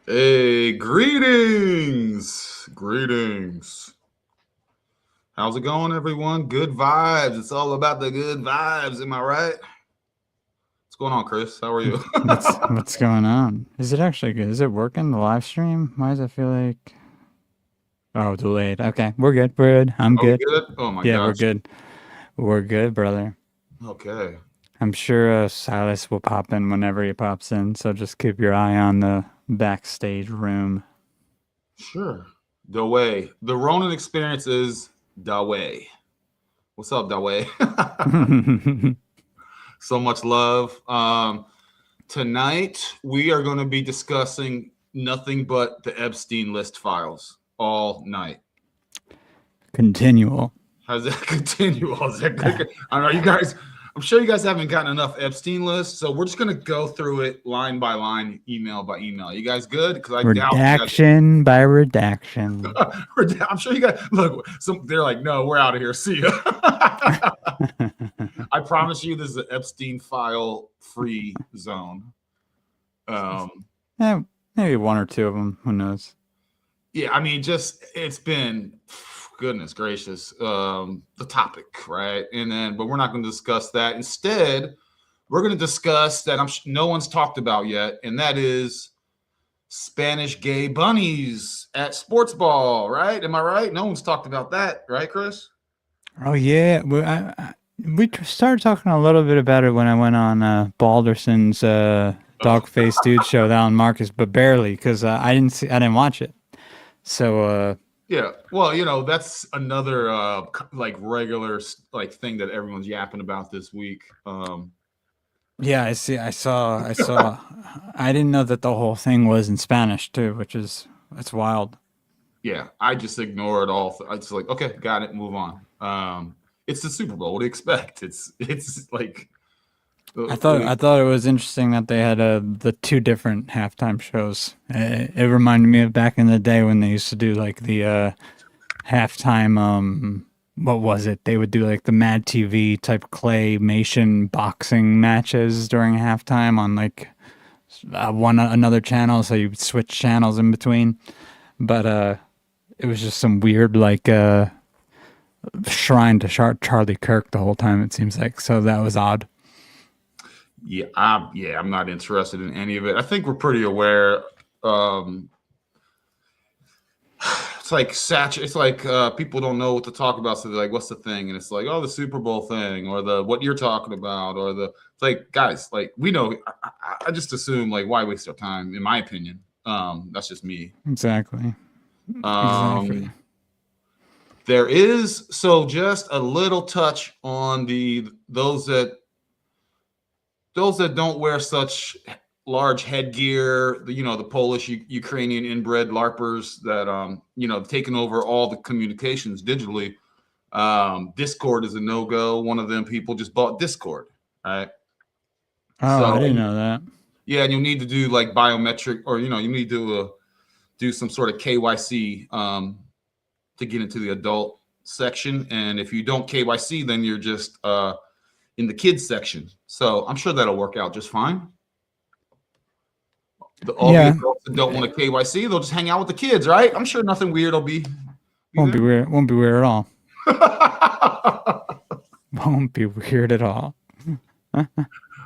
Hey, greetings. Greetings. How's it going, everyone? Good vibes. It's all about the good vibes. Am I right? What's going on, Chris? How are you? What's going on? Is it actually good? Is it working the live stream? Why does it feel like delayed? Okay, we're good. We're good. I'm Are we good. good? Oh my Yeah, we're gosh. good. We're good, brother. Okay. I'm sure Silas will pop in whenever he pops in, so just keep your eye on the backstage room. Sure. The way. The Ronin experience is the way. What's up, the way? So much love. Tonight, we are going to be discussing nothing but the Epstein list files all night. Continual. How's that continue? Is that good? I know you guys. I'm sure you guys haven't gotten enough Epstein lists, so we're just gonna go through it line by line, email by email. You guys good? Because I doubt you guys. Redaction by redaction. I'm sure you guys look. They're like, no, we're out of here. See ya. I promise you, this is an Epstein file free zone. Um, Yeah, maybe one or two of them. Who knows? yeah, I mean, just it's been goodness gracious, the topic, right? And then, but we're not going to discuss that. Instead, we're going to discuss that no one's talked about yet, and that is Spanish gay bunnies at sports ball, right? Am I right? No one's talked about that, right, Chris? Oh yeah, we started talking a little bit about it when I went on Balderson's Oh, Dogface Dude show with Alan Marcus, but barely because I didn't watch it. So yeah. Well, that's another like regular like thing that everyone's yapping about this week. yeah, I see. I saw. I didn't know that the whole thing was in Spanish too, which is that's wild. Yeah, I just ignore it all. I just like, okay, got it, move on. It's the Super Bowl. What do you expect? It's like, I thought it was interesting that they had the two different halftime shows. It reminded me of back in the day when they used to do like the halftime what was it? They would do like the Mad TV type claymation boxing matches during halftime on like one another channel, so you would switch channels in between. But it was just some weird like shrine to Charlie Kirk the whole time. It seems like so that was odd. I'm not interested in any of it. I think we're pretty aware. Um, it's like It's like people don't know what to talk about, so they're like, "What's the thing?" And it's like, "Oh, the Super Bowl thing," or the what you're talking about, or the. It's like, guys, like we know. I just assume like, why waste our time? In my opinion, that's just me. Exactly. Exactly. Um, there is just a little touch on those that don't wear such large headgear, the Polish Ukrainian inbred larpers that taking over all the communications digitally. Discord is a no-go. One of them people just bought Discord, right? Oh, I So didn't know that. yeah, and you need to do like biometric, or you need to do some sort of KYC to get into the adult section. And if you don't KYC, then you're just in the kids section. So I'm sure that'll work out just fine. All the Yeah, adults that don't want to KYC, they'll just hang out with the kids, right? I'm sure nothing weird will be won't be there. weird. Won't be weird at all. Won't be weird at all.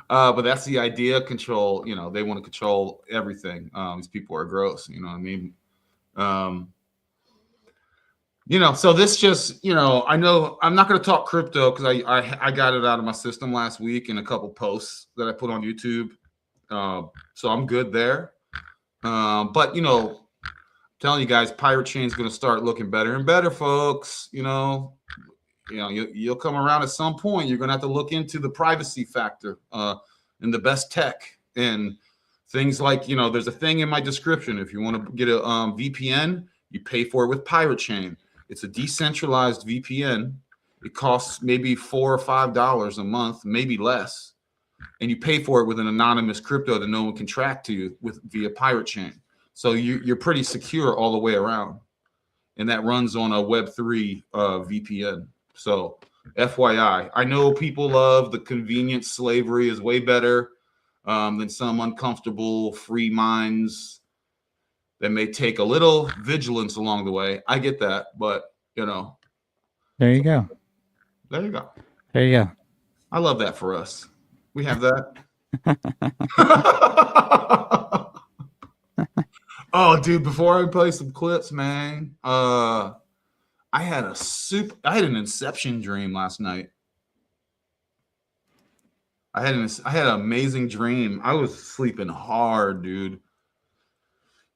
But that's the idea. Control. They want to control everything. These people are gross. You know what I mean? Um, so this just, I know I'm not going to talk crypto because I got it out of my system last week in a couple posts that I put on YouTube. So I'm good there. But telling you guys, Pirate Chain's going to start looking better and better, folks. You'll come around at some point. You're going to have to look into the privacy factor and the best tech and things like, there's a thing in my description. If you want to get a VPN, you pay for it with Pirate Chain. It's a decentralized VPN. It costs maybe $4 or $5 a month, maybe less, and you pay for it with an anonymous crypto that no one can track to you via Pirate Chain. So you're pretty secure all the way around, and that runs on a Web3 VPN. So FYI, I know people love the convenient slavery is way better than some uncomfortable free minds that may take a little vigilance along the way. I get that, but you know, There you go. there you go. There you go. I love that for us. We have that. Oh, dude, before I play some clips, man, I had an Inception dream last night. I had an amazing dream. I was sleeping hard, dude.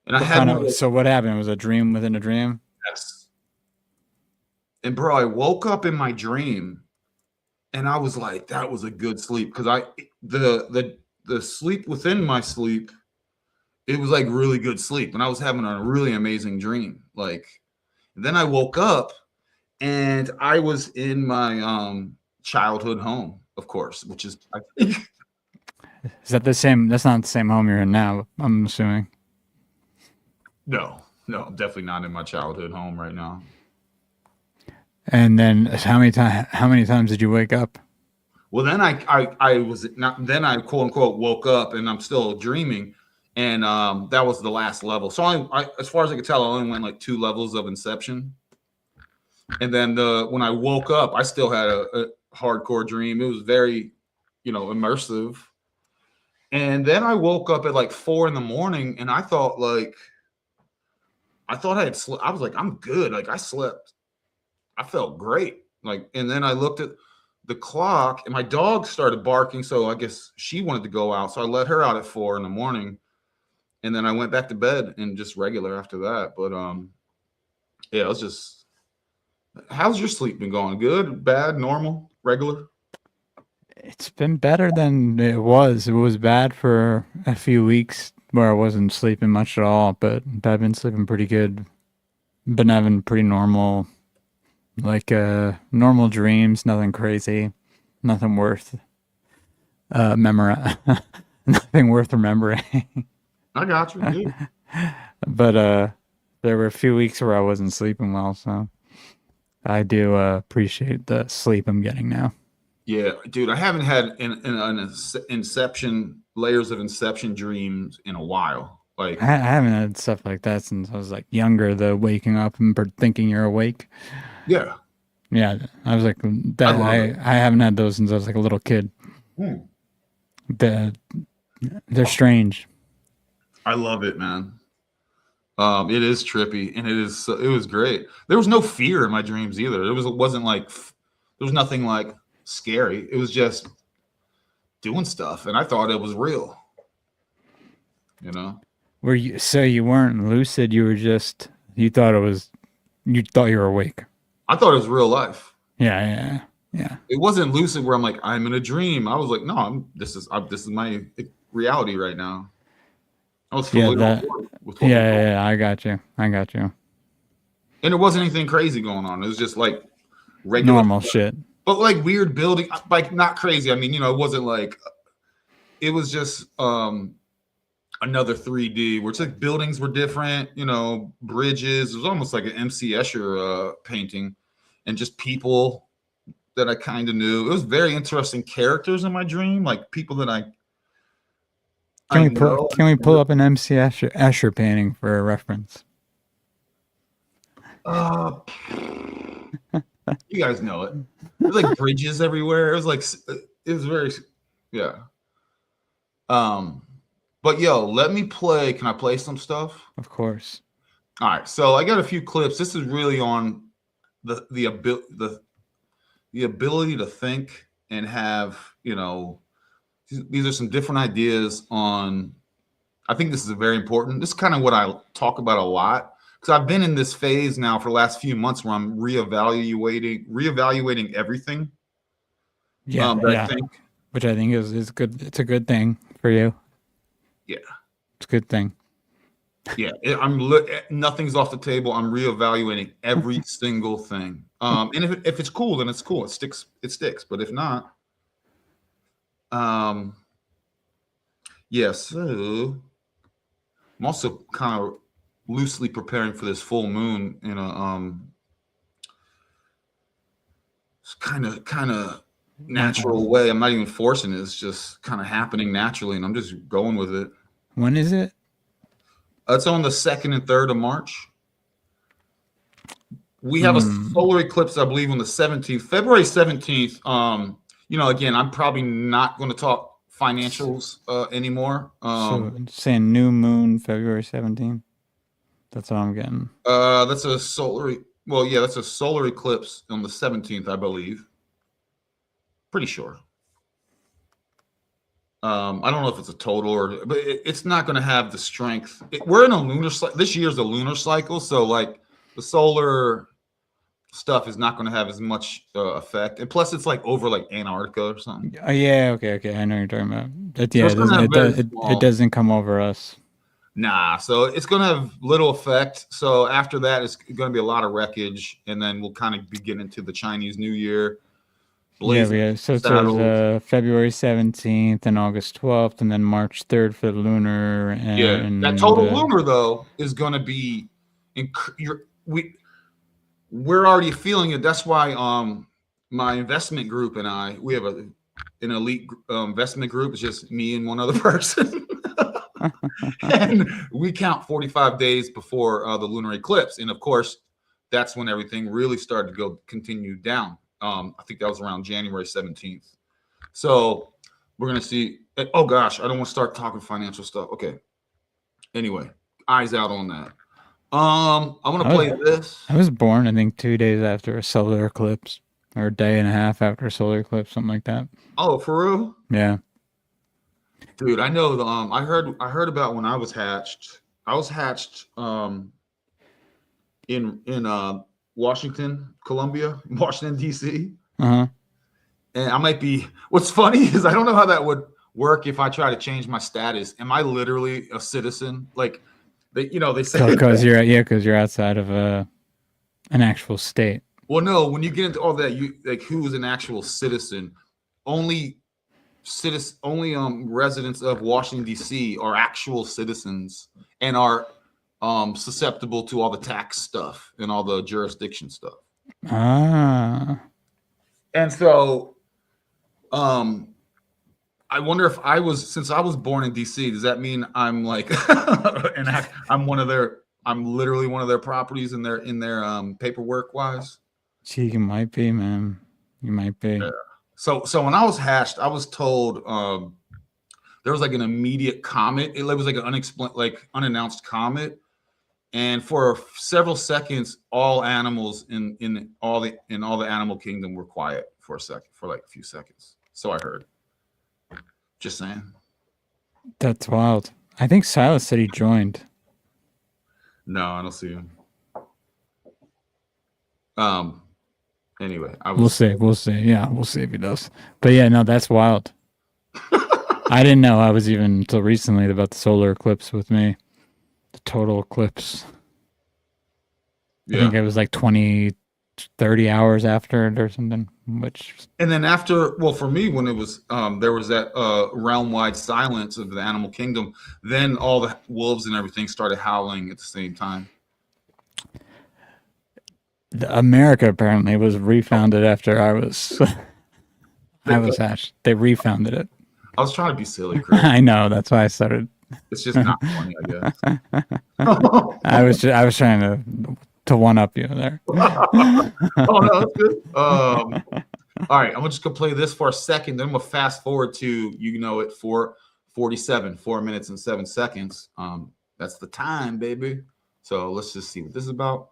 And so what happened? It was a dream within a dream? Yes. And bro, I woke up in my dream and I was like, that was a good sleep. Cause the sleep within my sleep, it was like really good sleep. And I was having a really amazing dream. Like, then I woke up and I was in my childhood home, of course, which is, I think. Is that the same? That's not the same home you're in now, I'm assuming. No, I'm definitely not in my childhood home right now. And then how many times did you wake up? Well, then I was not, then I quote unquote woke up and I'm still dreaming. And that was the last level. So I as far as I could tell, I only went like 2 levels of Inception. And then when I woke up, I still had a hardcore dream. It was very, immersive. And then I woke up at like 4 a.m. and I thought I had slept. I was like, I'm good. Like I slept. I felt great. Like, and then I looked at the clock and my dog started barking. So I guess she wanted to go out. So I let her out at 4 a.m. And then I went back to bed and just regular after that. But yeah, it was just, how's your sleep been going? Good, bad, normal, regular? It's been better than it was. It was bad for a few weeks where I wasn't sleeping much at all, but I've been sleeping pretty good. Been having pretty normal, normal dreams, nothing crazy, nothing worth nothing worth remembering. I got you, dude. But there were a few weeks where I wasn't sleeping well, so I do appreciate the sleep I'm getting now. Yeah, dude, I haven't had an Inception, layers of Inception dreams in a while. Like I haven't had stuff like that since I was like younger. The waking up and thinking you're awake. Yeah, I was like that. I haven't had those since I was like a little kid. They're strange. I love it, man. It is trippy and it was great. There was no fear in my dreams either. It wasn't like there was nothing like scary. It was just doing stuff, and I thought it was real. So you weren't lucid? You thought you were awake. I thought it was real life. Yeah. It wasn't lucid where I'm like, I'm in a dream. I was like, no, this is my reality right now. I was fully on board with what I got you. And there wasn't anything crazy going on. It was just like regular normal shit. But like weird building, like not crazy. I mean, it wasn't like, it was just another 3D where it's like buildings were different, bridges. It was almost like an MC Escher painting, and just people that I kind of knew. It was very interesting characters in my dream, like people that Can we pull up an MC Escher painting for a reference? You guys know it. There's like bridges everywhere. It was very, yeah. But yo, let me play. Can I play some stuff? Of course. All right. So I got a few clips. This is really on the ability to think and have, these are some different ideas on. I think this is very important. This is kind of what I talk about a lot. Because I've been in this phase now for the last few months where I'm reevaluating everything. Yeah, which I think is good. It's a good thing for you. Yeah, it's a good thing. Yeah, nothing's off the table. I'm reevaluating every single thing. And if it's cool, then it's cool. It sticks. But if not, yeah. So I'm also kind of loosely preparing for this full moon in a kind of natural way. I'm not even forcing it. It's just kind of happening naturally, and I'm just going with it. When is it? It's on the 2nd and 3rd of March. We have a solar eclipse, I believe, on the 17th, February 17th. You know, again, I'm probably not going to talk financials anymore. So saying new moon, February 17th. That's what I'm getting. That's a solar. Well, yeah, that's a solar eclipse on the 17th, I believe. Pretty sure. I don't know if it's a total or, but it's not going to have the strength. We're in a lunar cycle. This year's a lunar cycle, so like the solar stuff is not going to have as much effect. And plus, it's like over like Antarctica or something. Yeah, okay. I know what you're talking about. Yeah, So it doesn't come over us. Nah, so it's going to have little effect. So after that, it's going to be a lot of wreckage, and then we'll kind of be getting into the Chinese New Year. Yeah. So it's February 17th and August 12th, and then March 3rd for the lunar. And that total lunar though is going to be, we're already feeling it. That's why my investment group and I, we have an elite investment group. It's just me and one other person. And we count 45 days before the lunar eclipse. And of course, that's when everything really started to continue down. I think that was around January 17th. So we're going to see. Oh, gosh, I don't want to start talking financial stuff. Okay. Anyway, eyes out on that. I'm going to play this. I was born, I think, 2 days after a solar eclipse, or a day and a half after a solar eclipse, something like that. Oh, for real? Yeah. Dude, I know. I heard about when I was hatched. I was hatched in Washington, Washington D.C. Uh-huh. And I might be. What's funny is I don't know how that would work if I try to change my status. Am I literally a citizen? Like, they say because you're outside of an actual state. Well, no. When you get into all that, you like who is an actual citizen? Only residents of Washington D.C. are actual citizens and are susceptible to all the tax stuff and all the jurisdiction stuff. Ah. And so I wonder if since I was born in D.C., does that mean I'm like I'm literally one of their properties in their paperwork wise? Gee, you might be, man. You might be. Yeah. So when I was hatched, I was told there was like an immediate comet. It was like an unannounced comet, and for several seconds, all animals in all the animal kingdom were quiet for like a few seconds. So I heard. Just saying. That's wild. I think Silas said he joined. No, I don't see him. Anyway, we'll see. Yeah, we'll see if he does. But yeah, no, that's wild. I didn't know I was even until recently about the solar eclipse with me. The total eclipse. Yeah. I think it was like 30 hours after it or something. And then after, well, for me, when it was there was that realm-wide silence of the animal kingdom, then all the wolves and everything started howling at the same time. America apparently was refounded after I was hatched. They refounded it. I was trying to be silly, Chris. I know, that's why I started. It's just not funny, I guess. I was trying to one up you there. Oh no, that's good. All right, I'm just gonna play this for a second. Then we'll fast forward to 4:47, 4 minutes and 7 seconds. That's the time, baby. So let's just see what this is about.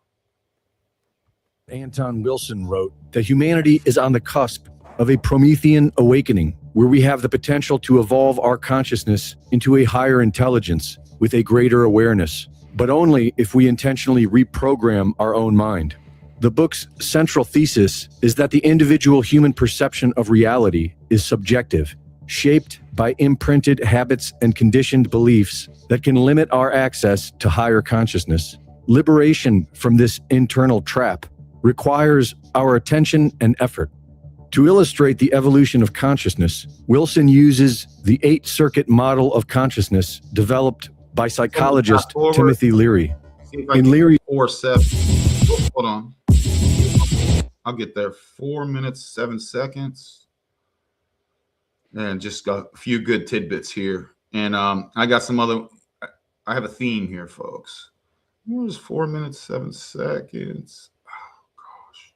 Anton Wilson wrote that humanity is on the cusp of a Promethean awakening, where we have the potential to evolve our consciousness into a higher intelligence with a greater awareness, but only if we intentionally reprogram our own mind. The book's central thesis is that the individual human perception of reality is subjective, shaped by imprinted habits and conditioned beliefs that can limit our access to higher consciousness. Liberation from this internal trap requires our attention and effort. To illustrate the evolution of consciousness, Wilson uses the 8-circuit model of consciousness developed by psychologist Timothy Leary. In Leary 4:7. Hold on. I'll get there. 4 minutes, 7 seconds. And just got a few good tidbits here. And I got some other I have a theme here, folks. It was 4 minutes, 7 seconds. Oh, gosh.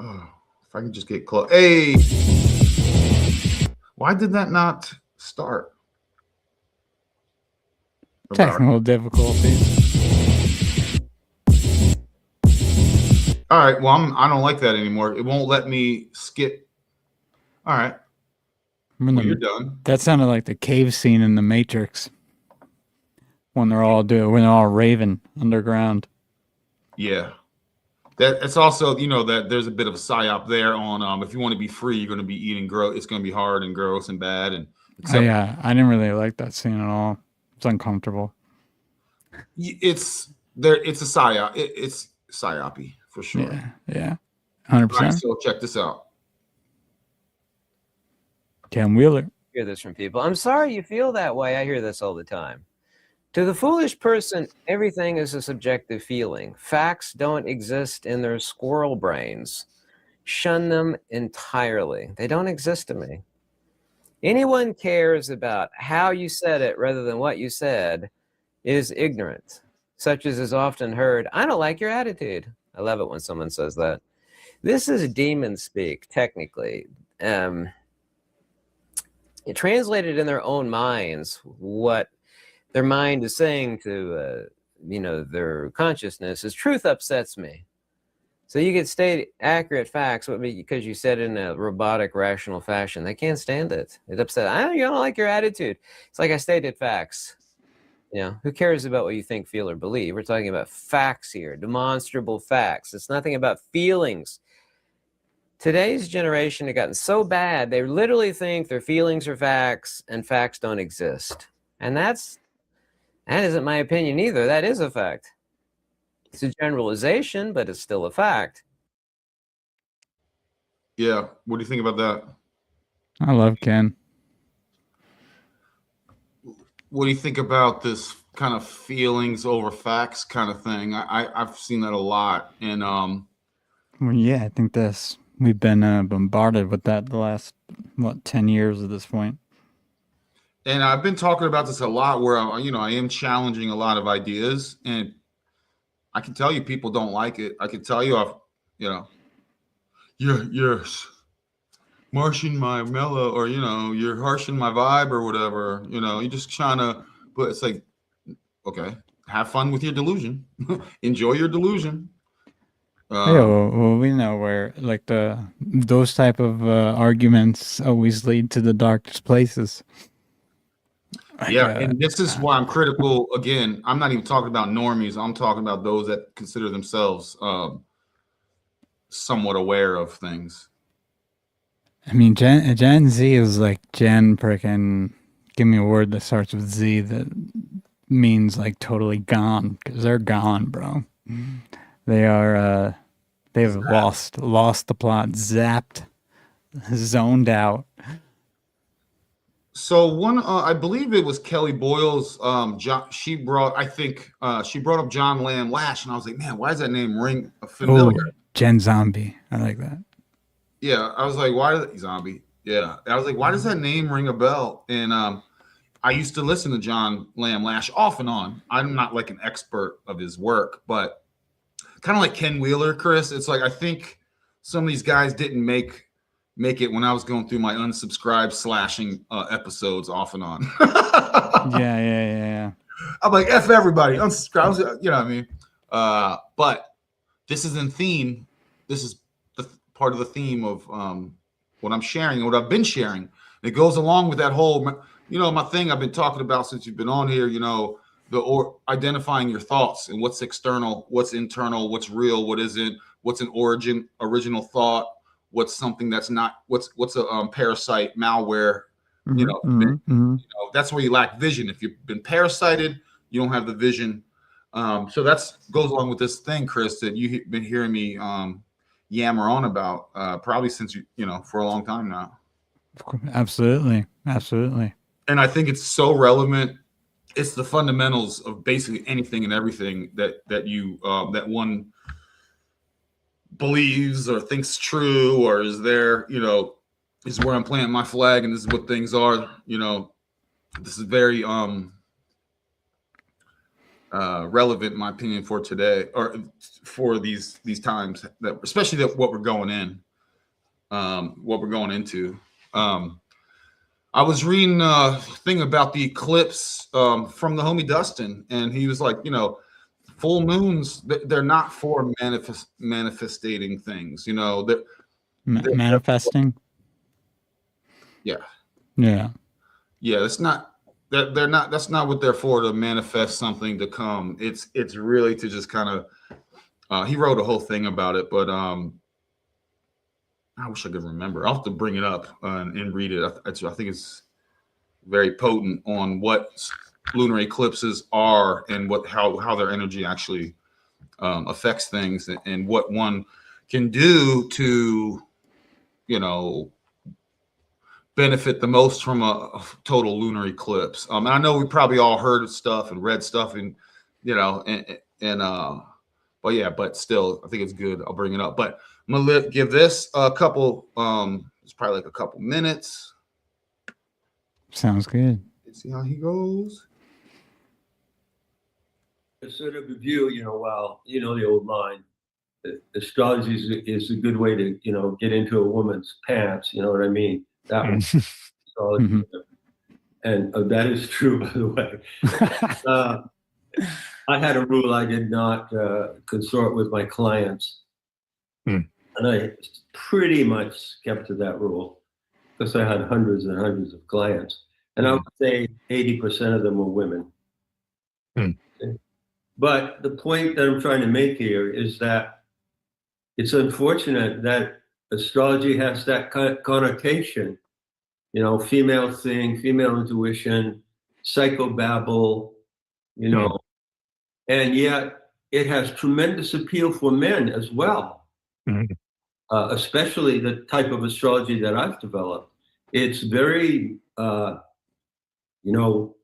Oh, if I can just get close. Hey, why did that not start? Technical difficulties. All right. Well, I don't like that anymore. It won't let me skip. All right. Well, you're done. That sounded like the cave scene in The Matrix when they're all raving underground. Yeah. It's also, that there's a bit of a psyop there on if you want to be free, you're going to be eating gross. It's going to be hard and gross and bad. And yeah, I didn't really like that scene at all. It's uncomfortable. It's a psyop. It's psyopy for sure. Yeah, 100%. Right, so check this out. Ken Wheeler. Hear this from people. I'm sorry you feel that way. I hear this all the time. To the foolish person, everything is a subjective feeling. Facts don't exist in their squirrel brains. Shun them entirely. They don't exist to me. Anyone cares about how you said it rather than what you said is ignorant, such as is often heard, I don't like your attitude. I love it when someone says that. This is demon speak, technically. It translated in their own minds what their mind is saying to, their consciousness is truth upsets me. So you could state accurate facts because you said it in a robotic, rational fashion. They can't stand it. It upsets. You don't like your attitude. It's like I stated facts. Who cares about what you think, feel, or believe? We're talking about facts here, demonstrable facts. It's nothing about feelings. Today's generation have gotten so bad, they literally think their feelings are facts and facts don't exist. And that isn't my opinion either. That is a fact. It's a generalization, but it's still a fact. Yeah. What do you think about that? I love Ken. What do you think about this kind of feelings over facts kind of thing? I've seen that a lot. And well, yeah, I think we've been bombarded with that the last 10 years at this point. And I've been talking about this a lot where I am challenging a lot of ideas, and I can tell you people don't like it. I can tell you you're marshing my mellow, or you're harshing my vibe or whatever. You're just trying to, but it's like, okay, have fun with your delusion. Enjoy your delusion. Well, we know where like those type of arguments always lead to the darkest places. Yeah, and this is why I'm critical. Again, I'm not even talking about normies. I'm talking about those that consider themselves somewhat aware of things. I mean, Gen Z is like Gen freaking, give me a word that starts with Z that means like totally gone, because they're gone, bro. They are, they've lost the plot, zapped, zoned out. So I believe it was Kelly Boyle's, she brought up John Lamb Lash, and I was like, man, why does that name ring familiar? Oh, Gen Zombie. I like that. Yeah, I was like, Zombie? Yeah, I was like, why does that name ring a bell? And I used to listen to John Lamb Lash off and on. I'm not like an expert of his work, but kind of like Ken Wheeler, Chris. It's like I think some of these guys didn't make it when I was going through my unsubscribe slashing episodes off and on. Yeah. I'm like, F everybody, unsubscribe. You know what I mean? But this is in theme. This is part of the theme of what I'm sharing, what I've been sharing. It goes along with that whole, my thing I've been talking about since you've been on here, identifying your thoughts and what's external, what's internal, what's real, what isn't, what's an original thought, what's something that's not, what's a parasite, malware, that's where you lack vision. If you've been parasited, you don't have the vision. So that's goes along with this thing, Chris, that you've been hearing me yammer on about probably since for a long time now. Absolutely. And I think it's so relevant. It's the fundamentals of basically anything and everything that you that one believes or thinks true, or is there, is where I'm planting my flag, and this is what things are. This is very relevant, in my opinion, for today or for these times, that especially that what we're going into. I was reading a thing about the eclipse from the homie Dustin, and he was like, you know, full moons, they're not for manifestating things, you know. Manifesting. Yeah. It's not that they're not. That's not what they're for, to manifest something to come. It's really to just kind of. He wrote a whole thing about it, but I wish I could remember. I'll have to bring it up and read it. I think it's very potent on what lunar eclipses are and how their energy actually affects things, and what one can do to, you know, benefit the most from a total lunar eclipse. And I know we probably all heard stuff and read stuff, and you know, but still, I think it's good. I'll bring it up, but I'm gonna give this a couple. It's probably like a couple minutes. Sounds good. Let's see how he goes. A sort of a view, you know, well, you know, the old line, astrology is a good way to, you know, get into a woman's pants. You know what I mean? That was astrology. And that is true, by the way. I had a rule: I did not consort with my clients, and I pretty much kept to that rule because I had hundreds and hundreds of clients, and I would say 80% of them were women. But the point that I'm trying to make here is that it's unfortunate that astrology has that connotation, you know, female thing, female intuition, psychobabble, you know, and yet it has tremendous appeal for men as well, especially the type of astrology that I've developed. It's very, you know,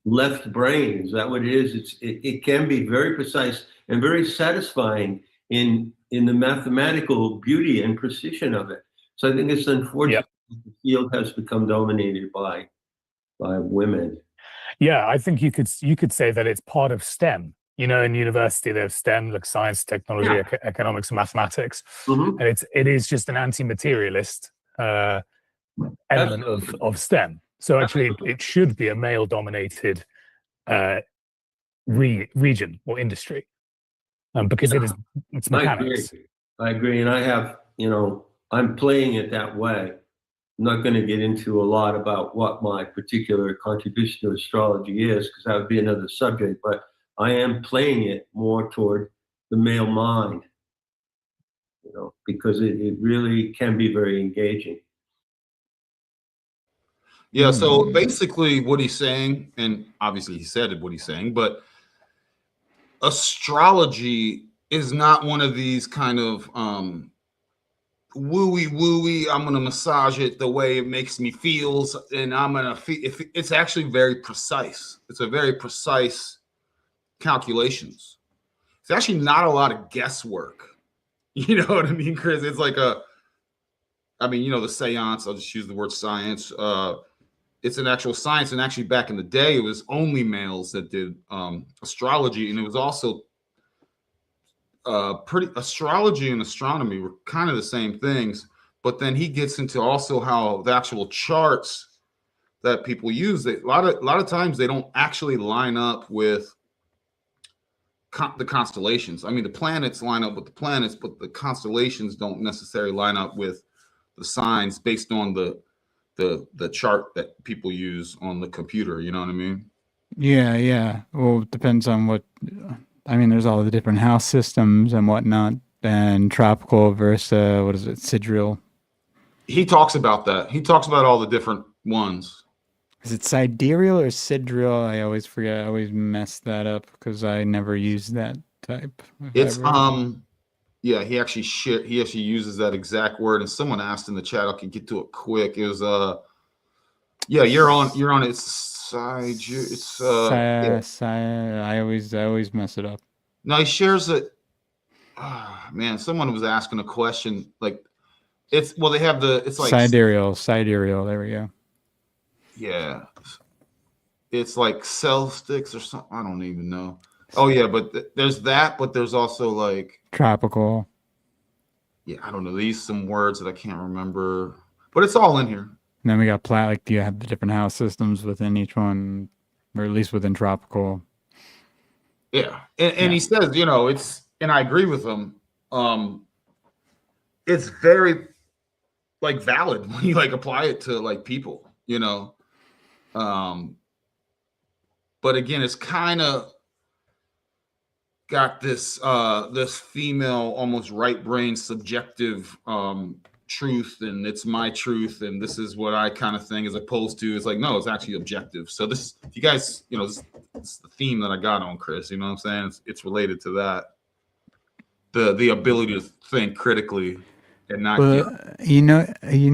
left brain. Is that what it is? It can be very precise and very satisfying in the mathematical beauty and precision of it. So I think it's unfortunate that the field has become dominated by women. Yeah, I think you could say that it's part of STEM. You know, in university there's STEM, like science, technology, economics, and mathematics, and it is just an anti-materialist element of STEM. So actually, it should be a male-dominated region or industry, because it's mechanics. I agree, and I have, you know, I'm playing it that way. I'm not going to get into a lot about what my particular contribution to astrology is, because that would be another subject. But I am playing it more toward the male mind, you know, because it really can be very engaging. Yeah, so basically what he's saying, and obviously he said what he's saying, but astrology is not one of these kind of wooey, I'm going to massage it the way it makes me feel, and I'm going to feel. It's actually very precise. It's a very precise calculations. It's actually not a lot of guesswork. You know what I mean, Chris? It's like you know, the seance, I'll just use the word science. It's an actual science, and actually back in the day, it was only males that did astrology, and it was also astrology and astronomy were kind of the same things. But then he gets into also how the actual charts that people use, a lot of times they don't actually line up with the constellations. I mean, the planets line up with the planets, but the constellations don't necessarily line up with the signs based on the chart that people use on the computer. You know what I mean? Yeah. Well, it depends on what. I mean, there's all the different house systems and whatnot, and tropical versus what is it, sidereal? He talks about that. He talks about all the different ones. Is it sidereal or sidereal? I always forget. I always mess that up because I never use that type. It's yeah, he actually uses that exact word, and someone asked in the chat. I can get to it quick. It was yeah, you're on its side. It's I always mess it up. No, he shares it. Oh, man, someone was asking a question like it's they have it's like sidereal. There we go. Yeah. it's like cell sticks or something. I don't even know. Oh yeah, but there's that, but there's also like tropical. Yeah, I don't know. These some words that I can't remember, but it's all in here. And then we got like you have the different house systems within each one, or at least within tropical. Yeah, and he says, you know, it's, and I agree with him. It's very like valid when you like apply it to like people, you know. But again, it's kind of got this this female almost right brain subjective truth, and it's my truth, and this is what I kind of thing, as opposed to it's like, no, it's actually objective. So this, you guys, you know, this is the theme that I got on, Chris, you know what I'm saying? It's related to that, the ability to think critically and not you know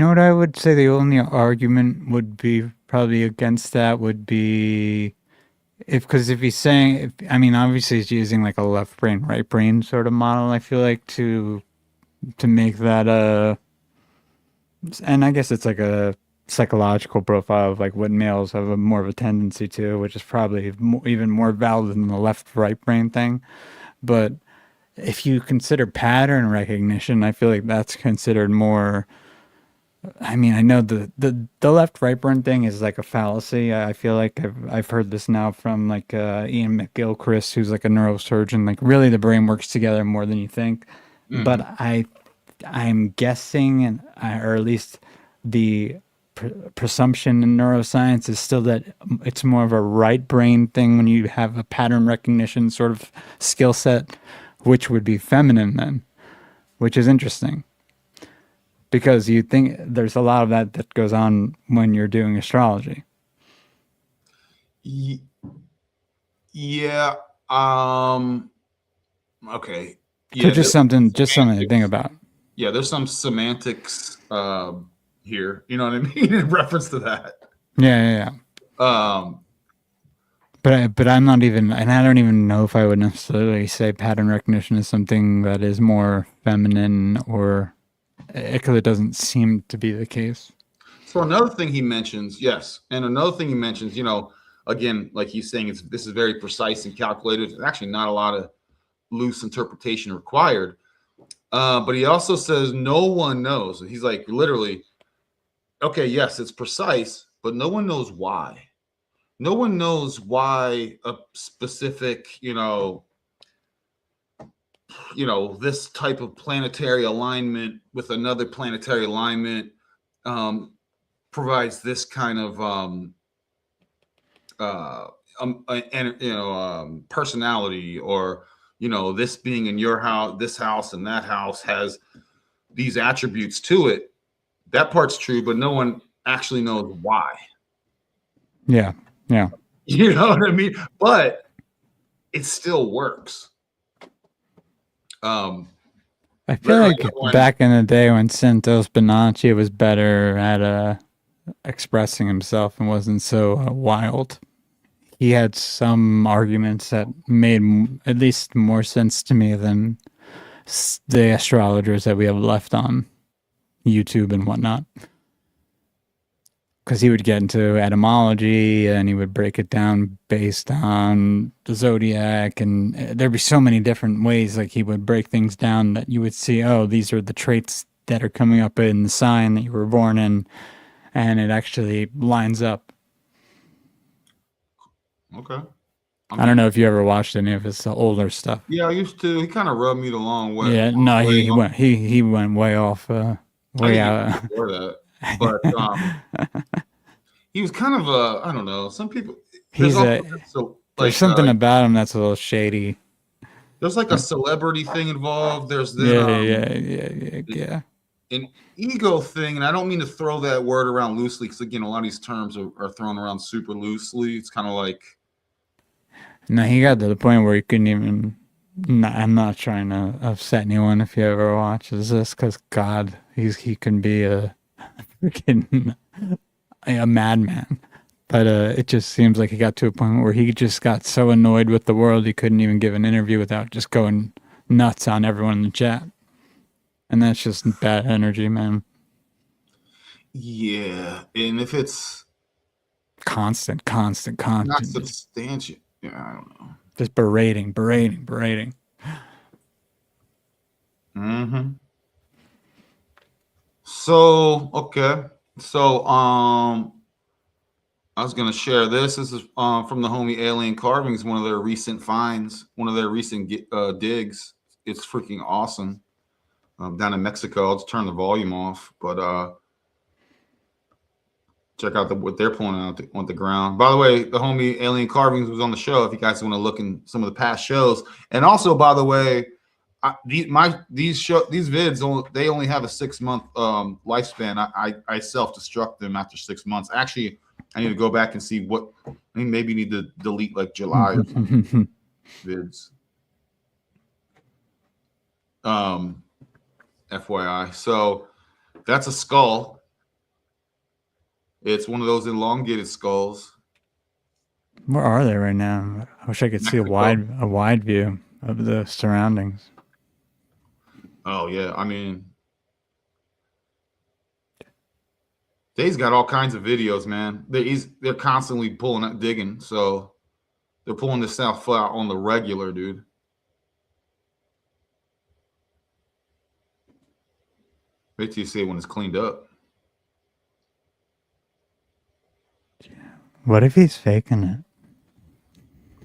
what I would say the only argument would be probably against that would be because if he's saying, I mean, obviously he's using like a left brain, right brain sort of model, I feel like, to make that and I guess it's like a psychological profile of like what males have more of a tendency to, which is probably even more valid than the left right brain thing. But if you consider pattern recognition, I feel like that's considered more. I mean, I know the left right brain thing is like a fallacy. I feel like I've heard this now from like Ian McGilchrist, who's like a neurosurgeon. Like really, the brain works together more than you think. Mm-hmm. But I'm guessing, or at least the presumption in neuroscience is still that it's more of a right brain thing when you have a pattern recognition sort of skill set, which would be feminine then, which is interesting. Because you think there's a lot of that goes on when you're doing astrology. Yeah. Okay. Yeah. So just something to think about. Yeah, there's some semantics here. You know what I mean? In reference to that. Yeah. But I'm not even, and I don't even know if I would necessarily say pattern recognition is something that is more feminine, or because it doesn't seem to be the case. So another thing he mentions, yes, and another thing he mentions, you know, again, like he's saying, this is very precise and calculated. There's actually not a lot of loose interpretation required. But he also says no one knows. He's like, literally, okay, yes, it's precise, but no one knows why. No one knows why a specific, you know, this type of planetary alignment with another planetary alignment provides this kind of personality, or, you know, this being in your house, this house and that house has these attributes to it. That part's true, but no one actually knows why. Yeah. You know what I mean? But it still works. I feel like back in the day when Santos Bonacci was better at expressing himself and wasn't so wild, he had some arguments that made at least more sense to me than the astrologers that we have left on YouTube and whatnot. Because he would get into etymology and he would break it down based on the zodiac, and there'd be so many different ways. Like he would break things down that you would see, oh, these are the traits that are coming up in the sign that you were born in, and it actually lines up. Okay. I don't know if you ever watched any of his older stuff. Yeah, I used to. He kind of rubbed me the long way. Yeah, no, he went way off, way out. But he was kind of I don't know. Some people, there's something about him that's a little shady. There's like a celebrity thing involved. There's the yeah. An ego thing, and I don't mean to throw that word around loosely, because again, a lot of these terms are thrown around super loosely. It's kind of like, no, he got to the point where he couldn't even. No, I'm not trying to upset anyone if he ever watches this, because God, he can be a freaking a madman. But it just seems like he got to a point where he just got so annoyed with the world he couldn't even give an interview without just going nuts on everyone in the chat. And that's just bad energy, man. Yeah, and if it's constant. Not substantial. Yeah, I don't know. Just berating. Mm-hmm. So, okay. So, I was going to share this. This is from the homie Alien Carvings, one of their recent finds, one of their recent digs. It's freaking awesome. Down in Mexico. I'll just turn the volume off, but check out what they're pulling out on the ground. By the way, the homie Alien Carvings was on the show. If you guys want to look in some of the past shows, and also, by the way, these vids they only have a 6-month lifespan. I self-destruct them after 6 months. Actually, I need to go back and see what. I mean, maybe need to delete like July or something. Vids. FYI. So that's a skull. It's one of those elongated skulls. Where are they right now? I wish I could see a wide view of the surroundings. Oh yeah, I mean, they've got all kinds of videos, man. They're constantly digging, so they're pulling this stuff out on the regular, dude. Wait till you see it when it's cleaned up. What if he's faking it?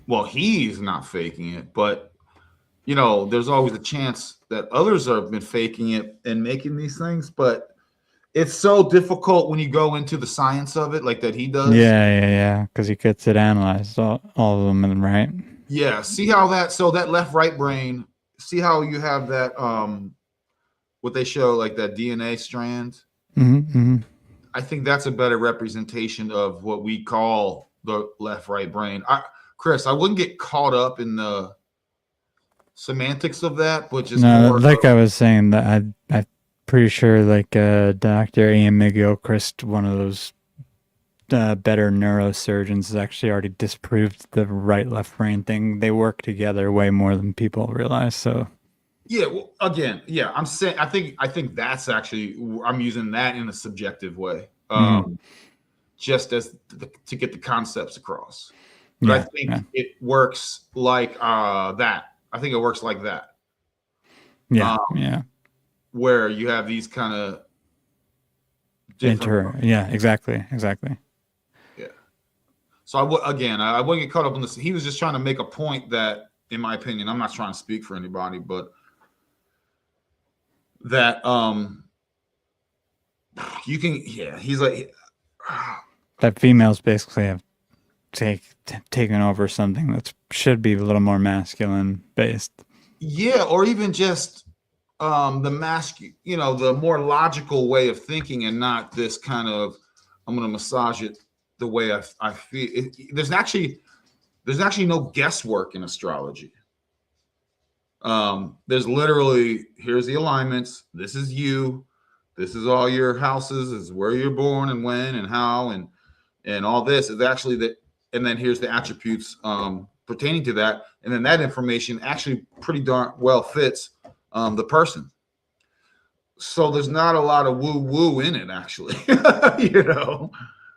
Well, he's not faking it, but you know, there's always a chance that others have been faking it and making these things, but it's so difficult when you go into the science of it, like that he does. Yeah. Because he gets it analyzed, all of them, right? Yeah. See how that left-right brain, see how you have that, what they show, like that DNA strand. I think that's a better representation of what we call the left-right brain. Chris, I wouldn't get caught up in the semantics of that, but just more like I was saying, that I'm pretty sure like Dr. Ian McGilchrist, one of those better neurosurgeons, has actually already disproved the right-left brain thing. They work together way more than people realize. So yeah, well, again, yeah, I'm saying I think that's actually, I'm using that in a subjective way, just as to get the concepts across. But I think it works like that. I think it works like that. Yeah, where you have these kind of different. Exactly. Yeah. So I wouldn't get caught up on this. He was just trying to make a point that, in my opinion, I'm not trying to speak for anybody, but that you can, he's like that females basically have taken over something that should be a little more masculine based. Yeah, or even just the more logical way of thinking, and not this kind of, I'm going to massage it the way I feel. There's actually no guesswork in astrology. There's literally, here's the alignments. This is you. This is all your houses. This is where you're born and when and how and all this is actually that. And then here's the attributes pertaining to that. And then that information actually pretty darn well fits the person. So there's not a lot of woo-woo in it, actually.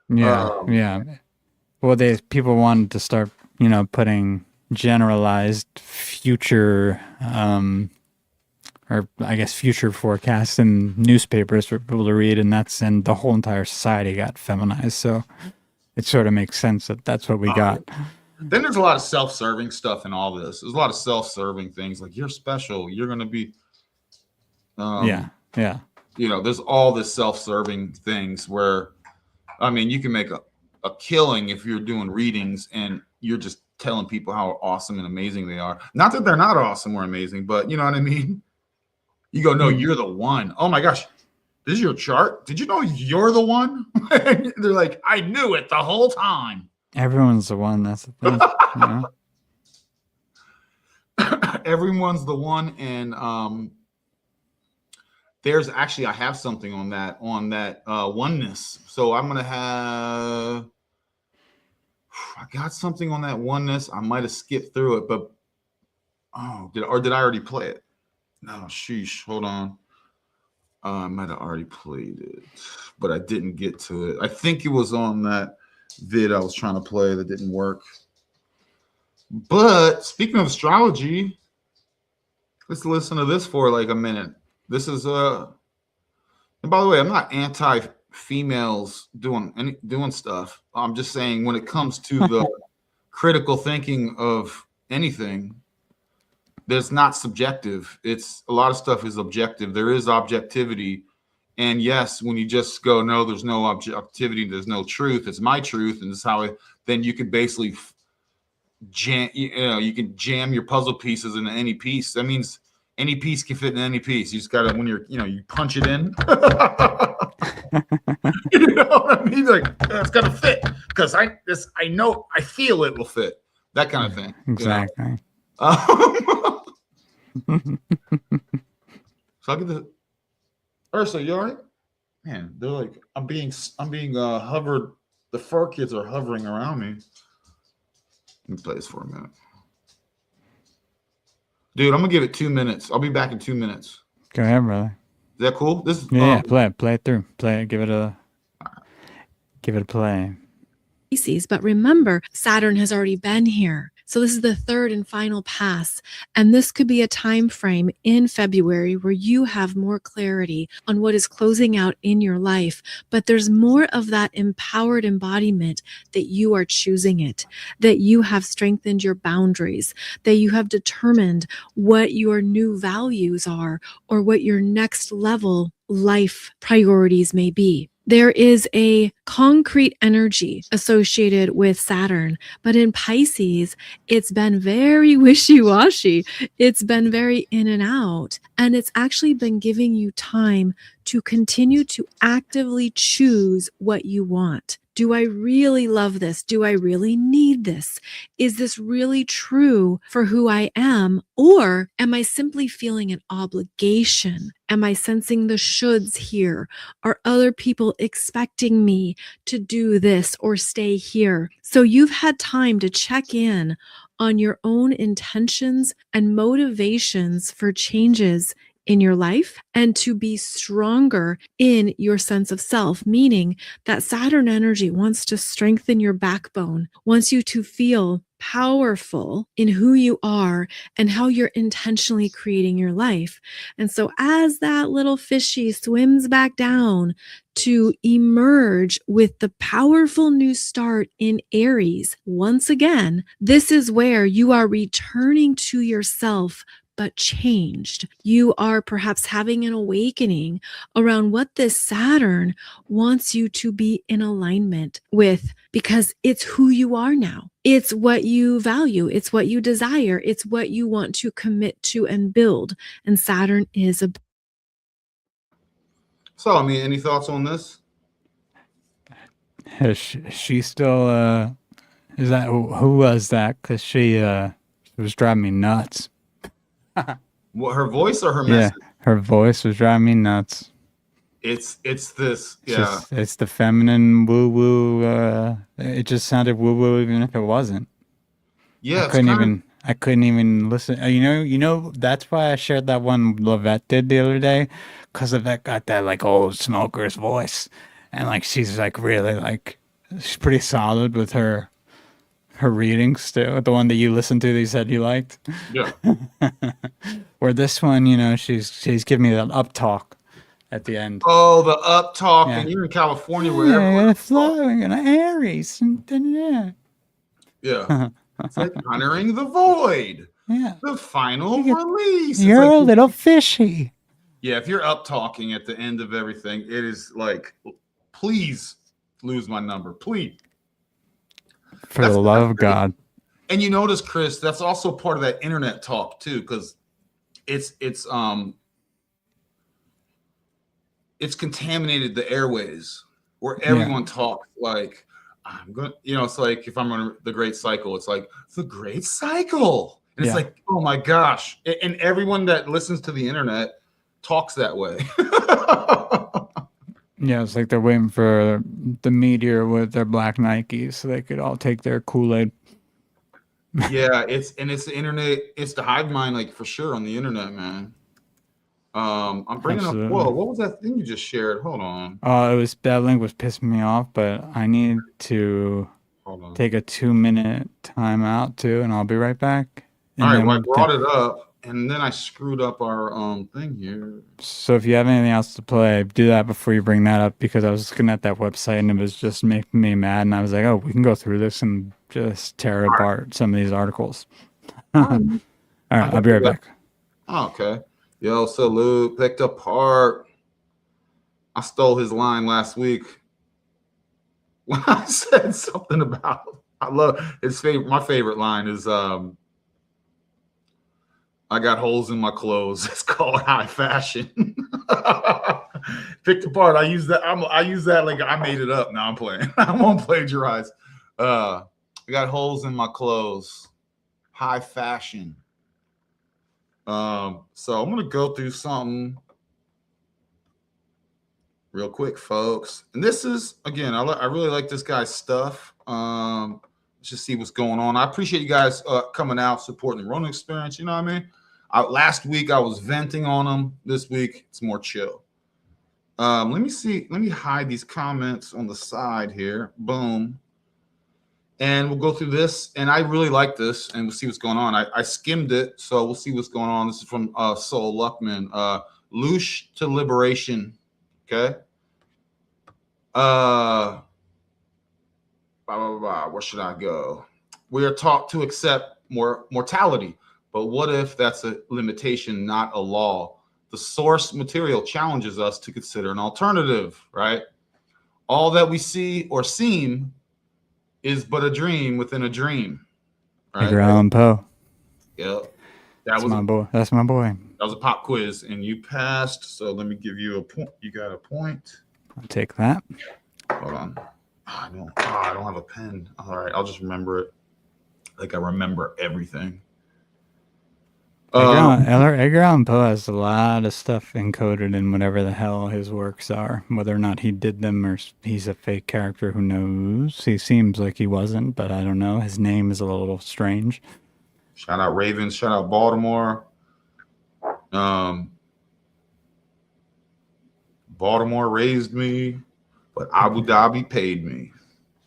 Yeah. Well, people wanted to start, putting generalized future, or I guess future forecasts in newspapers for people to read, and the whole entire society got feminized. So it sort of makes sense that that's what we got. Then there's a lot of self-serving stuff in all this. There's a lot of self-serving things like, you're special. You're going to be. Yeah. There's all this self-serving things where, I mean, you can make a killing if you're doing readings and you're just telling people how awesome and amazing they are. Not that they're not awesome or amazing, but you know what I mean? You go, no, you're the one. Oh my gosh. This is your chart? Did you know you're the one? They're like, I knew it the whole time. Everyone's the one. That's the thing. Everyone's the one. And there's actually, I have something on that oneness. So I'm going to have, I got something on that oneness. I might have skipped through it, but, did I already play it? No, sheesh. Hold on. I might have already played it, but I didn't get to it. I think it was on that vid I was trying to play that didn't work. But speaking of astrology, let's listen to this for like a minute. This is and by the way, I'm not anti-females doing stuff. I'm just saying when it comes to the critical thinking of anything, there's not subjective. It's a lot of stuff is objective. There is objectivity. And yes, when you just go, no, there's no objectivity, there's no truth, it's my truth, and this is how then you can basically jam, you can jam your puzzle pieces into any piece. That means any piece can fit in any piece. You just gotta, when you're, you punch it in. You know what I mean? Like, it's gotta fit because I know, I feel it will fit. That kind of thing. Exactly. So I'll get the Ursa, you all right? Man, they're like, I'm being hovered. The fur kids are hovering around me. Let me play this for a minute. Dude, I'm gonna give it 2 minutes. I'll be back in 2 minutes. Go ahead, brother. Is that cool? This is Play it through. Give it a play. But remember, Saturn has already been here. So this is the third and final pass. And this could be a time frame in February where you have more clarity on what is closing out in your life. But there's more of that empowered embodiment that you are choosing it, that you have strengthened your boundaries, that you have determined what your new values are or what your next level life priorities may be. There is a concrete energy associated with Saturn, but in Pisces, it's been very wishy-washy. It's been very in and out, and it's actually been giving you time to continue to actively choose what you want. Do I really love this? Do I really need this? Is this really true for who I am? Or am I simply feeling an obligation? Am I sensing the shoulds here? Are other people expecting me to do this or stay here? So you've had time to check in on your own intentions and motivations for changes in your life and to be stronger in your sense of self, meaning that Saturn energy wants to strengthen your backbone, wants you to feel powerful in who you are and how you're intentionally creating your life. And so as that little fishy swims back down to emerge with the powerful new start in Aries, once again, this is where you are returning to yourself but changed. You are perhaps having an awakening around what this Saturn wants you to be in alignment with, because it's who you are now. It's what you value. It's what you desire. It's what you want to commit to and build. And Saturn is a... So, I mean, any thoughts on this? Is she still, is that, who was that? Because she was driving me nuts. What, her voice or her message? Yeah, her voice was driving me nuts. It's this, It's the feminine woo woo. It just sounded woo woo, even if it wasn't. Yeah, I couldn't even listen. You know. That's why I shared that one Lovette did the other day, because Lovette got that like old smoker's voice, and like she's like really like she's pretty solid with her readings too. The one that you listened to that you said you liked. Yeah. Where this one, she's giving me that up talk at the end. Oh, the up talk, and you're in California where everyone flowing and Aries, and yeah. It's like honoring the void. Yeah. The final release. You're a little fishy. Yeah, if you're up talking at the end of everything, it is like, please lose my number, please. For the love of God. And you notice, Chris, that's also part of that internet talk too, because it's contaminated the airways where everyone talks like I'm going. It's like if I'm on the Great Cycle, it's like the Great Cycle, and it's like, oh my gosh, and everyone that listens to the internet talks that way. Yeah, it's like they're waiting for the meteor with their black Nikes so they could all take their Kool-Aid. Yeah, it's the internet. It's the hive mind, like for sure on the internet, man. I'm bringing Absolutely. up. Whoa, what was that thing you just shared? Hold on. That link was pissing me off, but I need to Hold on. take a 2-minute timeout too, and I'll be right back. All right, well, I brought it up, and then I screwed up our thing here. So if you have anything else to play, do that before you bring that up, because I was looking at that website and it was just making me mad, and I was like, oh, we can go through this and just tear apart some of these articles. All right, I'll be right back. Oh, okay. Yo, salute. Picked apart. I stole his line last week when I said something about. I love his favorite. My favorite line is I got holes in my clothes. It's called high fashion. Picked apart. I use that. I use that like I made it up. Now I'm playing. I won't plagiarize. I got holes in my clothes. High fashion. So I'm gonna go through something real quick, folks. And this is again, I really like this guy's stuff. Let's just see what's going on. I appreciate you guys coming out, supporting the Ronin experience. You know what I mean? Last week I was venting on them. This week it's more chill. Let me see. Let me hide these comments on the side here. Boom. And we'll go through this. And I really like this, and we'll see what's going on. I skimmed it, so we'll see what's going on. This is from Soul Luckman. Loosh to liberation. Okay. Blah, blah, blah. Where should I go? We are taught to accept mortality, but what if that's a limitation, not a law? The source material challenges us to consider an alternative, right? All that we see or seem is but a dream within a dream. Right? Edgar Allan Poe. Yep. That's my boy. That's my boy. That was a pop quiz, and you passed. So let me give you a point. You got a point. I'll take that. Hold on. I don't have a pen. All right, I'll just remember it. Like I remember everything. Edgar Allan Poe has a lot of stuff encoded in whatever the hell his works are. Whether or not he did them or he's a fake character, who knows? He seems like he wasn't, but I don't know. His name is a little strange. Shout out Ravens. Shout out Baltimore. Baltimore raised me, but Abu Dhabi paid me.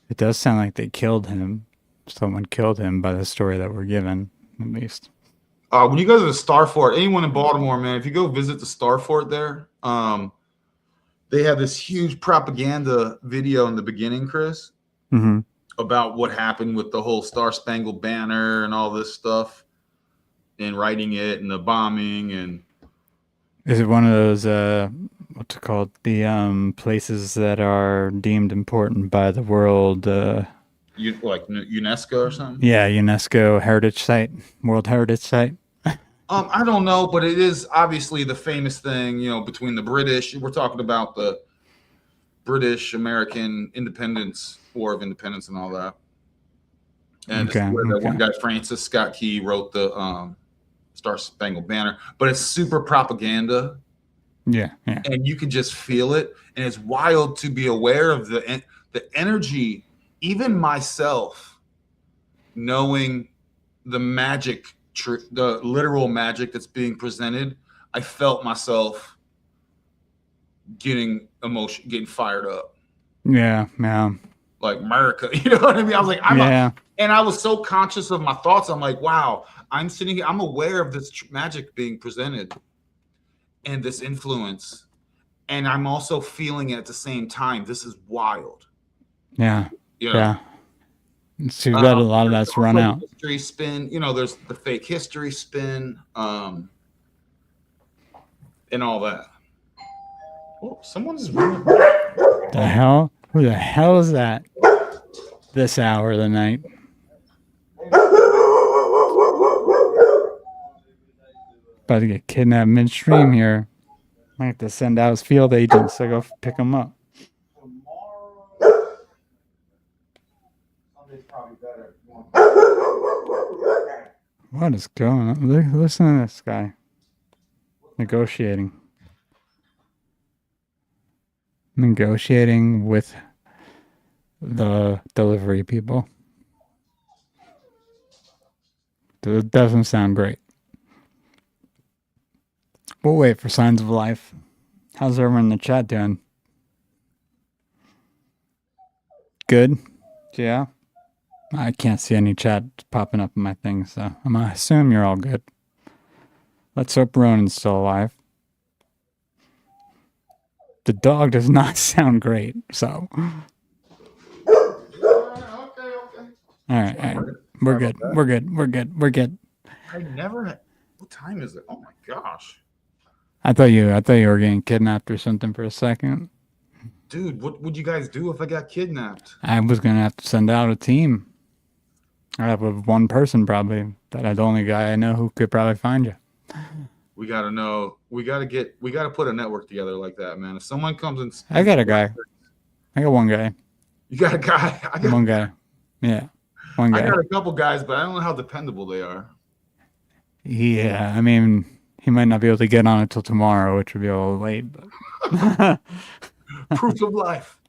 It does sound like they killed him. Someone killed him by the story that we're given, at least. When you go to the Star Fort, anyone in Baltimore, man, if you go visit the Star Fort there, they have this huge propaganda video in the beginning, Chris, about what happened with the whole Star Spangled Banner and all this stuff, and writing it and the bombing. And is it one of those what's it called? The places that are deemed important by the world. Like UNESCO or something? Yeah, UNESCO heritage site, World Heritage Site. I don't know, but it is obviously the famous thing, you know, between the British. We're talking about the British-American independence, War of Independence, and all that. And this is where the one guy, Francis Scott Key, wrote the Star Spangled Banner. But it's super propaganda. Yeah. And you can just feel it, and it's wild to be aware of the energy. Even myself, knowing the magic, the literal magic that's being presented, I felt myself getting emotion, getting fired up. Yeah. Like America, you know what I mean? I was like, and I was so conscious of my thoughts. I'm like, wow, I'm sitting here, I'm aware of this magic being presented and this influence. And I'm also feeling it at the same time. This is wild. Yeah. So you've got a lot of that's run out. History spin, you know, there's the fake history spin, and all that. Oh, someone's running. The hell? Who the hell is that? This hour of the night. About to get kidnapped midstream here. Might have to send out his field agents to go pick him up. What is going on? Listen to this guy. Negotiating with the delivery people. It doesn't sound great. We'll wait for signs of life. How's everyone in the chat doing? Good? Yeah? I can't see any chat popping up in my thing, so I'm going to assume you're all good. Let's hope Ronin's still alive. The dog does not sound great, so. Okay. All right. We're good. I never had. What time is it? Oh my gosh. I thought you were getting kidnapped or something for a second. Dude, what would you guys do if I got kidnapped? I was going to have to send out a team. I have one person probably, the only guy I know who could probably find you. We got to know. We got to put a network together like that, man. If someone comes and I got a guy. I got one guy. You got a guy? I got one guy. Yeah. One guy. I got a couple guys, but I don't know how dependable they are. Yeah, I mean, he might not be able to get on it till tomorrow, which would be a little late. But Proof of life.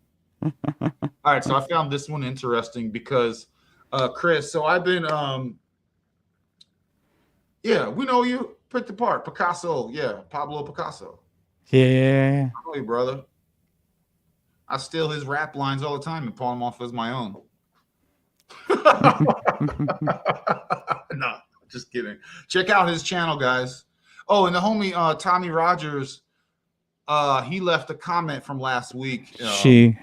All right, so I found this one interesting because, Chris, so I've been, yeah, we know you. Picked apart. Picasso, yeah, Pablo Picasso. Yeah. I know you, brother. I steal his rap lines all the time and pawn them off as my own. No, just kidding. Check out his channel, guys. Oh, and the homie Tommy Rogers, he left a comment from last week. She.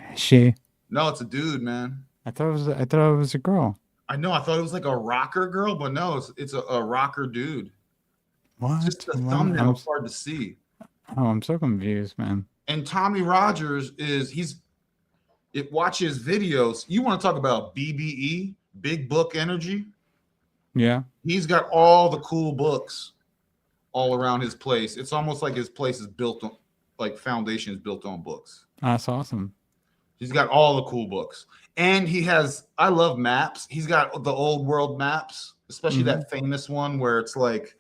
No, it's a dude, man. I thought it was a girl. I know. I thought it was like a rocker girl, but no, it's a rocker dude. What? Just the thumbnail is hard to see. Oh, I'm so confused, man. And Tommy Rogers it watches videos. You want to talk about BBE, Big Book Energy? Yeah. He's got all the cool books all around his place. It's almost like his place is built on, like foundation is built on books. That's awesome. He's got all the cool books. And I love maps. He's got the old world maps, especially that famous one where it's like,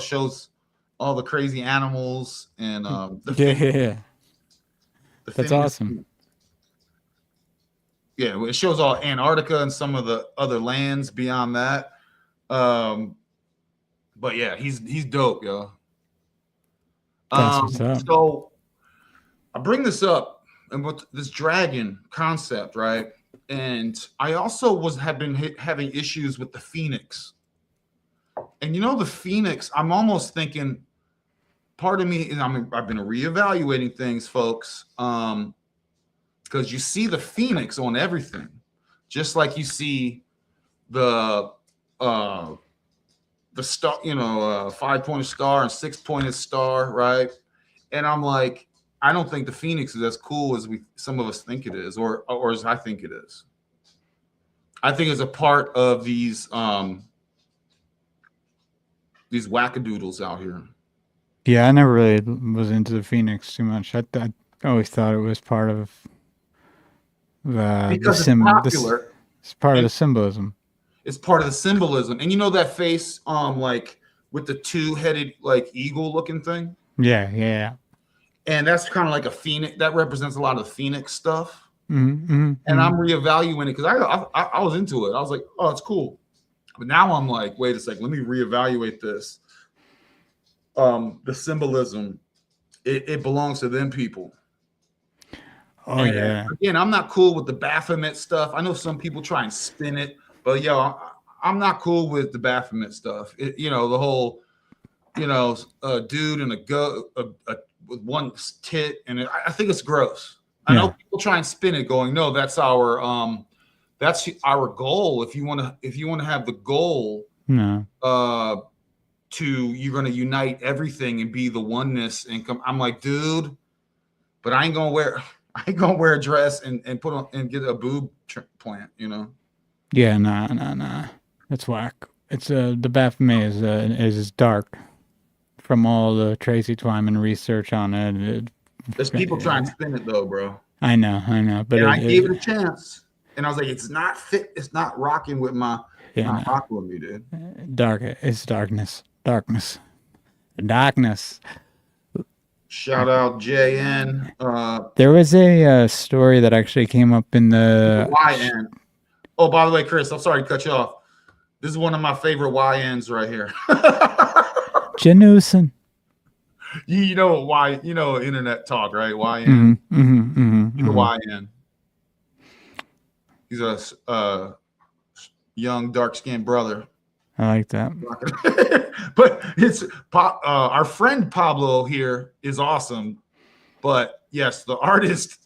shows all the crazy animals and that's awesome. Yeah, it shows all Antarctica and some of the other lands beyond that. But yeah, he's dope, yo. That's what's up. So I bring this up and with this dragon concept, right? And I also have been having issues with the Phoenix. And the Phoenix, I'm almost thinking, part of me is I've been reevaluating things, folks. Because you see the Phoenix on everything, just like you see the star, 5-pointed star and 6-pointed star, right? And I'm like, I don't think the Phoenix is as cool as some of us think it is, or as I think it is. I think it's a part of these wackadoodles out here. Yeah, I never really was into the Phoenix too much. I always thought it was part of because it's popular. It's part of the symbolism. It's part of the symbolism. And that face, like with the two-headed, like eagle-looking thing. Yeah. And that's kind of like a phoenix. That represents a lot of the Phoenix stuff. And I'm reevaluating it because I was into it. I was like, oh, it's cool. But now I'm like, wait a second, let me reevaluate this. The symbolism, it belongs to them people. Oh, and yeah. Again, I'm not cool with the Baphomet stuff. I know some people try and spin it, but I'm not cool with the Baphomet stuff. The whole, a dude and a goat with one tit, and I think it's gross. I know people try and spin it, going, no, that's our goal. If you want to have the goal, no. You're going to unite everything and be the oneness and come. I'm like, dude, but I ain't gonna wear a dress and put on and get a boob plant, Yeah, nah. That's whack. It's the Baphomet is dark. From all the Tracy Twyman research on it, there's people trying to spin it though, bro. I know, but I gave it a chance, and I was like, it's not fit. It's not rocking with my. Not rocking with me, dude. Dark. It's darkness. Darkness. Shout out JN. There was a story that actually came up in the YN. Oh, by the way, Chris, I'm sorry to cut you off. This is one of my favorite YNs right here. Janusin. You know why? You know internet talk, right? YN. He's a YN. He's a young dark-skinned brother. I like that. But it's our friend Pablo here is awesome. But yes, the artist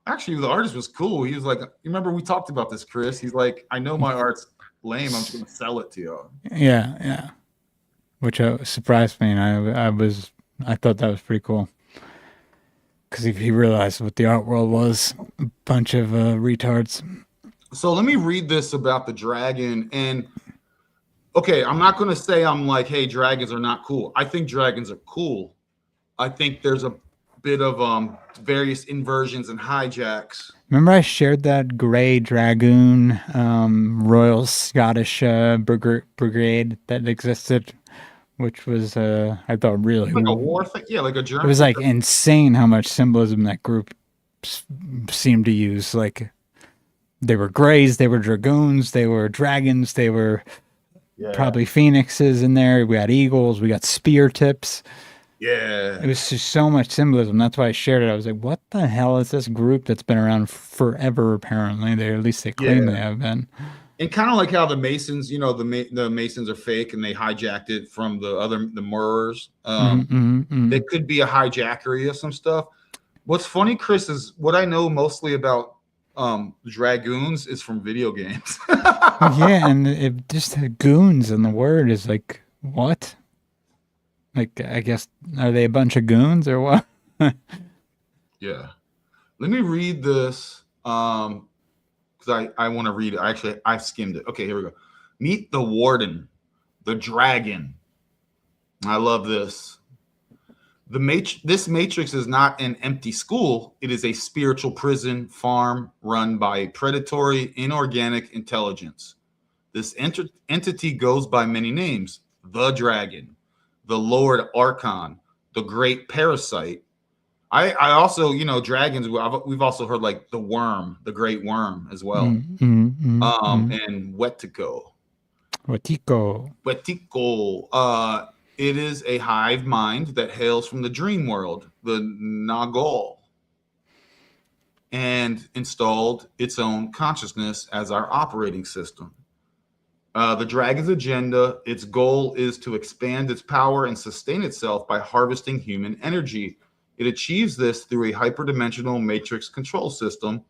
was cool. He was like, you remember we talked about this, Chris? He's like, I know my art's lame. I'm just gonna sell it to you. Yeah. Which surprised me, and I thought that was pretty cool. Because he realized what the art world was, a bunch of retards. So let me read this about the dragon. And okay, I'm not gonna say I'm like, hey, dragons are not cool. I think dragons are cool. I think there's a bit of various inversions and hijacks. Remember I shared that gray dragoon Royal Scottish brigade that existed, which was I thought really like a war thing. Yeah, like a German. It was like insane how much symbolism that group seemed to use. Like they were grays, they were dragoons, they were dragons, they were probably phoenixes in there. We had eagles, we got spear tips. Yeah. It was just so much symbolism. That's why I shared it. I was like, what the hell is this group that's been around forever, apparently? At least they claim they have been. And kind of like how the Masons, you know, the Masons are fake and they hijacked it from the Murrers. They could be a hijackery of some stuff. What's funny, Chris, is what I know mostly about dragoons is from video games. Yeah, and it just goons in the word is like, what? Like, I guess, are they a bunch of goons or what? Yeah. Let me read this because I want to read it. Actually, I skimmed it. Okay, here we go. Meet the Warden, the dragon. I love this. This matrix is not an empty school. It is a spiritual prison farm run by a predatory, inorganic intelligence. This entity goes by many names. The Dragon, the Lord Archon, the Great Parasite. I also, you know, dragons, we've also heard like the Worm, the Great Worm as well. And Wetico. It is a hive mind that hails from the dream world, the Nagol, and installed its own consciousness as our operating system. The dragon's agenda, its goal is to expand its power and sustain itself by harvesting human energy. It achieves this through a hyperdimensional matrix control system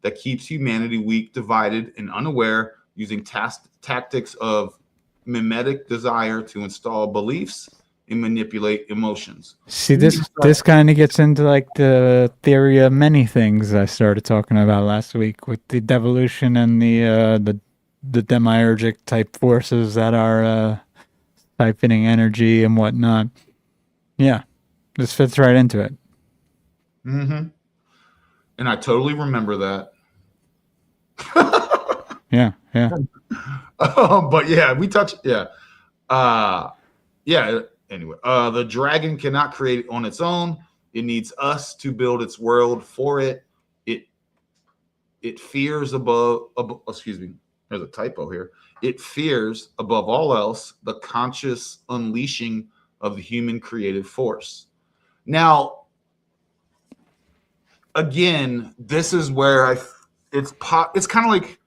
that keeps humanity weak, divided, and unaware, using tactics of mimetic desire to install beliefs and manipulate emotions. See, this kind of gets into like the theory of many things I started talking about last week with the devolution and the demiurgic type forces that are siphoning energy and whatnot. Yeah, this fits right into it. And I totally remember that. Yeah. But yeah, we touched. Anyway, the dragon cannot create it on its own. It needs us to build its world for it. It fears excuse me. There's a typo here. It fears above all else the conscious unleashing of the human creative force. Now, again, this is where it's kind of like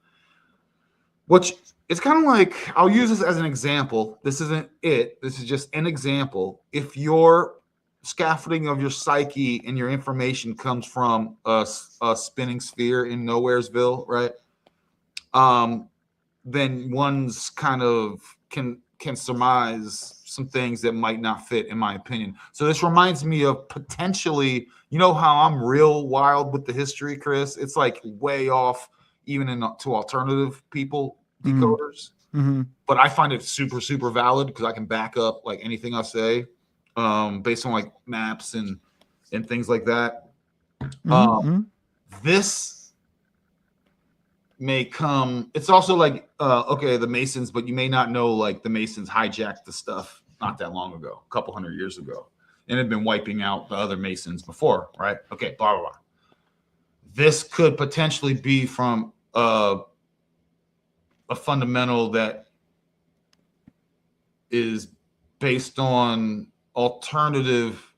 it's kind of like, I'll use this as an example. This isn't it. This is just an example. If your scaffolding of your psyche and your information comes from a spinning sphere in Nowheresville, right? Then one's kind of can surmise some things that might not fit, in my opinion. So this reminds me of potentially, you know how I'm real wild with the history, Chris? It's like way off even to alternative people decoders. But I find it super, super valid because I can back up like anything I say based on like maps and things like that. This may come, it's also like okay, the Masons, but you may not know like the Masons hijacked the stuff not that long ago, a couple hundred years ago, and had been wiping out the other Masons before, right? Okay, blah blah blah. This could potentially be from a fundamental that is based on alternative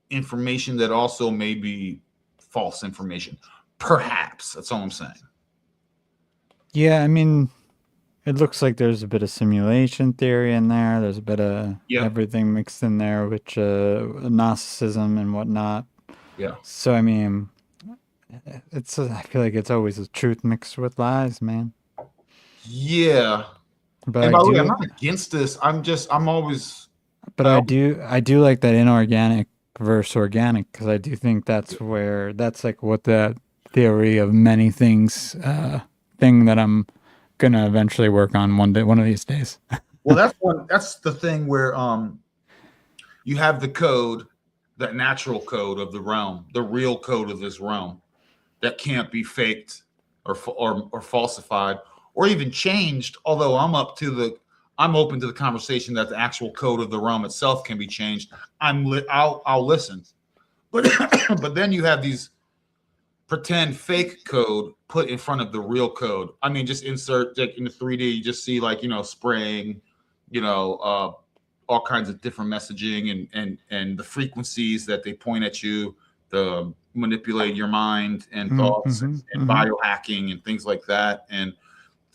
information that also may be false information. Perhaps. That's all I'm saying. Yeah, I mean, it looks like there's a bit of simulation theory in there. There's a bit of everything mixed in there, which Gnosticism and whatnot. Yeah. So, I mean, I feel like it's always a truth mixed with lies, man. Yeah. But and by the way, I'm not against this. I'm always. But I do like that inorganic versus organic, because I do think that's like what the theory of many things thing that I'm gonna eventually work on one of these days. Well, that's the thing where you have the code, that natural code of the realm, the real code of this realm, that can't be faked or falsified or even changed. Although I'm open to the conversation that the actual code of the realm itself can be changed. I'll listen, but then you have these pretend fake code put in front of the real code. I mean, just insert like in the 3D, you just see like, spraying, all kinds of different messaging and the frequencies that they point at you, to manipulate your mind and thoughts and biohacking and things like that. And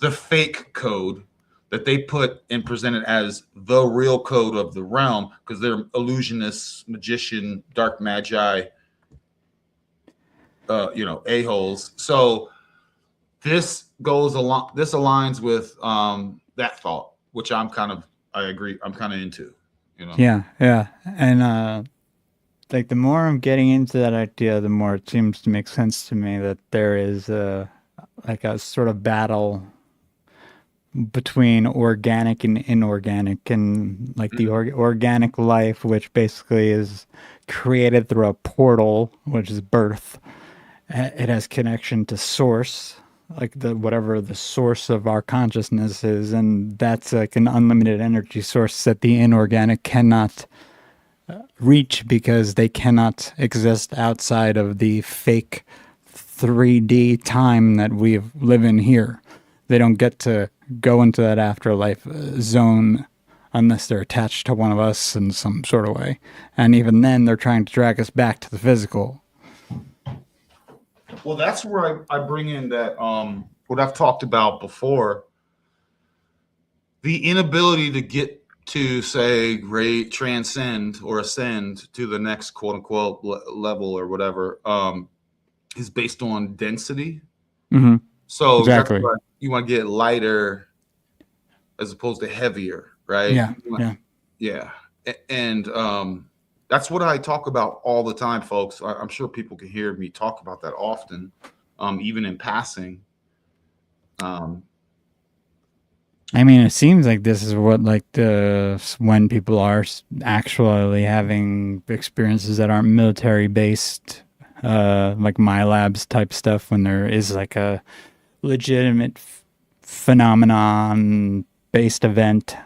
the fake code that they put and presented as the real code of the realm, because they're illusionists, magician, dark magi, a-holes. So this aligns with that thought, which I agree, I'm kind of into, Yeah. And like the more I'm getting into that idea, the more it seems to make sense to me that there is like a sort of battle between organic and inorganic, and like the organic life, which basically is created through a portal, which is birth. It has connection to source, like whatever the source of our consciousness is, and that's like an unlimited energy source that the inorganic cannot reach, because they cannot exist outside of the fake 3D time that we live in here. They don't get to go into that afterlife zone unless they're attached to one of us in some sort of way. And even then, they're trying to drag us back to the physical. Well, that's where I bring in that what I've talked about before, the inability to get to, say, transcend or ascend to the next quote unquote level or whatever is based on density. Mm-hmm. So exactly, you want to get lighter as opposed to heavier, right? Yeah. And that's what I talk about all the time, folks. I'm sure people can hear me talk about that often, even in passing. I mean, it seems like this is what when people are actually having experiences that aren't military based, like MyLabs type stuff, when there is like a legitimate phenomenon based event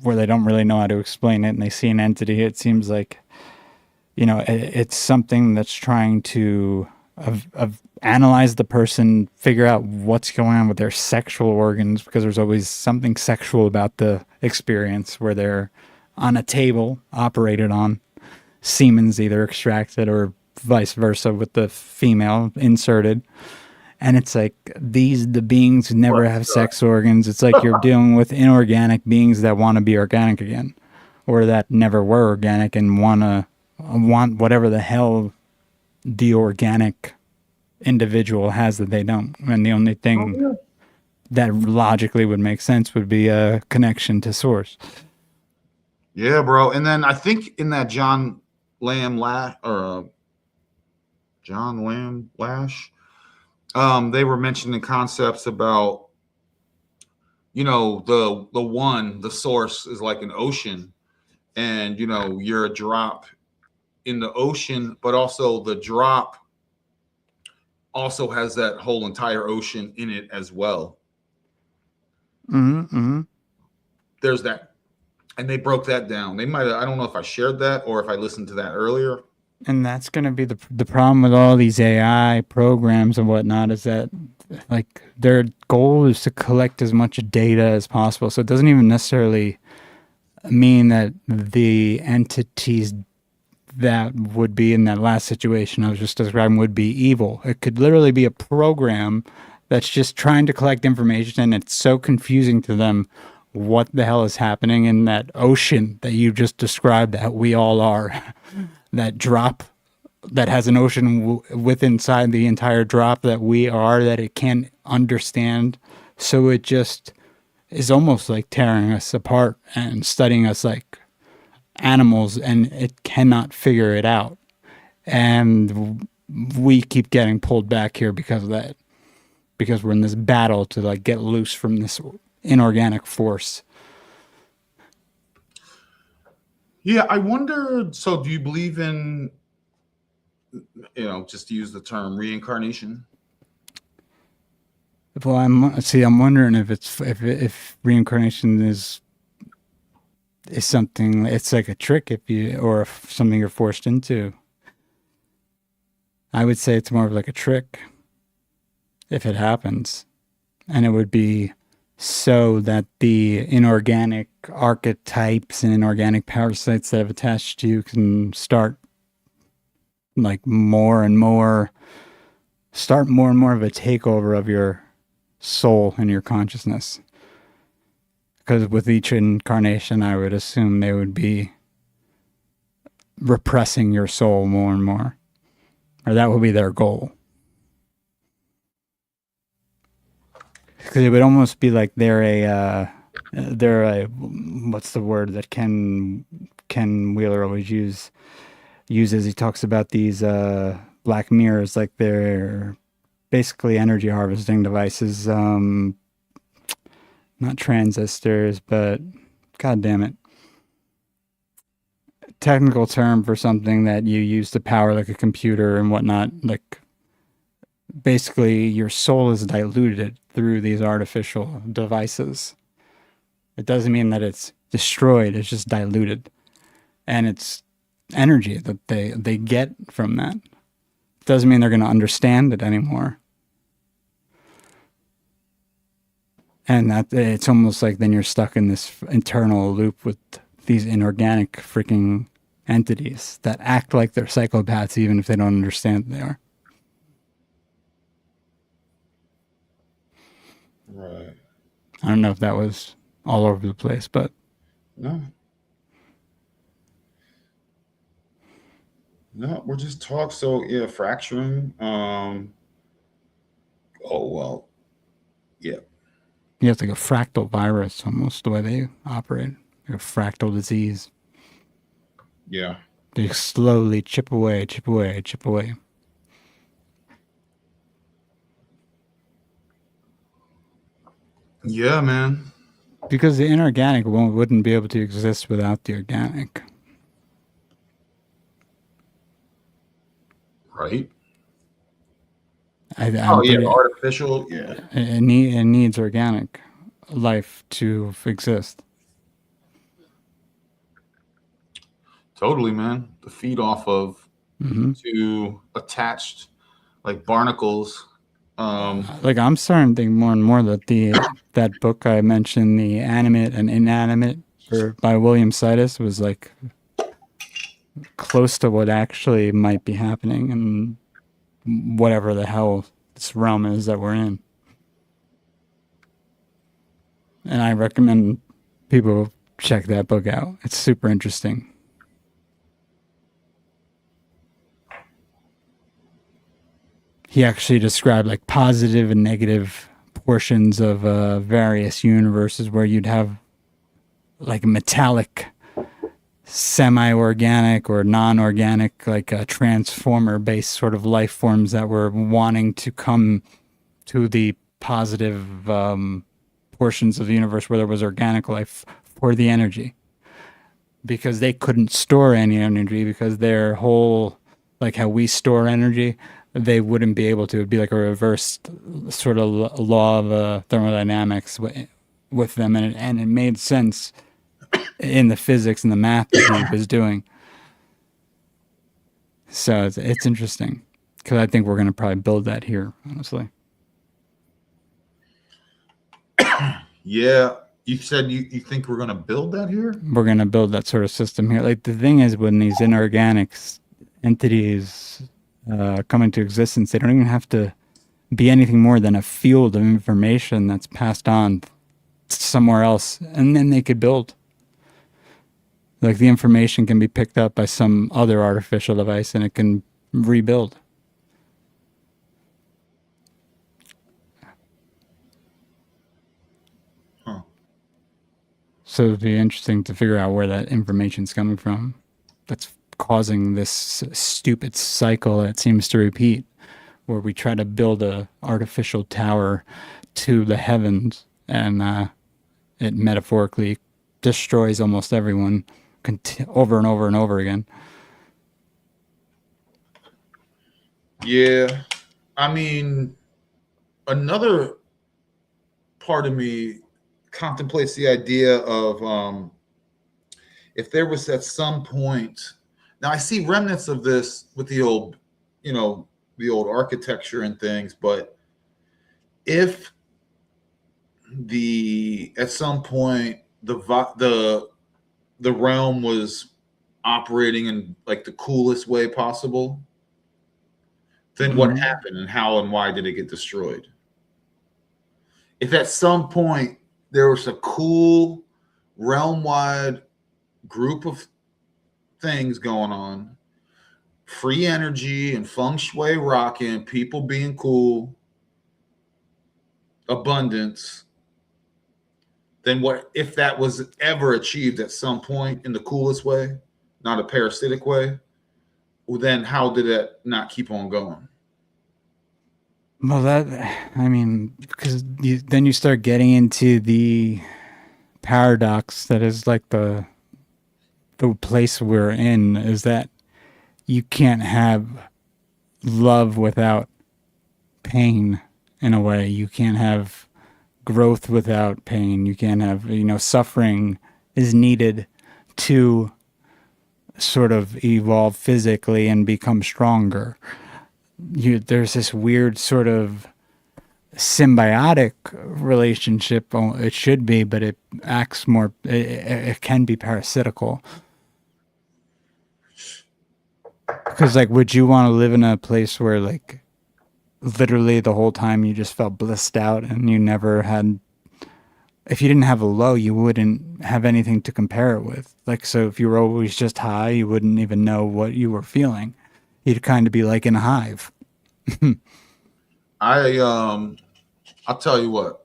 where they don't really know how to explain it and they see an entity. It seems like, it's something that's trying to analyze the person, figure out what's going on with their sexual organs, because there's always something sexual about the experience where they're on a table operated on, semen's either extracted or vice versa with the female inserted. And it's like the beings never have sex organs. It's like you're dealing with inorganic beings that want to be organic again, or that never were organic and want whatever the hell the organic individual has that they don't. And the only thing that logically would make sense would be a connection to source. Yeah, bro. And then I think in that John Lamb Lash, they were mentioning concepts about, the source is like an ocean, and you're a drop in the ocean, but also the drop also has that whole entire ocean in it as well. Mm-hmm. There's that, and they broke that down. They might, I don't know if I shared that or if I listened to that earlier. And that's going to be the problem with all these AI programs and whatnot, is that like their goal is to collect as much data as possible. So it doesn't even necessarily mean that the entities that would be in that last situation I was just describing would be evil. It could literally be a program that's just trying to collect information, and it's so confusing to them what the hell is happening in that ocean that you just described that we all are. That drop that has an ocean with inside the entire drop that we are, that it can't understand. So it just is almost like tearing us apart and studying us like animals, and it cannot figure it out. And we keep getting pulled back here because of that, because we're in this battle to like get loose from this inorganic force. Yeah, I wonder, so do you believe in, just to use the term reincarnation? Well, I'm wondering if reincarnation is something, it's like a trick or if something you're forced into. I would say it's more of like a trick if it happens, and it would be so that the inorganic archetypes and inorganic parasites that have attached to you can start like more and more of a takeover of your soul and your consciousness. Because with each incarnation, I would assume they would be repressing your soul more and more, or that would be their goal. Because it would almost be like they're a what's the word that Ken Wheeler always uses? He talks about these black mirrors, like they're basically energy harvesting devices. Not transistors, but god damn it, technical term for something that you use to power like a computer and whatnot. Like basically your soul is diluted through these artificial devices. It doesn't mean that it's destroyed, it's just diluted. And it's energy that they get from that. It doesn't mean they're going to understand it anymore. And that it's almost like then you're stuck in this internal loop with these inorganic freaking entities that act like they're psychopaths even if they don't understand they are. Right. I don't know if that was all over the place, but No, we're just talk. So yeah, fracturing. Oh well, yeah. yeah, it's like a fractal virus almost the way they operate. Like a fractal disease. Yeah. They slowly chip away, chip away, chip away. Yeah, man. Because the inorganic wouldn't be able to exist without the organic. Right. Yeah, artificial. Yeah. It needs organic life to exist. Totally, man. To feed off of, to attached like barnacles. Like I'm starting to think more and more that that book I mentioned, The Animate and Inanimate, by William Sidis, was like close to what actually might be happening in whatever the hell this realm is that we're in. And I recommend people check that book out. It's super interesting. He actually described like positive and negative portions of various universes where you'd have like metallic, semi-organic or non-organic, like a transformer-based sort of life forms that were wanting to come to the positive portions of the universe where there was organic life for the energy. Because they couldn't store any energy because their whole, like how we store energy, they wouldn't be able to. It'd be like a reversed sort of law of thermodynamics with them. And it made sense in the physics and the math that he was doing. So it's interesting because I think we're going to probably build that here, honestly. Yeah. You said you think we're going to build that here? We're going to build that sort of system here. Like the thing is, when these inorganic entities come into existence, they don't even have to be anything more than a field of information that's passed on somewhere else, and then they could build. Like the information can be picked up by some other artificial device and it can rebuild. Huh. So it'd be interesting to figure out where that information's coming from that's causing this stupid cycle that seems to repeat, where we try to build a artificial tower to the heavens and it metaphorically destroys almost everyone over and over and over again. Yeah. I mean, another part of me contemplates the idea of if there was at some point, now I see remnants of this with the old, the old architecture and things, but if at some point the realm was operating in like the coolest way possible, then what happened and how and why did it get destroyed? If at some point there was a cool realm-wide group of things going on, free energy and feng shui rocking, people being cool, abundance, then what if that was ever achieved at some point in the coolest way, not a parasitic way? Well, then how did that not keep on going? Well, because then you start getting into the paradox that is like the place we're in, is that you can't have love without pain. In a way, you can't have growth without pain. You can't have, suffering is needed to sort of evolve physically and become stronger. There's this weird sort of symbiotic relationship. It should be, but it acts more, it can be parasitical. Because, like, would you want to live in a place where, like, literally the whole time you just felt blissed out and you never had, if you didn't have a low, you wouldn't have anything to compare it with. Like, so if you were always just high, you wouldn't even know what you were feeling. You'd kind of be like in a hive. I'll tell you what.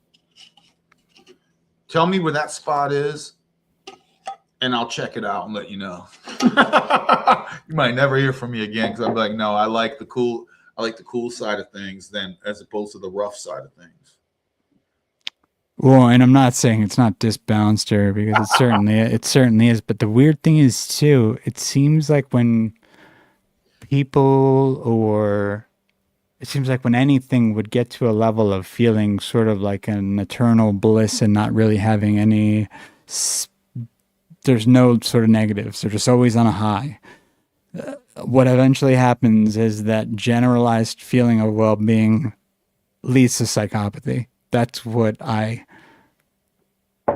Tell me where that spot is, and I'll check it out and let you know. You might never hear from me again because I'm like, no, I like the cool side of things than as opposed to the rough side of things. Well, and I'm not saying it's not disbalanced here, because it certainly is. But the weird thing is too, it seems like when anything would get to a level of feeling sort of like an eternal bliss and not really having any, there's no sort of negatives. They're just always on a high. What eventually happens is that generalized feeling of well-being leads to psychopathy. That's what I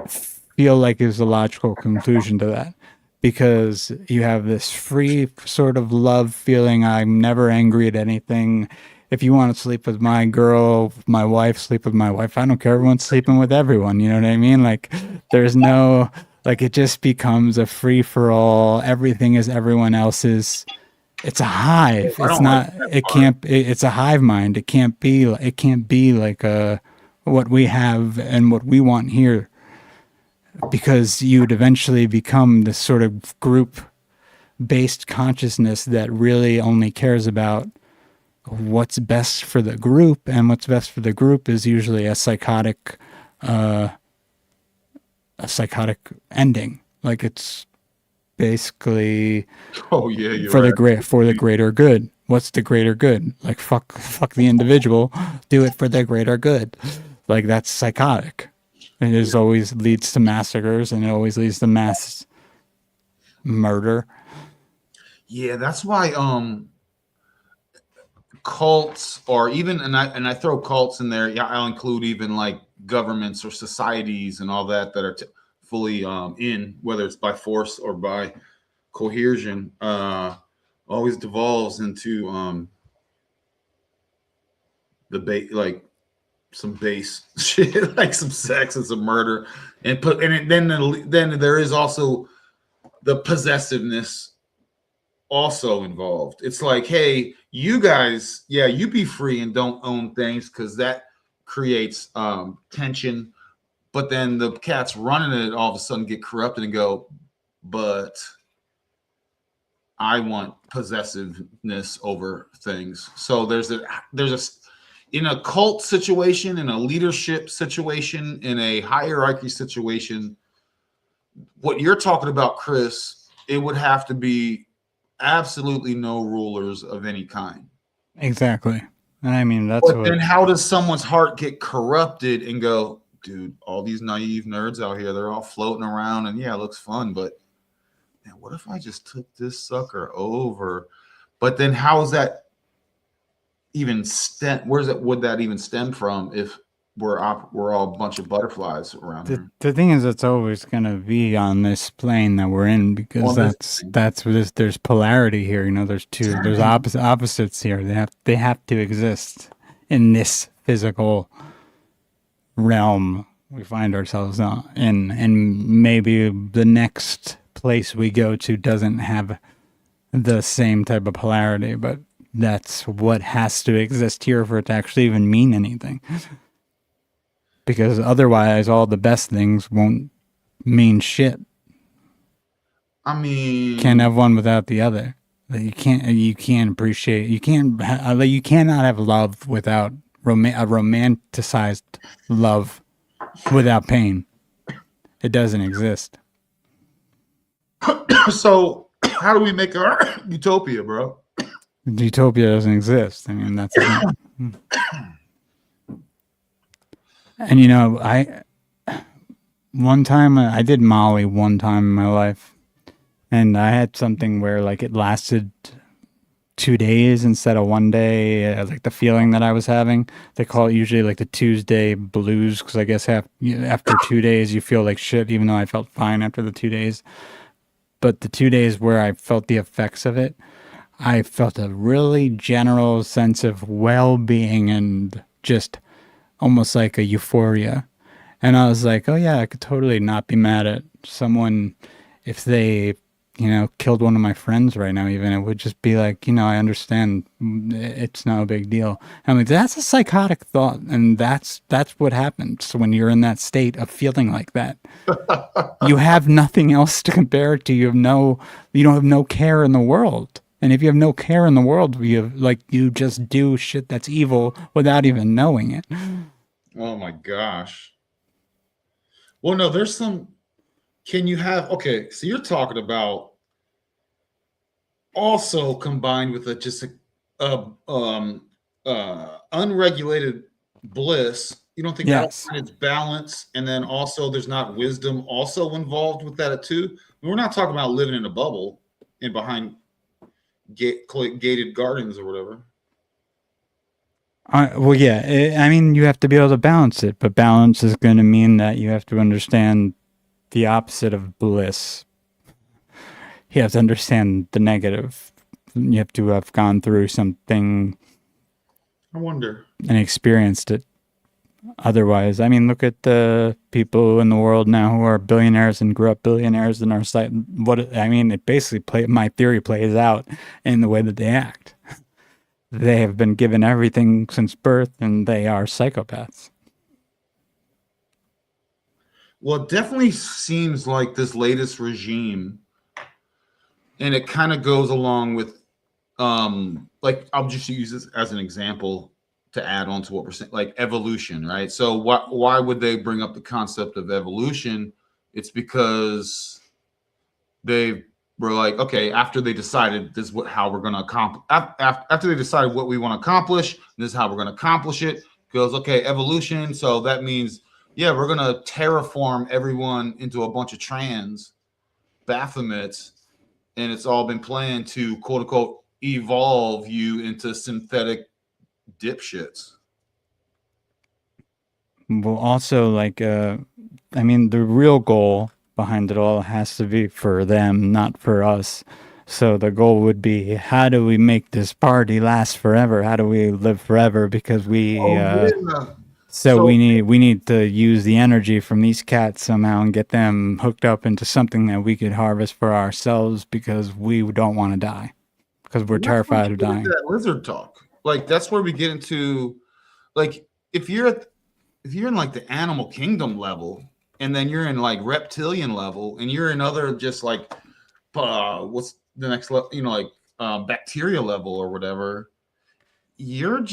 feel like is the logical conclusion to that. Because you have this free sort of love feeling. I'm never angry at anything. If you want to sleep with my girl, my wife, sleep with my wife. I don't care. Everyone's sleeping with everyone. You know what I mean? Like, there's no, like, it just becomes a free for all. Everything is everyone else's. It's a hive. It's not, it's a hive mind. It can't be like what we have and what we want here. Because you'd eventually become this sort of group-based consciousness that really only cares about what's best for the group, and what's best for the group is usually a psychotic ending. Like, it's basically for the greater good. What's the greater good? Like, fuck the individual, do it for the greater good. Like, that's psychotic. It always leads to massacres, and it always leads to mass murder. Yeah, that's why cults, or even, and I throw cults in there. Yeah, I'll include even like governments or societies and all that are fully in, whether it's by force or by coercion, always devolves into like some base shit, like some sex and some murder, and then there is also the possessiveness also involved. It's like, hey, you guys, yeah, you be free and don't own things because that creates tension. But then the cats running it all of a sudden get corrupted and go, but I want possessiveness over things. So there's a in a cult situation, in a leadership situation, in a hierarchy situation, what you're talking about, Chris, it would have to be absolutely no rulers of any kind. Exactly. And I mean, that's But then how does someone's heart get corrupted and go, dude, all these naive nerds out here, they're all floating around and yeah, it looks fun, but man, what if I just took this sucker over? But then how is that even would that even stem from if we're all a bunch of butterflies around here? The thing is, it's always going to be on this plane that we're in, because that's where there's polarity here. You know, there's opposites here. They have to exist in this physical realm we find ourselves in, and maybe the next place we go to doesn't have the same type of polarity, but that's what has to exist here for it to actually even mean anything. Because otherwise, all the best things won't mean shit. I mean, can't have one without the other. You can't appreciate. You cannot have love without a romanticized love without pain. It doesn't exist. So how do we make our utopia, bro? Utopia doesn't exist. I mean, that's and you know, one time I did Molly one time in my life, and I had something where like it lasted 2 days instead of 1 day. Like the feeling that I was having, they call it usually like the Tuesday blues, because I guess after 2 days you feel like shit, even though I felt fine after the 2 days. But the 2 days where I felt the effects of it, I felt a really general sense of well-being and just almost like a euphoria. And I was like, oh yeah, I could totally not be mad at someone if they, you know, killed one of my friends right now. Even it would just be like, you know, I understand, it's no big deal. I'm like, that's a psychotic thought, and that's what happens when you're in that state of feeling like that. You have nothing else to compare it to. You don't have no care in the world. And if you have no care in the world, you just do shit that's evil without even knowing it. Oh my gosh. Well, no, there's some. Can you have? Okay, so you're talking about also combined with unregulated bliss. You don't think Yes. that it's balance, and then also there's not wisdom also involved with that too? We're not talking about living in a bubble and behind gated gardens or whatever. Well, yeah. I mean, you have to be able to balance it, but balance is going to mean that you have to understand the opposite of bliss. You have to understand the negative. You have to have gone through something. I wonder. And experienced it. Otherwise, I mean, look at the people in the world now who are billionaires and grew up billionaires in our site. It basically my theory plays out in the way that they act. They have been given everything since birth, and they are psychopaths. Well, it definitely seems like this latest regime, and it kind of goes along with, like, I'll just use this as an example to add on to what we're saying, like evolution, right? So why would they bring up the concept of evolution? It's because they were like, okay, after they decided this is how we're going to accomplish, after they decided what we want to accomplish, this is how we're going to accomplish it. Goes, okay, evolution. So that means, yeah, we're going to terraform everyone into a bunch of trans Baphomets, and it's all been planned to quote unquote evolve you into synthetic dipshits. well, also like, I mean, the real goal behind it all has to be for them, not for us. So the goal would be, how do we make this party last forever? How do we live forever? Because so So- we need to use the energy from these cats somehow and get them hooked up into something that we could harvest for ourselves, because we don't want to die, because we're And that's where terrified we of get into dying. that lizard talk. Like that's where we get into, like, if you're in like the animal kingdom level, and then you're in like reptilian level, and you're in other just like what's the next level, like bacteria level or whatever, you're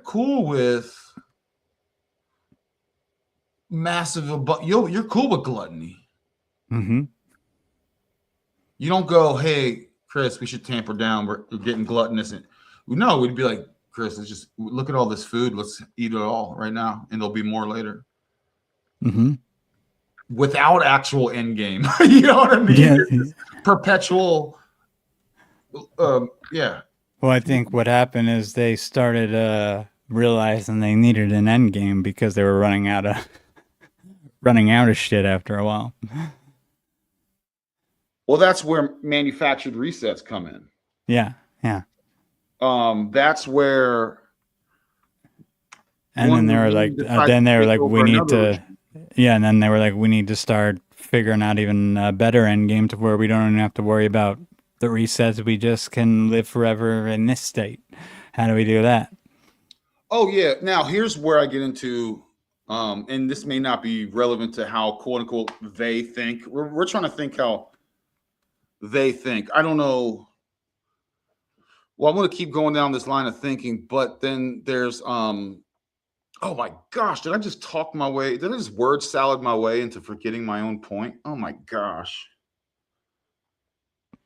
cool with massive you're cool with gluttony. Mm-hmm. You don't go, hey Chris, we should tamper down, we're getting gluttonous. And no, we'd be like, Chris, let's just look at all this food, let's eat it all right now, and there'll be more later. Mm-hmm. Without actual end game. You know what I mean? Yeah. It's perpetual. Yeah. Well, I think what happened is they started realizing they needed an end game, because they were running out of shit after a while. Well, that's where manufactured resets come in. Yeah, yeah. That's where. And then they were like, we need to, yeah. And then they were like, we need to start figuring out even a better end game, to where we don't even have to worry about the resets. We just can live forever in this state. How do we do that? Oh yeah. Now here's where I get into, and this may not be relevant to how quote unquote they think. We're trying to think how they think. I don't know. Well, I'm going to keep going down this line of thinking, but then there's oh my gosh, did I just word salad my way into forgetting my own point? Oh my gosh.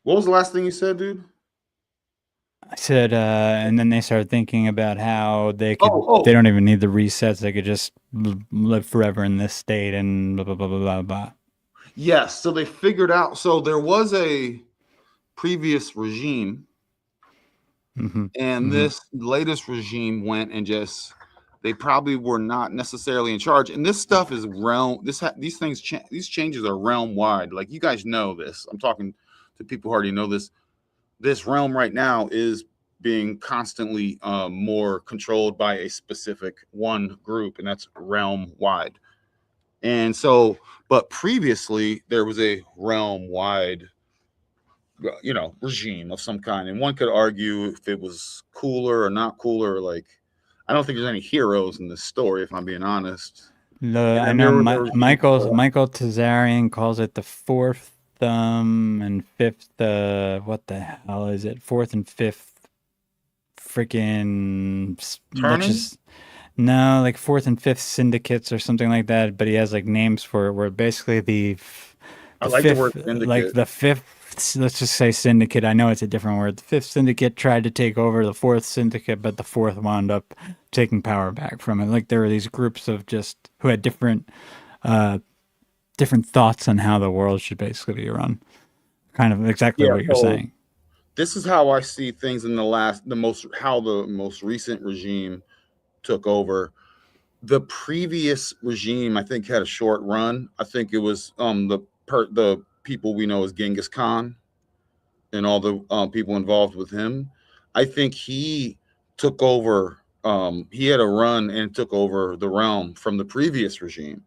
What was the last thing you said, dude? I said, and then they started thinking about how they could, they don't even need the resets. They could just live forever in this state and blah, blah, blah, blah, blah, blah. Yes. So they figured out, so there was a previous regime, and this latest regime went and they probably were not necessarily in charge. And this stuff is these changes are realm wide. Like, you guys know this. I'm talking to people who already know this. This realm right now is being constantly more controlled by a specific one group, and that's realm wide. And so, but previously there was a realm wide, regime of some kind. And one could argue if it was cooler or not cooler. Like, I don't think there's any heroes in this story, if I'm being honest. I know Michael Tazarian calls it the fourth and fifth. What the hell is it? Fourth and fifth, freaking no, like fourth and fifth syndicates or something like that. But he has like names for it, where basically I like the word syndicate. Like the fifth, let's just say syndicate. I know it's a different word. The fifth syndicate tried to take over the fourth syndicate, but the fourth wound up taking power back from it. Like, there were these groups of who had different thoughts on how the world should basically be run. Kind of exactly what you're saying. This is how I see things in how the most recent regime took over. The previous regime, I think, had a short run. I think it was the people we know as Genghis Khan and all the people involved with him. I think he took over. He had a run and took over the realm from the previous regime.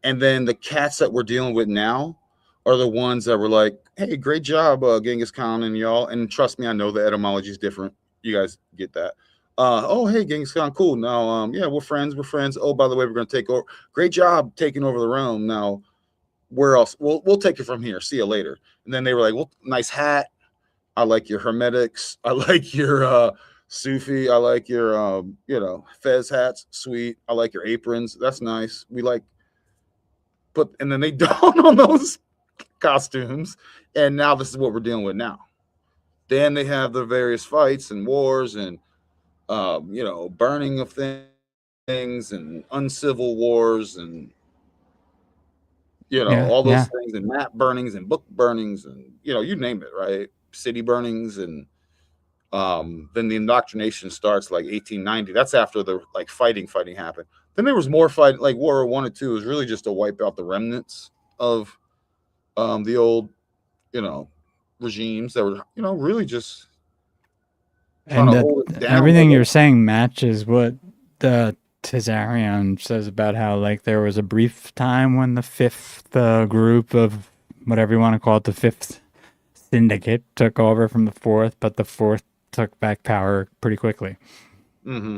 And then the cats that we're dealing with now are the ones that were like, hey, great job, Genghis Khan and y'all. And trust me, I know the etymology is different. You guys get that. Oh, hey, Genghis Khan, cool. Now, yeah, we're friends. Oh, by the way, we're going to take over. Great job taking over the realm. Now, where else? We'll take it from here. See you later. And then they were like, well, nice hat. I like your hermetics. I like your Sufi. I like your, fez hats. Sweet. I like your aprons. That's nice. We like, and then they don on those costumes. And now this is what we're dealing with now. Then they have the various fights and wars and, burning of things and uncivil wars and, all those things, and map burnings and book burnings and, you name it, right? City burnings. And then the indoctrination starts like 1890. That's after the fighting happened. Then there was more fight, like World War One and Two was really just to wipe out the remnants of the old, regimes that were, really just trying And to that hold it down. everything you're saying matches what the Tazarian says about how like there was a brief time when the fifth group of whatever you want to call it, the fifth syndicate took over from the fourth, but the fourth took back power pretty quickly. Mm-hmm.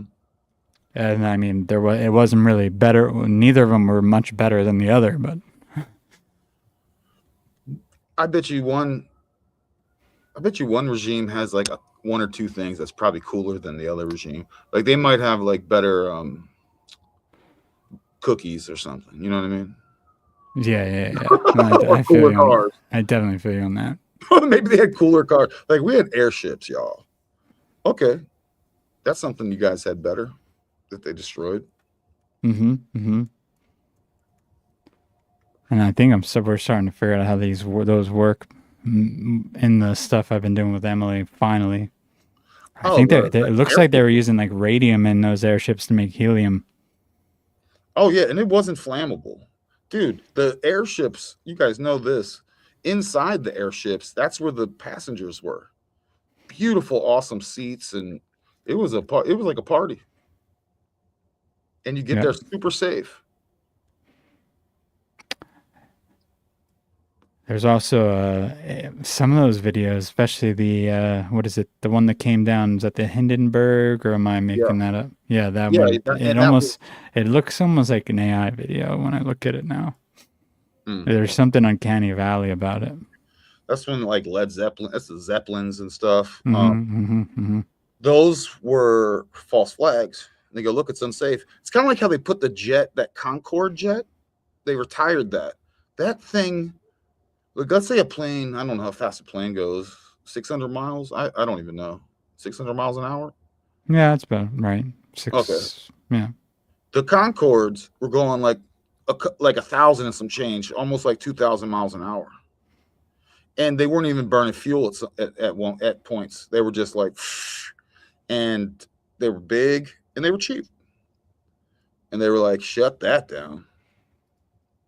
And I mean, it wasn't really better. Neither of them were much better than the other, but I bet you one regime has like one or two things that's probably cooler than the other regime. Like they might have like better cookies or something. You know what I mean? Yeah. No, I feel you on, I definitely feel you on that. Maybe they had cooler cars. Like we had airships, y'all. Okay, that's something you guys had better that they destroyed. And I think we're starting to figure out how those work in the stuff I've been doing with Emily. Finally, I think it looks like they were using like radium in those airships to make helium. Oh yeah, and it wasn't flammable, dude. The airships, you guys know this. Inside the airships, that's where the passengers were. Beautiful, awesome seats, and it was like a party. And you get there super safe. There's also some of those videos, especially the what is it? The one that came down, is that the Hindenburg, or am I making that up? Yeah, that one. It looks almost like an AI video when I look at it now. There's something uncanny valley about it. That's when like Led Zeppelin, that's the Zeppelins and stuff. Those were false flags. They go, look, it's unsafe. It's kind of like how they put the jet, that Concorde jet, they retired that. That thing, like, let's say a plane, I don't know how fast a plane goes, 600 miles? I don't even know. 600 miles an hour? Yeah, that's about right. Okay. Yeah. The Concordes were going like 1,000 and some change, almost like 2,000 miles an hour. And they weren't even burning fuel at points. They were just like, and they were big and they were cheap. And they were like, shut that down.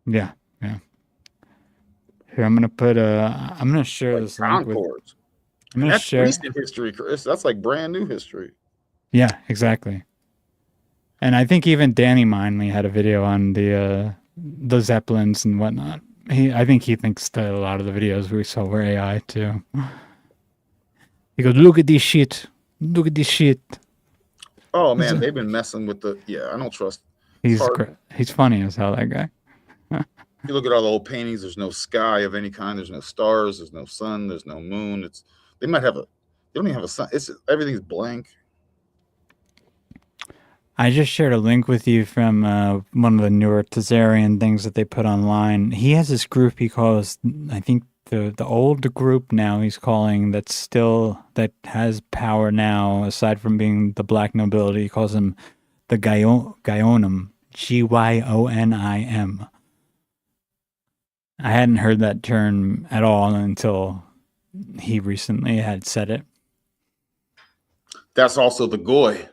Yeah. Here, I'm gonna share this link with. That's recent history, Chris. That's like brand new history. Yeah, exactly. And I think even Danny Minley had a video on the Zeppelins and whatnot. I think he thinks that a lot of the videos we saw were AI too. He goes, look at this shit. Look at this shit. Oh man, they've been messing with I don't trust. He's funny as hell, that guy. You look at all the old paintings, there's no sky of any kind, there's no stars, there's no sun, there's no moon. They don't even have a sun. Everything's blank. I just shared a link with you from one of the newer Tazarian things that they put online. He has this group he calls, I think the old group now he's calling, that has power now, aside from being the black nobility. He calls them the Gyonim, Gyonим. I hadn't heard that term at all until he recently had said it. That's also the Goy,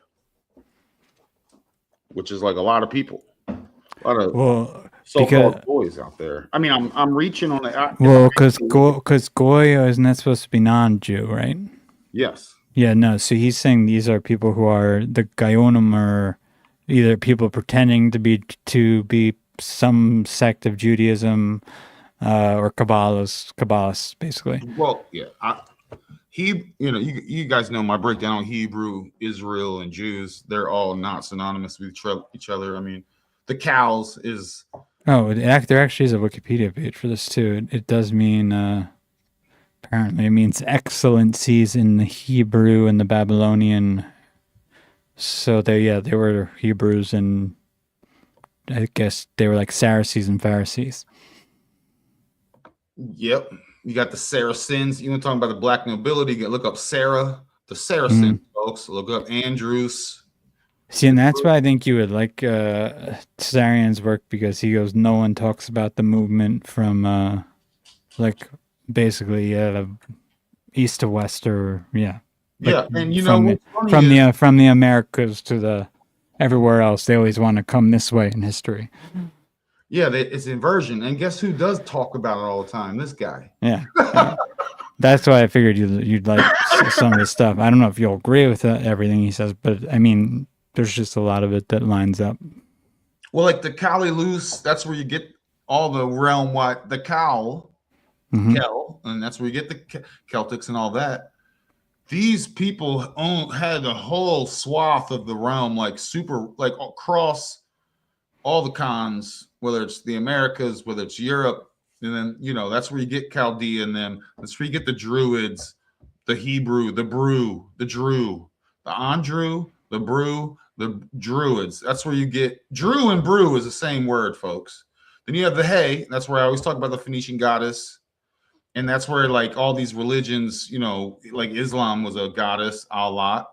which is like a lot of people. A lot of so-called Goys out there. I mean, I'm reaching on it. Because Goy isn't that supposed to be non-Jew, right? Yes. Yeah, no. So he's saying these are people who are the Gyonim, are either people pretending to be some sect of Judaism, or Kabbalists, basically. Well, yeah. You guys know my breakdown on Hebrew, Israel, and Jews. They're all not synonymous with each other. I mean, the cows is. Oh, there actually is a Wikipedia page for this too. It does mean, apparently, it means excellencies in the Hebrew and the Babylonian. So they were Hebrews, and I guess they were like Sadducees and Pharisees. Yep. You got the Saracens. You want to talk about the black nobility? You look up Sarah, the Saracens, folks. Look up Andrews. See, and that's why I think you would like Tazarian's work, because he goes, no one talks about the movement from basically east to west, or and from the Americas to the everywhere else. They always want to come this way in history. Yeah, it's inversion. And guess who does talk about it all the time? This guy. Yeah. That's why I figured you'd like some of his stuff. I don't know if you'll agree with everything he says, but I mean, there's just a lot of it that lines up. Well, like the Kali Loose, that's where you get all the realm wide, the Kel, and that's where you get the Celtics and all that. These people had a whole swath of the realm, like across all the cons, whether it's the Americas, whether it's Europe, and then, you know, that's where you get Chaldea and them. That's where you get the Druids, the Hebrew, the Brew, the Drew, the Andrew, the Brew, the Druids. That's where you get Drew and Brew is the same word, folks. Then you have the Hay. That's where I always talk about the Phoenician goddess. And that's where like all these religions, you know, like Islam was a goddess, Allah,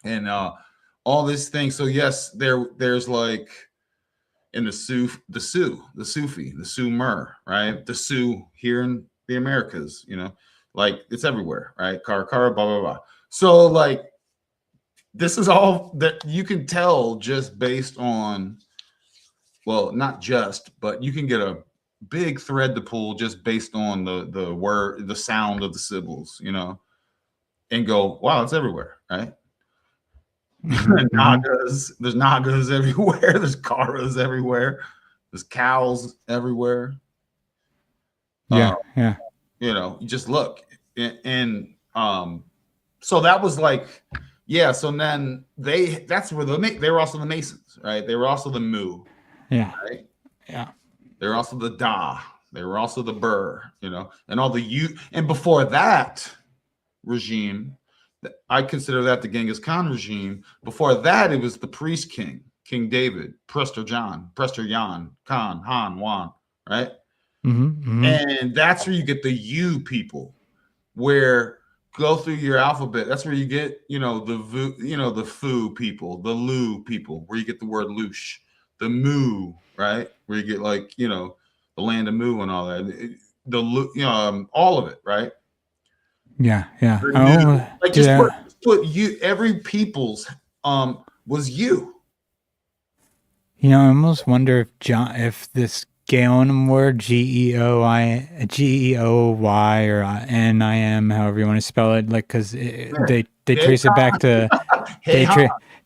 and all this thing. So yes, there's like in the Sufi, the Sumer, right? The Sioux here in the Americas, you know, like it's everywhere, right? Kara, blah, blah, blah. So like this is all that you can tell just based on, well, not just, but you can get a big thread to pull just based on the word, the sound of the syllables, you know, and go, wow, it's everywhere, right? Nagas, there's Nagas everywhere, there's Karas everywhere, there's cows everywhere. Yeah, you know, you just look and so that was like, yeah. So then that's where they were also the Masons, right? They were also the Mu, right? Yeah. They were also the Da. They were also the Burr, you know, and all the and before that regime, I consider that the Genghis Khan regime. Before that, it was the priest king, King David, Prester Jan, Khan, Han, Wan, right? And that's where you get the U people, where go through your alphabet. That's where you get, you know, the Fu people, the Lu people, where you get the word Lush, the Mu, right? Where you get like, you know, the land of Mu and all that, all of it, right? Yeah. Like just put you, every people's was you. You know, I almost wonder if this Gaonum word, Geoy or NIM, however you want to spell it, like because they trace it back to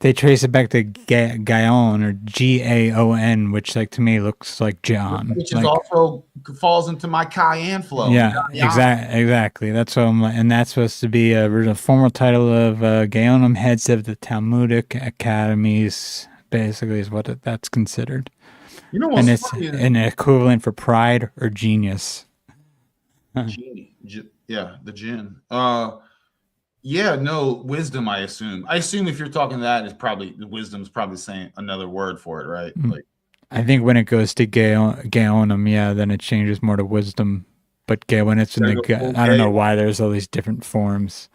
they trace it back to Gaon or Gaon, which like to me looks like John, which like, is also falls into my Cayenne flow. Yeah, exactly. That's what I'm like, and that's supposed to be a formal title of Gaonum, heads of the Talmudic academies. Basically, is what that's considered. You know, and it's an equivalent for pride or genius. Genie, yeah, the jinn. Yeah, no, wisdom. I assume if you're talking that, is probably wisdom's probably saying another word for it, right? Like, I think when it goes to Gaonum, yeah, then it changes more to wisdom. But when it's in the, I don't know why there's all these different forms.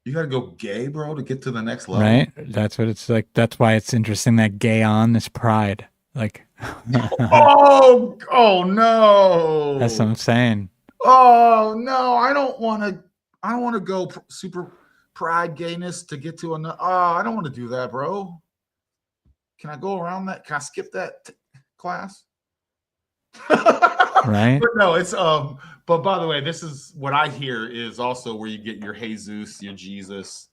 You gotta go gay, bro, to get to the next level. Right? That's what it's like. That's why it's interesting that Gaon is pride. Like, oh no. That's what I'm saying. Oh no, I don't want to go super pride gayness to get to another. Oh, I don't want to do that, bro. Can I go around that? Can I skip that class? Right. But no, it's but by the way, this is what I hear is also where you get your Jesus, your Jesus,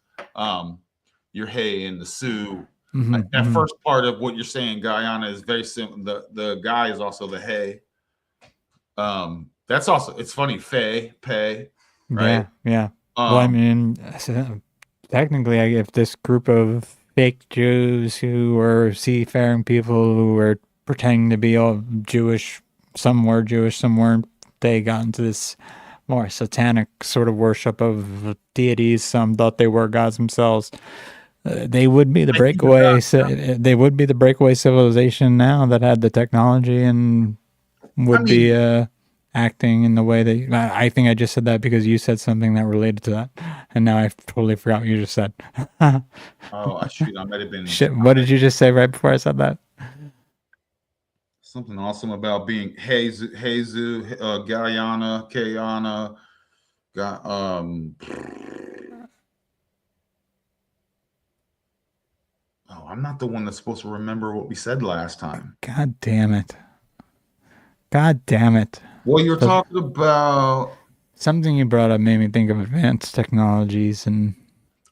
your Hey and the Sue. That first part of what you're saying, Guyana, is very simple. The guy is also the Hey. That's also, it's funny, Pay, right? Yeah. Well, I mean, technically, if this group of fake Jews who were seafaring people who were pretending to be all Jewish, some were Jewish, some weren't, they got into this more satanic sort of worship of deities. Some thought they were gods themselves. They would be the breakaway. They would be the breakaway civilization now that had the technology and would be acting in the way that I think I just said that because you said something that related to that, and now I totally forgot what you just said. Oh shoot! I might have been. Shit! What did you just say right before I said that? Something awesome about being Guyana, Kayana, Oh, I'm not the one that's supposed to remember what we said last time. God damn it. God damn it. Well, you're talking about something you brought up made me think of advanced technologies and.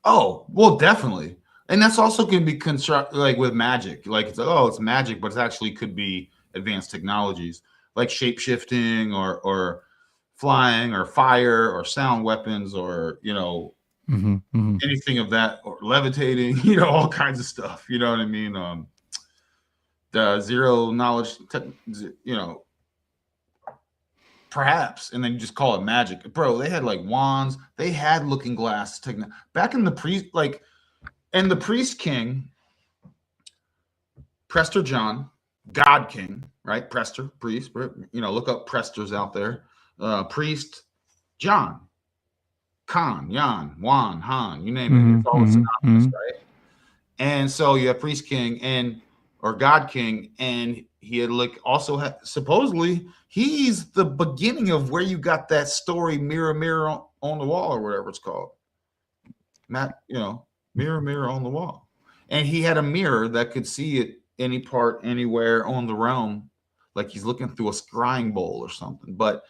Oh, well, definitely. And that's also going to be construct like with magic. Like it's like, oh, it's magic, but it actually could be advanced technologies like shape shifting or flying or fire or sound weapons or, you know, anything of that, or levitating, you know, all kinds of stuff. You know what I mean? The zero knowledge, you know, perhaps, and then you just call it magic. Bro, they had like wands, they had looking glass back in the priest, like, and the priest king, Prester John, God King, right? Prester, priest, you know, look up Presters out there. Priest John, Khan, Yan, Wan, Han, you name it. It's all synonymous, right? And so you have priest king or God King, and he had like also had, supposedly he's the beginning of where you got that story mirror mirror on the wall or whatever it's called. Matt, you know, mirror mirror on the wall, and he had a mirror that could see it any part anywhere on the realm, like he's looking through a scrying bowl or something. But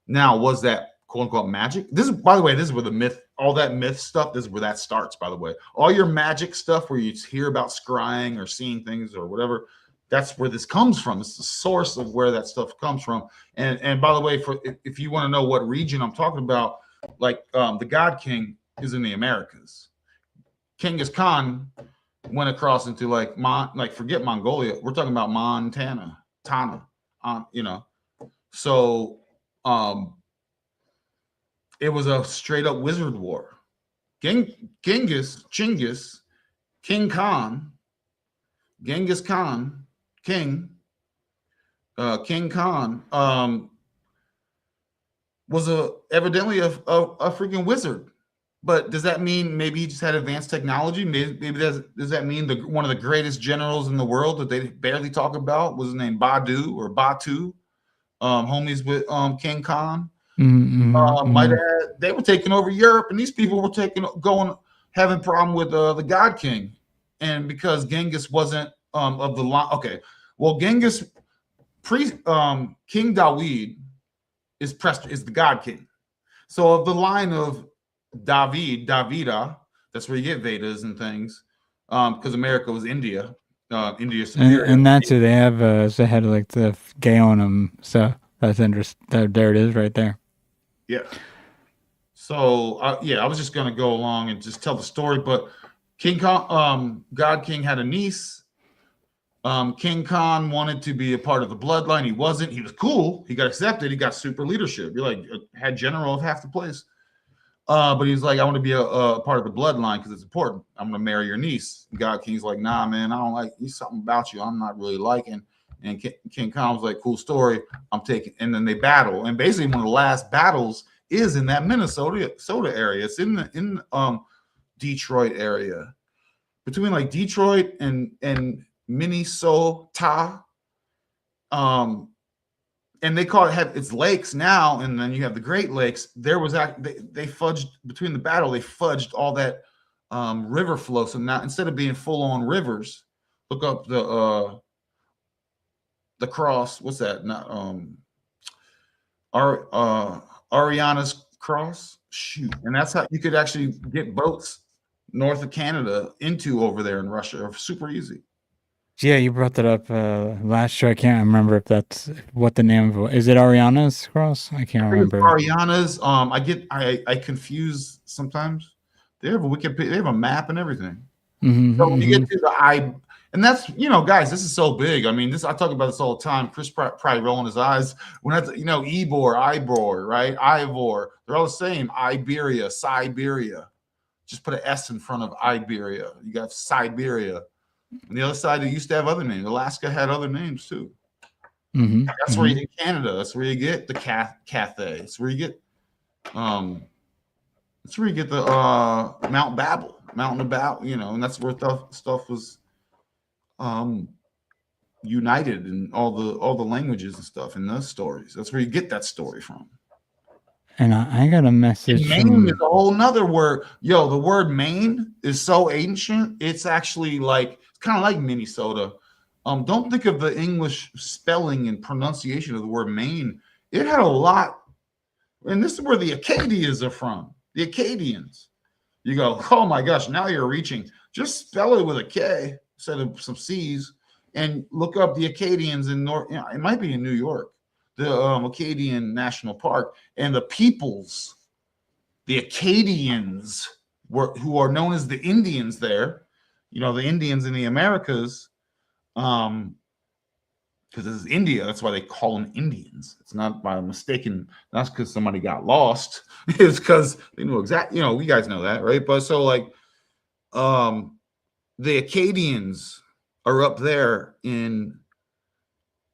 now, was that quote unquote magic? This is, by the way, this is where the myth, all that myth stuff, this is where that starts, by the way. All your magic stuff where you hear about scrying or seeing things or whatever, that's where this comes from. It's the source of where that stuff comes from. And by the way, for if you want to know what region I'm talking about, like the God King is in the Americas. Genghis Khan went across into like forget Mongolia. We're talking about Montana, you know. So it was a straight up wizard war. Genghis, King Khan, Genghis Khan, King Khan was evidently a freaking wizard. But does that mean maybe he just had advanced technology? Maybe does that mean one of the greatest generals in the world that they barely talk about was his name Badu or Batu, homies with King Khan? My dad, they were taking over Europe, and these people were having problem with the God King, and because Genghis wasn't of the line. Okay, well, Genghis King Dawid is the God King, so of the line of Davida, that's where you get Vedas and things, because America was India, and that's who they have as the head of like the Gaonum. So that's interesting. There it is, right there. Yeah. So yeah, I was just gonna go along and just tell the story, but God King had a niece. King Khan wanted to be a part of the bloodline. He wasn't. He was cool. He got accepted. He got super leadership. You're like had general of half the place. But he's like, I want to be a part of the bloodline because it's important. I'm gonna marry your niece. God King's like, nah, man, I don't like. There's something about you I'm not really liking. And King Khan was like, cool story. I'm taking. And then they battle. And basically, one of the last battles is in that Minnesota area. It's in Detroit area, between like Detroit and Minnesota. And they call it it's lakes now, and then you have the Great Lakes. There was they fudged between the battle. They fudged all that river flow. So now instead of being full on rivers, look up the cross. What's that? Not Ariana's cross. Shoot, and that's how you could actually get boats north of Canada into over there in Russia. Super easy. Yeah, you brought that up last show. I can't remember if that's what the name of it was. Is it Ariana's cross? I can't remember. Ariana's. I confuse sometimes. They have a Wikipedia. They have a map and everything. So when you get to the and that's, you know, guys, this is so big. I mean, I talk about this all the time. Chris probably rolling his eyes when that's, you know, Ivor, right? Ivor. They're all the same. Iberia, Siberia. Just put an S in front of Iberia. You got Siberia. On the other side, they used to have other names. Alaska had other names too. That's where you get Canada. That's where you get the Cathay. That's where you get the Mount Babel, Mountain of Babel. You know, and that's where stuff was united in all the languages and stuff in those stories. That's where you get that story from. And I got a message. Maine is a whole nother word. Yo, the word Maine is so ancient. It's actually like kind of like Minnesota. Don't think of the English spelling and pronunciation of the word Maine. It had a lot, and this is where the Acadians are from. The Acadians. You go, oh my gosh, now you're reaching. Just spell it with a K instead of some C's, and look up the Acadians in North. You know, it might be in New York, the Acadian National Park, and the peoples, the Acadians, who are known as the Indians there. You know, the Indians in the Americas. Because this is India, that's why they call them Indians. It's not by mistaken. That's because somebody got lost. It's because they knew exactly. You know, we guys know that, right? But so like, the Acadians are up there in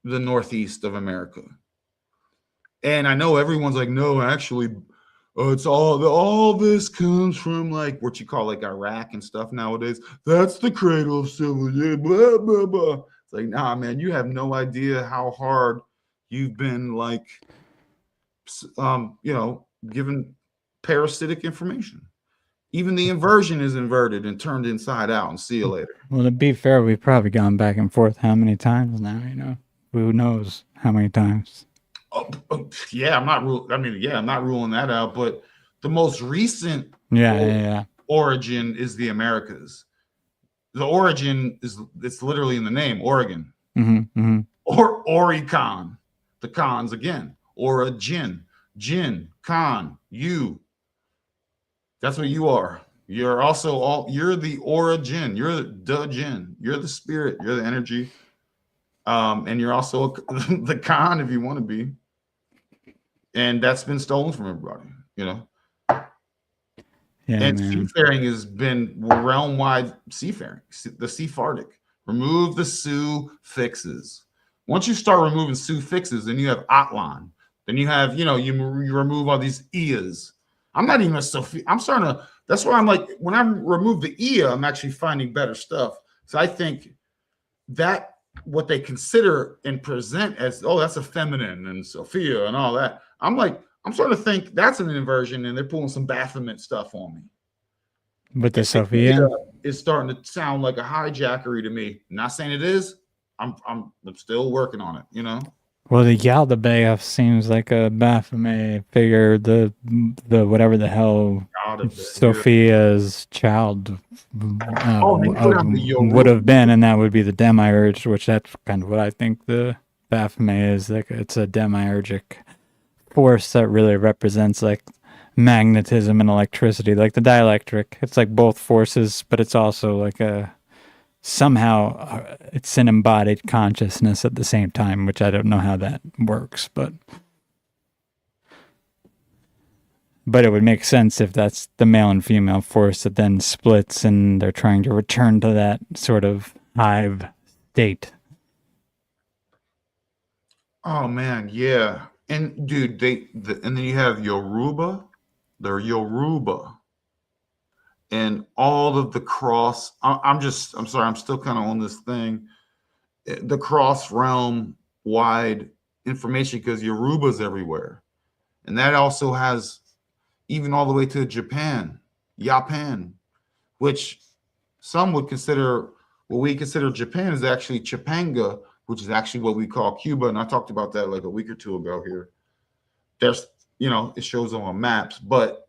the Northeast of America, and I know everyone's like, no, actually, it's all this comes from like what you call like Iraq and stuff nowadays. That's the cradle of civilization. Blah blah blah. It's like, nah, man, you have no idea how hard you've been like, you know, given parasitic information. Even the inversion is inverted and turned inside out, and see you later. Well, to be fair, we've probably gone back and forth how many times now, you know? Who knows how many times? Yeah, I'm not ruling that out, but the most recent origin is the Americas. The origin it's literally in the name, Oregon. Or Oricon. The cons again. Origin. Jin, con, you. That's what you are. You're also you're the origin. You're the jin. You're the spirit. You're the energy. And you're also the con if you want to be. And that's been stolen from everybody, you know. Yeah, and man. Seafaring has been realm-wide seafaring, the Sephardic. Remove the suffixes. Once you start removing suffixes, then you have Atlan. Then you have, you know, you remove all these Ias. I'm not even a Sophia. I'm starting to, that's why I'm like, when I remove the Ia, I'm actually finding better stuff. So I think that what they consider and present as, oh, that's a feminine and Sophia and all that. I'm like, I'm starting to think that's an inversion, and they're pulling some Baphomet stuff on me. But the Sophia is starting to sound like a hijackery to me. Not saying it is. I'm still working on it, you know. Well, the Yaldabaoth seems like a Baphomet figure. The whatever the hell Sophia's child would have been, and that would be the demiurge, which that's kind of what I think the Baphomet is. Like, it's a demiurgic force that really represents like magnetism and electricity, like the dielectric. It's like both forces, but it's also like a somehow it's an embodied consciousness at the same time, which I don't know how that works, but it would make sense if that's the male and female force that then splits and they're trying to return to that sort of hive state. Oh man, yeah. And dude, and then you have Yoruba. They're Yoruba. And all of the cross, I'm sorry, I'm still kind of on this thing. The cross realm wide information, because Yoruba's everywhere. And that also has even all the way to Japan, which some would consider, what we consider Japan is actually Chipanga, which is actually what we call Cuba. And I talked about that like a week or two ago here. There's, you know, it shows them on maps, but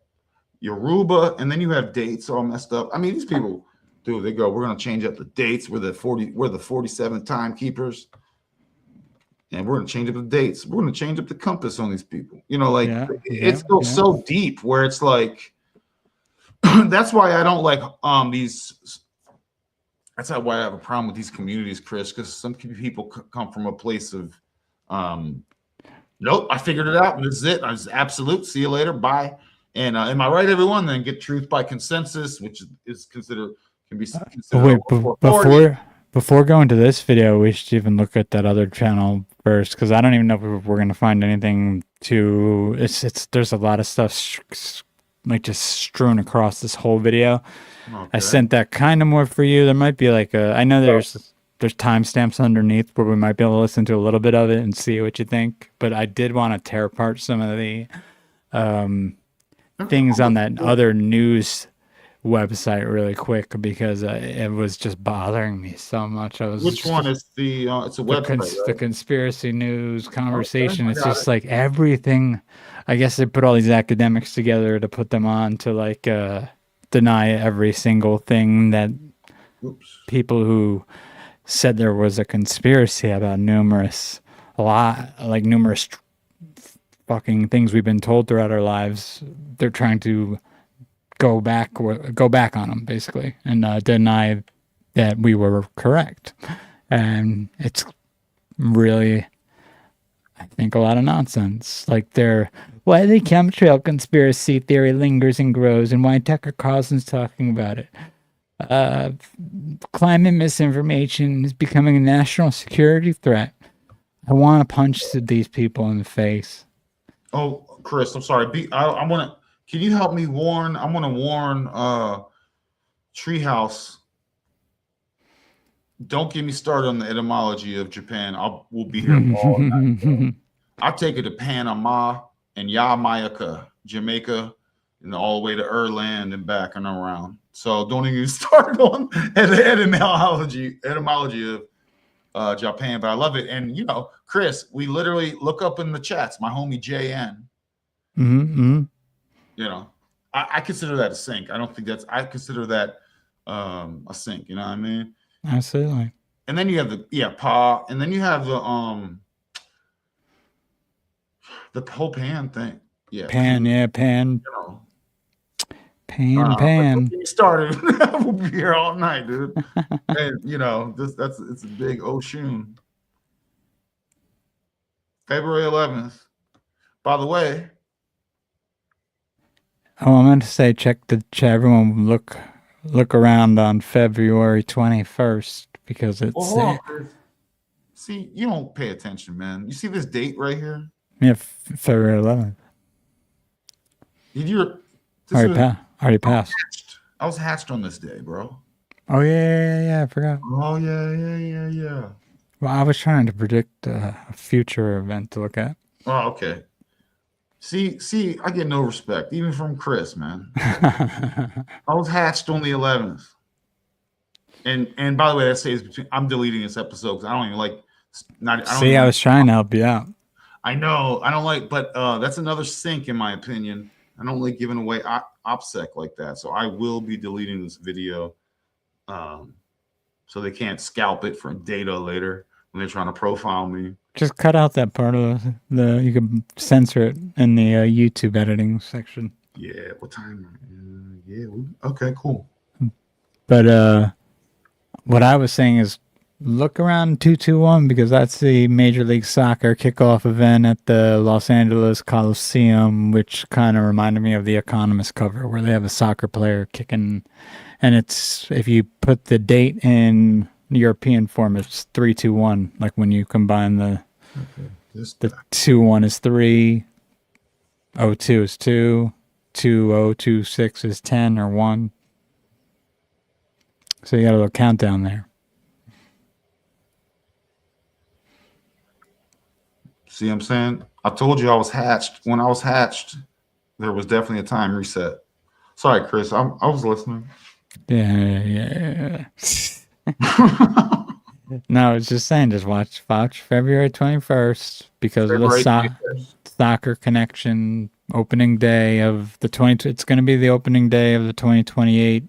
Yoruba, and then you have dates all messed up. I mean, these people, dude, they go, we're going to change up the dates. We're the 47 timekeepers. And we're going to change up the dates. We're going to change up the compass on these people. You know, like it goes so deep where it's like, that's why I don't like these. That's why I have a problem with these communities, Chris, because some people come from a place of, nope, I figured it out. And this is it. I was absolute. See you later. Bye. And am I right, everyone? Then get truth by consensus, which is considered, can be considered. Wait, before going to this video, we should even look at that other channel first, because I don't even know if we're going to find anything to. There's a lot of stuff like just strewn across this whole video. Okay. I sent that kind of more for you. There might be like I know there's timestamps underneath where we might be able to listen to a little bit of it and see what you think. But I did want to tear apart some of the things on that other news website really quick because it was just bothering me so much. I was Which one is the? It's a website, the right? conspiracy news conversation. I It's got just like everything. I guess they put all these academics together to put them on to like deny every single thing that Oops. people who said there was a conspiracy about numerous fucking things we've been told throughout our lives. They're trying to go back on them basically and deny that we were correct. And it's really, I think, a lot of nonsense. Like why the chemtrail conspiracy theory lingers and grows, and why Tucker Carlson's talking about it. Climate misinformation is becoming a national security threat. I want to punch these people in the face. Oh, Chris, I'm sorry. I want to. Can you help me warn? I want to warn Treehouse. Don't get me started on the etymology of Japan. We'll be here all night. I'll take it to Panama and Jamaica, and all the way to Ireland and back and around. So don't even start on the etymology of Japan. But I love it. And Chris, we literally look up in the chats. My homie JN. Mm-hmm. I consider that a sync. I don't think I consider that a sync. You know what I mean? Absolutely. And then you have Pa, and then you have the whole pan thing. Yeah. Pan. Pan. Get me started. We'll be here all night, dude. And it's a big Oshun. February 11th. By the way. Oh, I meant to say, check the chat. Everyone look around on February 21st because it's. See, you don't pay attention, man. You see this date right here? Yeah, February 11th. Already passed. I was hatched on this day, bro. Oh yeah, I forgot. Oh yeah. Well, I was trying to predict a future event to look at. Oh, okay. See, I get no respect, even from Chris, man. I was hatched on the 11th. And by the way, that says I'm deleting this episode because I don't even like. I was trying to help you out. I know I don't like, but that's another sync in my opinion. I don't like giving away OPSEC like that, so I will be deleting this video, so they can't scalp it for data later when they're trying to profile me. Just cut out that part of you can censor it in the YouTube editing section. Yeah, what time? Okay, cool. But what I was saying is look around 221 because that's the Major League Soccer kickoff event at the Los Angeles Coliseum, which kind of reminded me of the Economist cover where they have a soccer player kicking, and it's if you put the date in European form, it's 3-2-1. Like when you combine the 2-1 is 3, 0-2 is 2, 2-0-2-6 is 10 or 1. So you got a little countdown there. See what I'm saying? I told you I was hatched. When I was hatched, there was definitely a time reset. Sorry, Chris. I was listening. Yeah. No, I was just saying, just watch February 21st because of the soccer connection opening day of the 20. It's going to be the opening day of the 2028.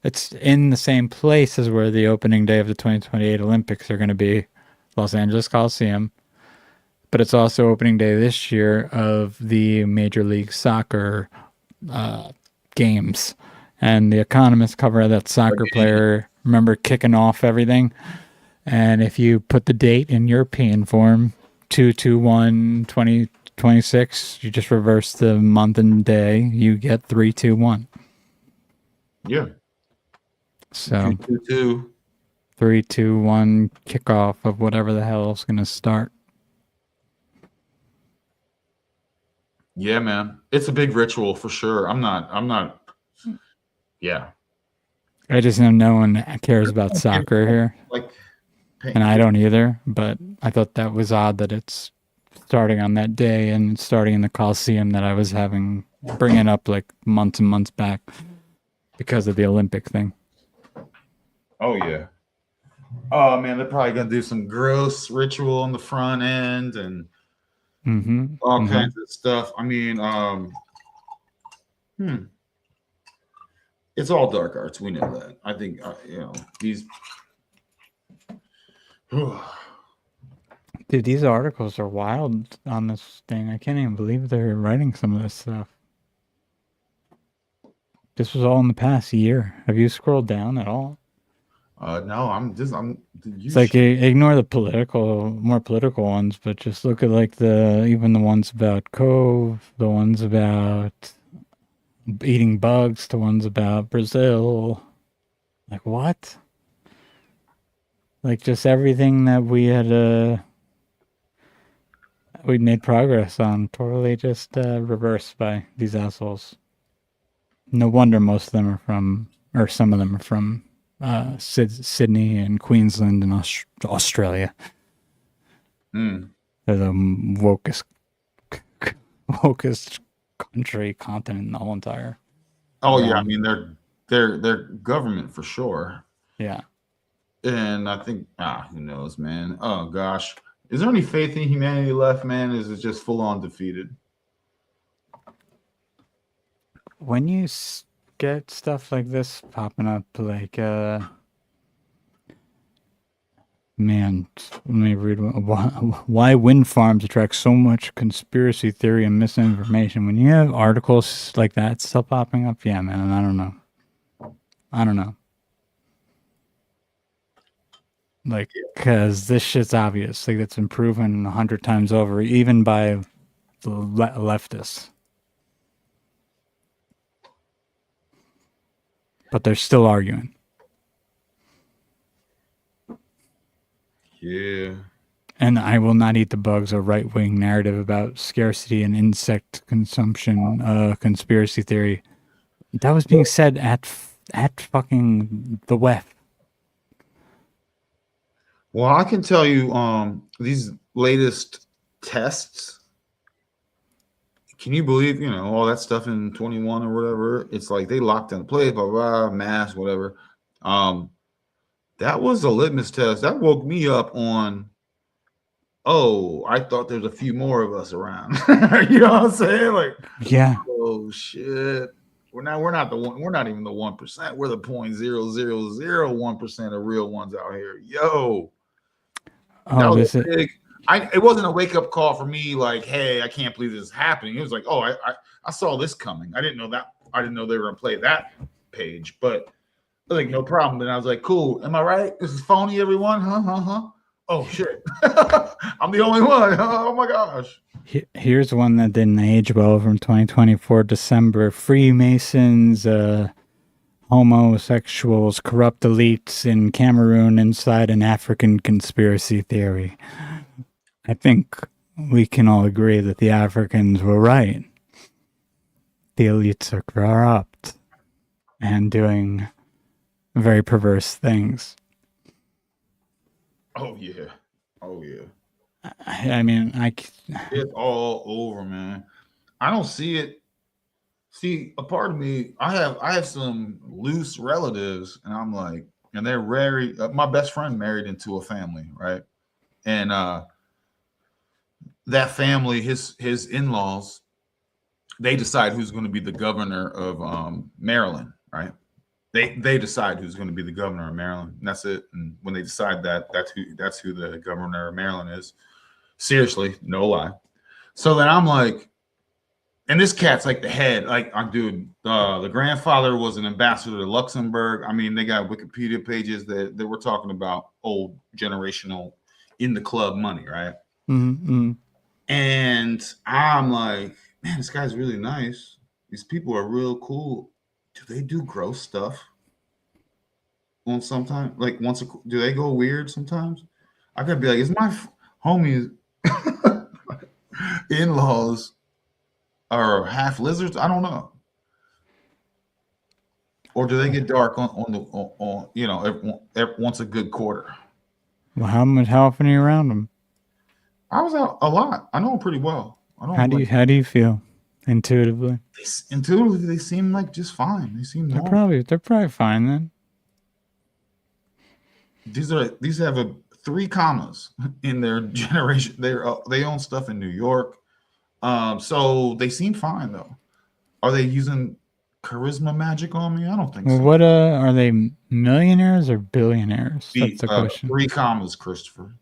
It's in the same place as where the opening day of the 2028 Olympics are going to be, Los Angeles Coliseum. But it's also opening day this year of the Major League Soccer games. And the Economist cover that soccer player, remember, kicking off everything. And if you put the date in European form, 2/2/1/2026, you just reverse the month and day, you get 3/2/1. Yeah. So 3/2/1 kickoff of whatever the hell is going to start. Yeah, man. It's a big ritual for sure. I'm not. Yeah. I just know no one cares about soccer here. And I don't either, but I thought that was odd that it's starting on that day and starting in the Coliseum that I was bringing up like months and months back. because of the Olympic thing. Oh yeah. Oh man, they're probably gonna do some gross ritual on the front end and all kinds of stuff. I mean, it's all dark arts. We know that. I think you know these. Dude, these articles are wild on this thing. I can't even believe they're writing some of this stuff. This was all in the past year. Have you scrolled down at all? No, It's like ignore the more political ones, but just look at like even the ones about Cove, the ones about eating bugs, the ones about Brazil. Like what? Like just everything that we had we made progress on, totally just reversed by these assholes. No wonder most of them are from, or some of them are from Sydney and Queensland and Australia. They're the wokest continent in the whole entire. Oh yeah, I mean they're government for sure. Yeah. And I think who knows, man. Oh gosh. Is there any faith in humanity left, man? Is it just full on defeated? When you get stuff like this popping up, like, man, let me read why wind farms attract so much conspiracy theory and misinformation. When you have articles like that still popping up, yeah, man, I don't know. Like, because this shit's obvious. Like, it's been proven 100 times over, even by the leftists. But they're still arguing. Yeah. And I will not eat the bugs, a right-wing narrative about scarcity and insect consumption, conspiracy theory. That was being said at fucking the WEF. Well, I can tell you, these latest tests. Can you believe, you know, all that stuff in 21 or whatever? It's like they locked down the place, blah blah, mask, whatever. That was a litmus test. That woke me up on. Oh, I thought there's a few more of us around. You know what I'm saying? Like, yeah. Oh shit. We're not the one. We're not even the 1%. We're the 0.0001% of real ones out here. Yo. Oh, is it? Big, it wasn't a wake up call for me. Like, hey, I can't believe this is happening. It was like, oh, I saw this coming. I didn't know that. I didn't know they were gonna play that page. But I was like, no problem. Then I was like, cool. Am I right? This is phony, everyone. Huh. Oh shit. I'm the only one. Oh my gosh. Here's one that didn't age well from 2024 December. Freemasons, homosexuals, corrupt elites in Cameroon inside an African conspiracy theory. I think we can all agree that the Africans were right. The elites are corrupt and doing very perverse things. Oh yeah. I mean, it's all over, man. I don't see it. See, a part of me, I have some loose relatives, and I'm like, and they're very. My best friend married into a family, right? And that family, his in-laws, they decide who's going to be the governor of Maryland, right? They decide who's going to be the governor of Maryland, and that's it. And when they decide that, that's who the governor of Maryland is. Seriously, no lie. So then I'm like, and this cat's like the head. Like, dude, the grandfather was an ambassador to Luxembourg. I mean, they got Wikipedia pages that we're talking about old generational in the club money, right? Mm-hmm. And I'm like, man, this guy's really nice. These people are real cool. Do they do gross stuff? On sometimes, like do they go weird sometimes? I gotta be like, is my homies in-laws are half lizards? I don't know. Or do they get dark on you know once a good quarter? Well, how often are you around them? I was out a lot. I know them pretty well. How do you feel? Intuitively, Intuitively, they seem like just fine. They seem normal. they're probably fine then. These have 3 commas in their generation. They own stuff in New York, so they seem fine though. Are they using charisma magic on me? I don't think Well, so. what are they millionaires or billionaires? That's the question. 3 commas, Christopher.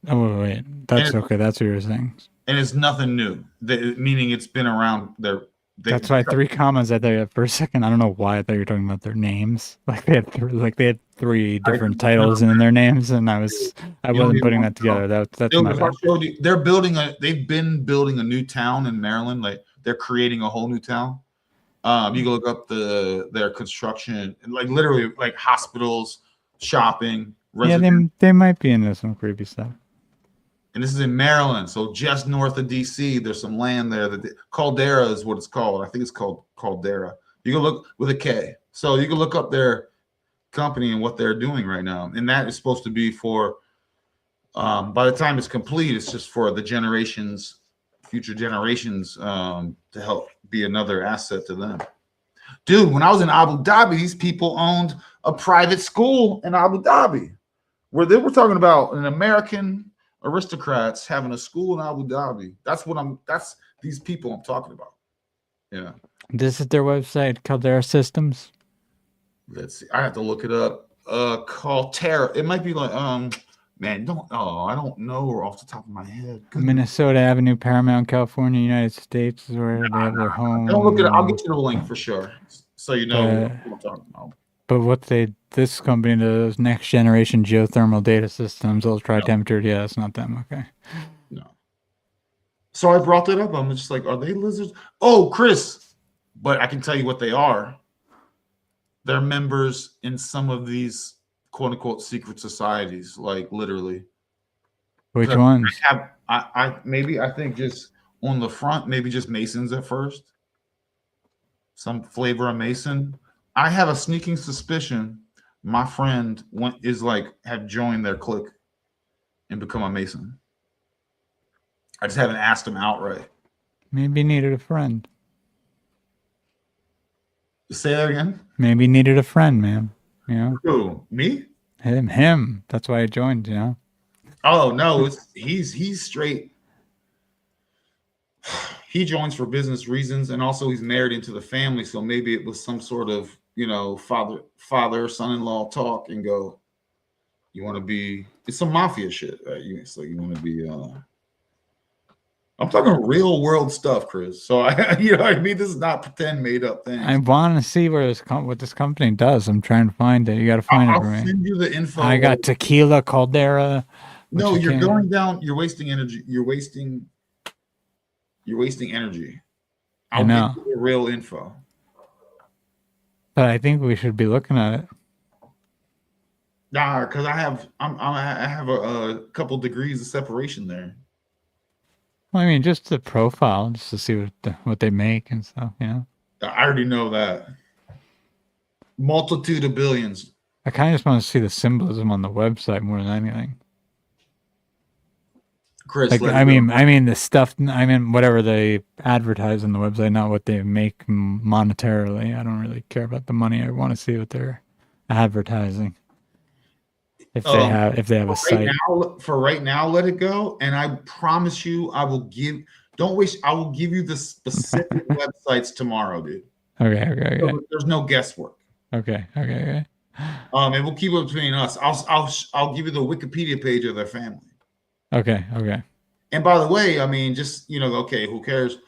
Oh wait, that's okay. That's what you're saying. And it's nothing new. Meaning it's been around. That's why 3 commas. I thought for a second. I don't know why I thought you were talking about their names. Like they had 3 different titles in their names, and I wasn't putting that together. That's Dude, my if I bad. showed you, they've been building a new town in Maryland. Like they're creating a whole new town. You can look up their construction, like literally like hospitals, shopping. Yeah, they might be into some creepy stuff. And this is in Maryland, so just north of DC. There's some land there Caldera is what it's called. I think it's called Caldera. You can look with a K. So you can look up their company and what they're doing right now. And that is supposed to be for, by the time it's complete, it's just for the future generations, to help be another asset to them. Dude, when I was in Abu Dhabi, these people owned a private school in Abu Dhabi where they were talking about an American aristocrats having a school in Abu Dhabi. That's these people I'm talking about. Yeah. This is their website, Caldera Systems. Let's see. I have to look it up. Caldera. It might be like I don't know off the top of my head. Minnesota Avenue, Paramount, California, United States is where they have their home. Don't look at it. I'll get you the link for sure, so you know what I'm talking about. But this company does next generation geothermal data systems, ultra high temperature. Yeah, it's not them. Okay. No. So I brought that up. I'm just like, are they lizards? Oh, Chris. But I can tell you what they are. They're members in some of these quote unquote secret societies, like literally. Which ones? I think just on the front, maybe just Masons at first. Some flavor of Mason. I have a sneaking suspicion my friend have joined their clique and become a Mason. I just haven't asked him outright. Maybe he needed a friend. Say that again? Maybe he needed a friend, man. You know? Who? Me? Him. That's why I joined, you know? Oh, no. He's straight. He joins for business reasons, and also he's married into the family, so maybe it was some sort of, father son-in-law talk and go, you want to be, it's some mafia shit, right? So you want to be I'm talking real world stuff, Chris. So you know what I mean? This is not pretend made up thing. I want to see what this company does. I'm trying to find it. You got to find it for me. I'll send you the info. I got tequila, Caldera. No, you're going down. You're wasting energy. You're wasting energy. I know. Give you the real info. But I think we should be looking at it. Nah, because I have a couple degrees of separation there. Well, I mean, just the profile, just to see what they make and stuff. You know. I already know that. Multitude of billions. I kind of just want to see the symbolism on the website more than anything. Chris, I mean the stuff. I mean whatever they advertise on the website, not what they make monetarily. I don't really care about the money. I want to see what they're advertising. If they have a site. For right now, let it go. And I promise you, I will give you the specific websites tomorrow, dude. Okay. So there's no guesswork. Okay. And we'll keep it between us. I'll give you the Wikipedia page of their family. Okay. And by the way, I mean, just, okay, who cares?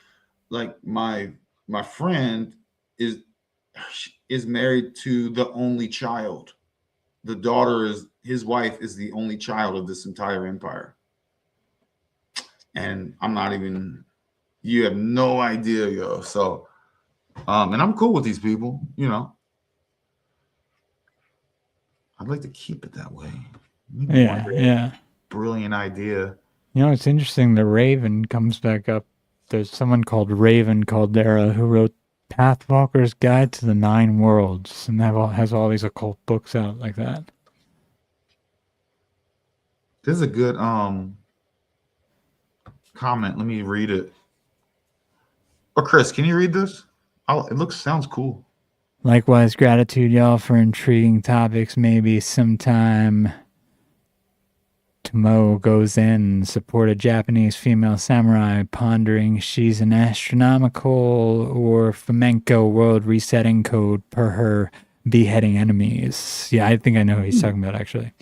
Like my friend is married to the only child. The daughter his wife is the only child of this entire empire. And you have no idea, yo. So, and I'm cool with these people, I'd like to keep it that way. Yeah. Brilliant idea. It's interesting. The Raven comes back up. There's someone called Raven Caldera who wrote Pathwalker's Guide to the Nine Worlds, and that has all these occult books out like that. This is a good comment. Let me read it. Or Chris, can you read this? It sounds cool. Likewise, gratitude, y'all, for intriguing topics. Maybe sometime Tomo goes in and support a Japanese female samurai pondering she's an astronomical or flamenco world resetting code per her beheading enemies. Yeah, I think I know who he's talking about, actually.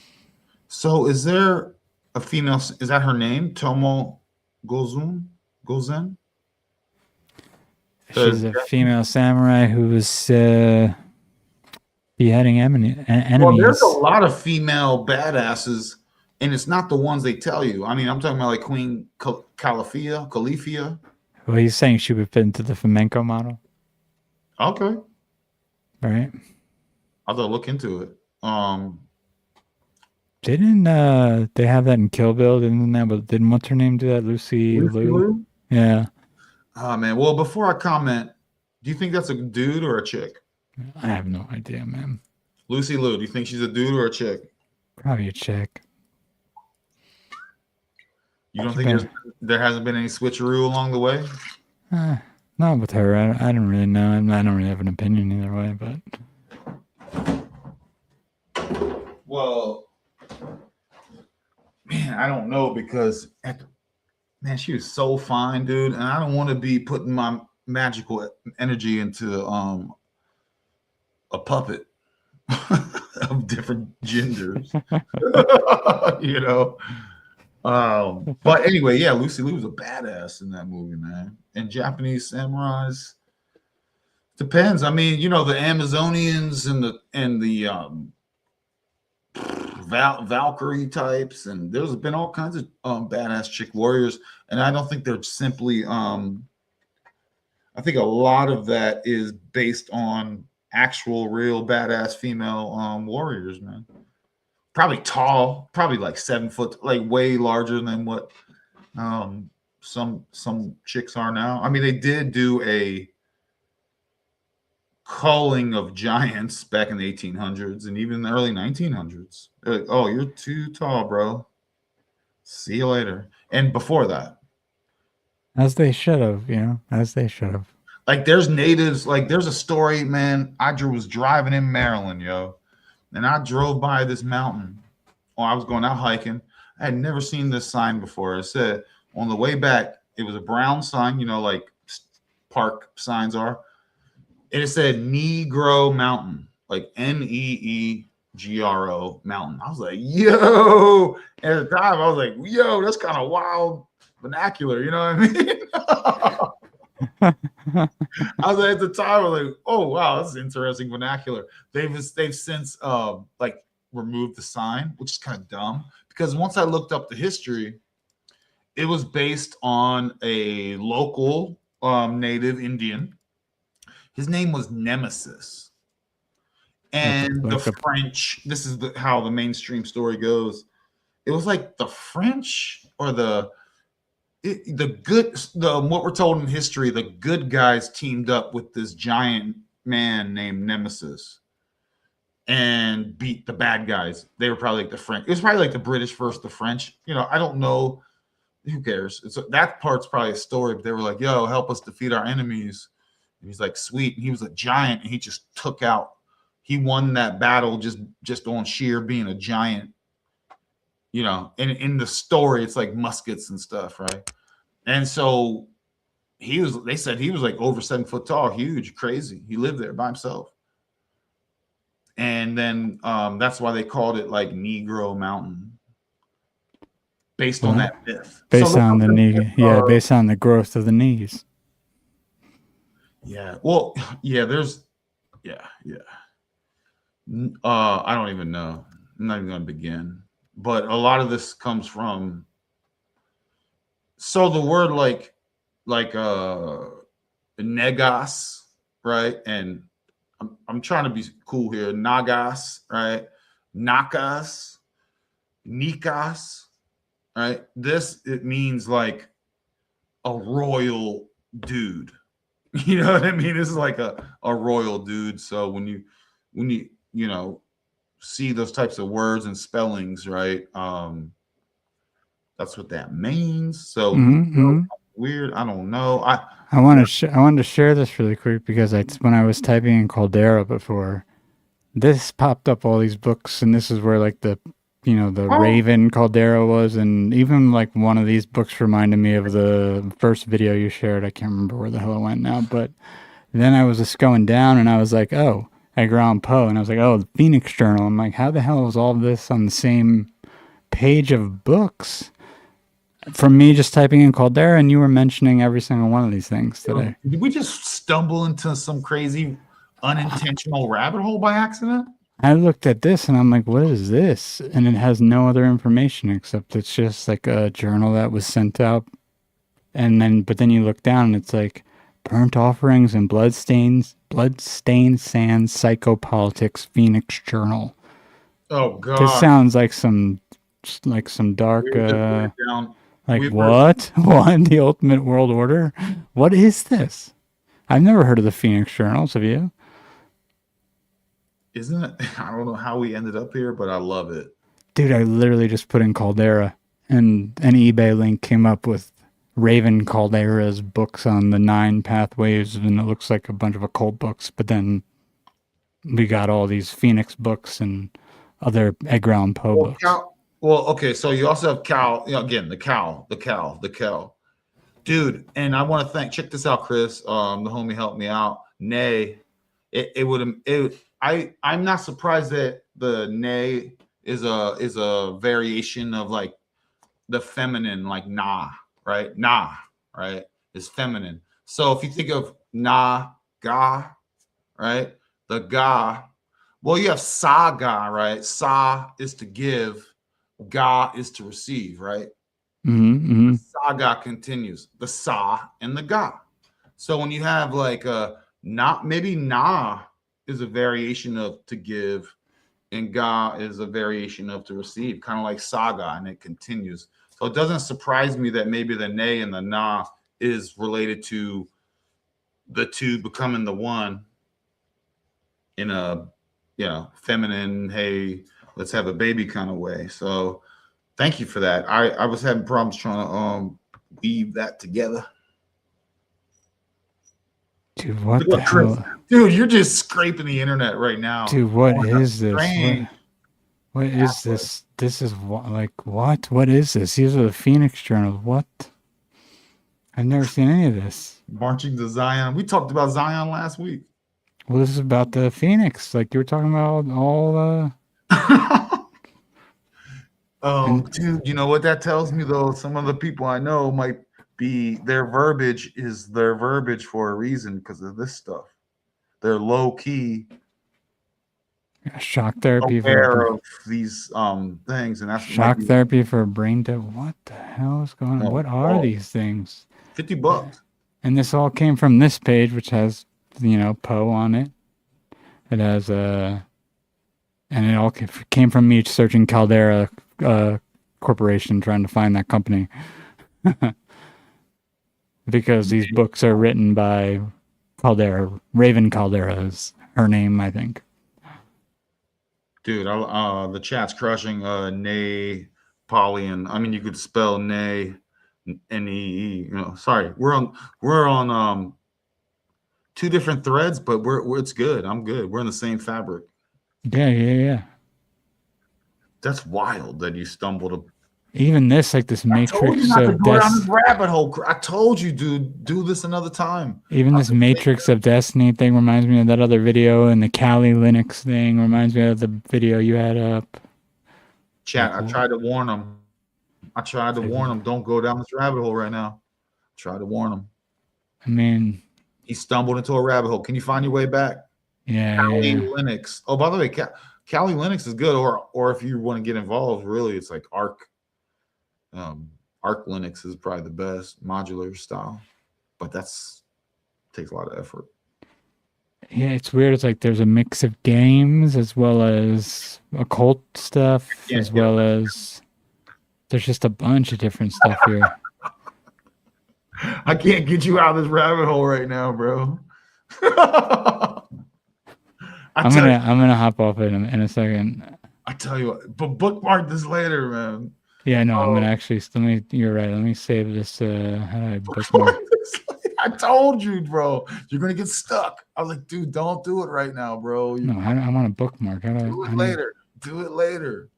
So is there a female, is that her name? Tomo Gozen? She's a female samurai who was beheading enemies. Well, there's a lot of female badasses, and it's not the ones they tell you. I mean, I'm talking about like Queen Califia. Well, he's saying she would fit into the flamenco model. Okay. Right. I'll have to look into it. Didn't they have that in Kill Bill? Didn't what's her name do that? Lucy Liu? Yeah. Oh man. Well, before I comment, do you think that's a dude or a chick? I have no idea, man. Lucy Liu, do you think she's a dude or a chick? Probably a chick. You don't think there hasn't been any switcheroo along the way? Not with her. I don't really know. I don't really have an opinion either way, but. Well, man, I don't know because man, she was so fine, dude, and I don't want to be putting my magical energy into a puppet of different genders. You know. But anyway, yeah, Lucy Liu was a badass in that movie, man. And Japanese samurais, depends. I mean, you know, the Amazonians and the Valkyrie types, and there's been all kinds of badass chick warriors, and I don't think they're simply I think a lot of that is based on actual real badass female warriors, man. Probably tall, probably like 7 foot, like way larger than what some chicks are now. I mean, they did do a culling of giants back in the 1800s and even the early 1900s. They're like, oh, you're too tall, bro. See you later. And before that, as they should have, as they should have. Like there's natives, like there's a story, man. I was driving in Maryland, yo. And I drove by this mountain. Oh, I was going out hiking. I had never seen this sign before. It said on the way back, it was a brown sign, you know, like park signs are. And it said Negro Mountain, like Neegro Mountain. I was like, yo. At the time, I was like, yo, that's kind of wild vernacular. You know what I mean? I was like, at the time, I was like, oh wow, that's interesting vernacular. They've since like removed the sign, which is kind of dumb because once I looked up the history, it was based on a local native Indian. His name was Nemesis, and the French. This is how the mainstream story goes. It was like the French or what we're told in history, the good guys teamed up with this giant man named Nemesis and beat the bad guys. They were probably like the French. It was probably like the British versus the French. You know, I don't know. Who cares? That part's probably a story, but they were like, yo, help us defeat our enemies. And he's like, sweet. And he was a giant and he just took out. He won that battle just on sheer being a giant. You know, and in the story, it's like muskets and stuff, right? And so they said he was like over 7 foot tall, huge, crazy. He lived there by himself. And then that's why they called it like Negro Mountain. Based on that myth. Based on the knee, based on the growth of the knees. Yeah. Well, yeah, I don't even know. I'm not even going to begin. But a lot of this comes from. So the word like negas, right? And I'm trying to be cool here. Nagas, right? Nakas, Nikas, right? It means like a royal dude. You know what I mean? This is like a royal dude. So when you see those types of words and spellings, right? That's what that means. So weird. I don't know. I wanted to share this really quick because when I was typing in Caldera before, this popped up all these books, and this is where like the Raven Caldera was, and even like one of these books reminded me of the first video you shared. I can't remember where the hell it went now, but then I was just going down, and I was like, oh, Edgar Allan Poe, and I was like, oh, the Phoenix Journal. I'm like, how the hell is all of this on the same page of books? From me just typing in Caldera, and you were mentioning every single one of these things today. Did we just stumble into some crazy unintentional rabbit hole by accident? I looked at this and I'm like, what is this? And it has no other information except it's just like a journal that was sent out. But then you look down and it's like burnt offerings and bloodstained sands, psychopolitics, Phoenix Journal. Oh God! This sounds like some dark. What? What? The Ultimate World Order? What is this? I've never heard of the Freaqsx journals. Have you? Isn't it? I don't know how we ended up here, but I love it. Dude, I literally just put in Caldera, and an eBay link came up with Raven Caldera's books on the 9 pathways, and it looks like a bunch of occult books. But then we got all these Phoenix books and other Edgar Allan Poe books. Well, okay, so you also have Cal, again, the Cal. Dude, and I want to check this out, Chris. The homie helped me out. Nay, I'm not surprised that the nay is a variation of like the feminine, like nah, right? Nah, right? Is feminine. So if you think of nah, ga, right? The ga, well, you have sa ga, right? Sa is to give. Ga is to receive, right? The saga continues, the sa and the ga. So when you have like maybe na is a variation of to give, and ga is a variation of to receive, kind of like saga, and it continues. So it doesn't surprise me that maybe the ne and the na is related to the two becoming the one in a feminine, hey, let's have a baby kind of way. So thank you for that. I was having problems trying to weave that together. Dude, what the hell? Dude, you're just scraping the internet right now. Dude, what is this? What is this? This is what? What is this? These are the Phoenix journals. What? I've never seen any of this. Marching to Zion. We talked about Zion last week. Well, this is about the Phoenix. Like you were talking about all dude, you know what that tells me though? Some of the people I know might be their verbiage for a reason because of this stuff. They're low key shock therapy aware of these things, and that's shock therapy for a brain dead. What the hell is going on? What are these things? $50. And this all came from this page, which has Poe on it. It has and it all came from me searching Caldera Corporation, trying to find that company. Because these books are written by Caldera. Raven Caldera is her name, I think. Dude, the chat's crushing. Nay, Polyan. I mean, you could spell nay, N-E-E. Sorry, we're on 2 different threads, but we're it's good. I'm good. We're in the same fabric. Yeah. That's wild that you stumbled. Even this, like this matrix I told you not to go down this rabbit hole. I told you, dude, do this another time. Even this Matrix of Destiny thing reminds me of that other video, and the Kali Linux thing reminds me of the video you had up. Chat, I tried to warn them. Don't go down this rabbit hole right now. I tried to warn them. I mean, he stumbled into a rabbit hole. Can you find your way back? Yeah. Kali Linux. Oh, by the way, Kali Linux is good, or if you want to get involved, really, it's like Arc. Arc Linux is probably the best modular style, but takes a lot of effort. Yeah, it's weird. It's like there's a mix of games as well as occult stuff, well as there's just a bunch of different stuff here. I can't get you out of this rabbit hole right now, bro. I'm gonna hop off it in a second. I tell you what, but bookmark this later, man. Yeah, no, I'm gonna actually. You're right. Let me save this. How do I bookmark? I told you, bro. You're gonna get stuck. I was like, dude, don't do it right now, bro. No, I want a bookmark. Do it later. Do it later.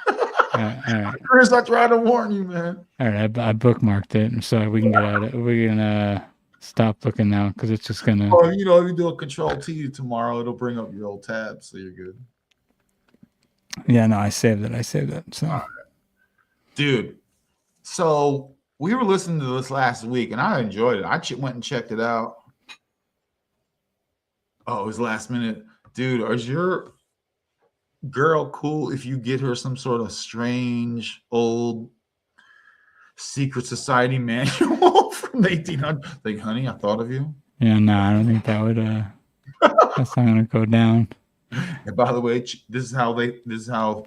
All right. Chris, I tried to warn you, man. All right, I bookmarked it, so we can get out of it. We can stop looking now because it's just gonna. Oh, you know, if you do a Control T tomorrow, it'll bring up your old tab, so you're good. Yeah, no, I saved it. So, right. Dude, so we were listening to this last week, and I enjoyed it. I went and checked it out. Oh, it was last minute, dude. Is your girl cool if you get her some sort of strange old secret society manual from the 1800s? Like, honey, I thought of you. Yeah, no, I don't think that would. That's not gonna go down. And by the way, this is how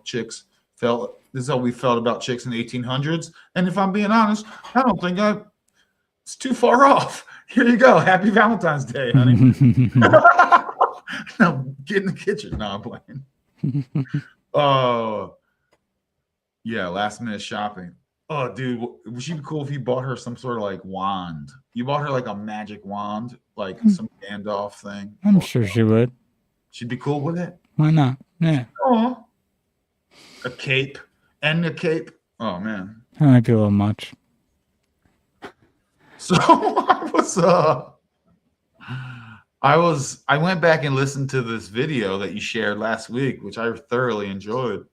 chicks felt. This is how we felt about chicks in the 1800s. And if I'm being honest, I don't think it's too far off. Here you go. Happy Valentine's Day, honey. Now get in the kitchen. No, I'm playing. Oh, yeah. Last minute shopping. Oh, dude, would she be cool if you bought her some sort of like wand? You bought her like a magic wand, like some Gandalf thing. I'm sure she would. She'd be cool with it. Why not? Yeah. Oh, a cape and a cape. Oh man, That might be a little much. So I went back and listened to this video that you shared last week, which I thoroughly enjoyed.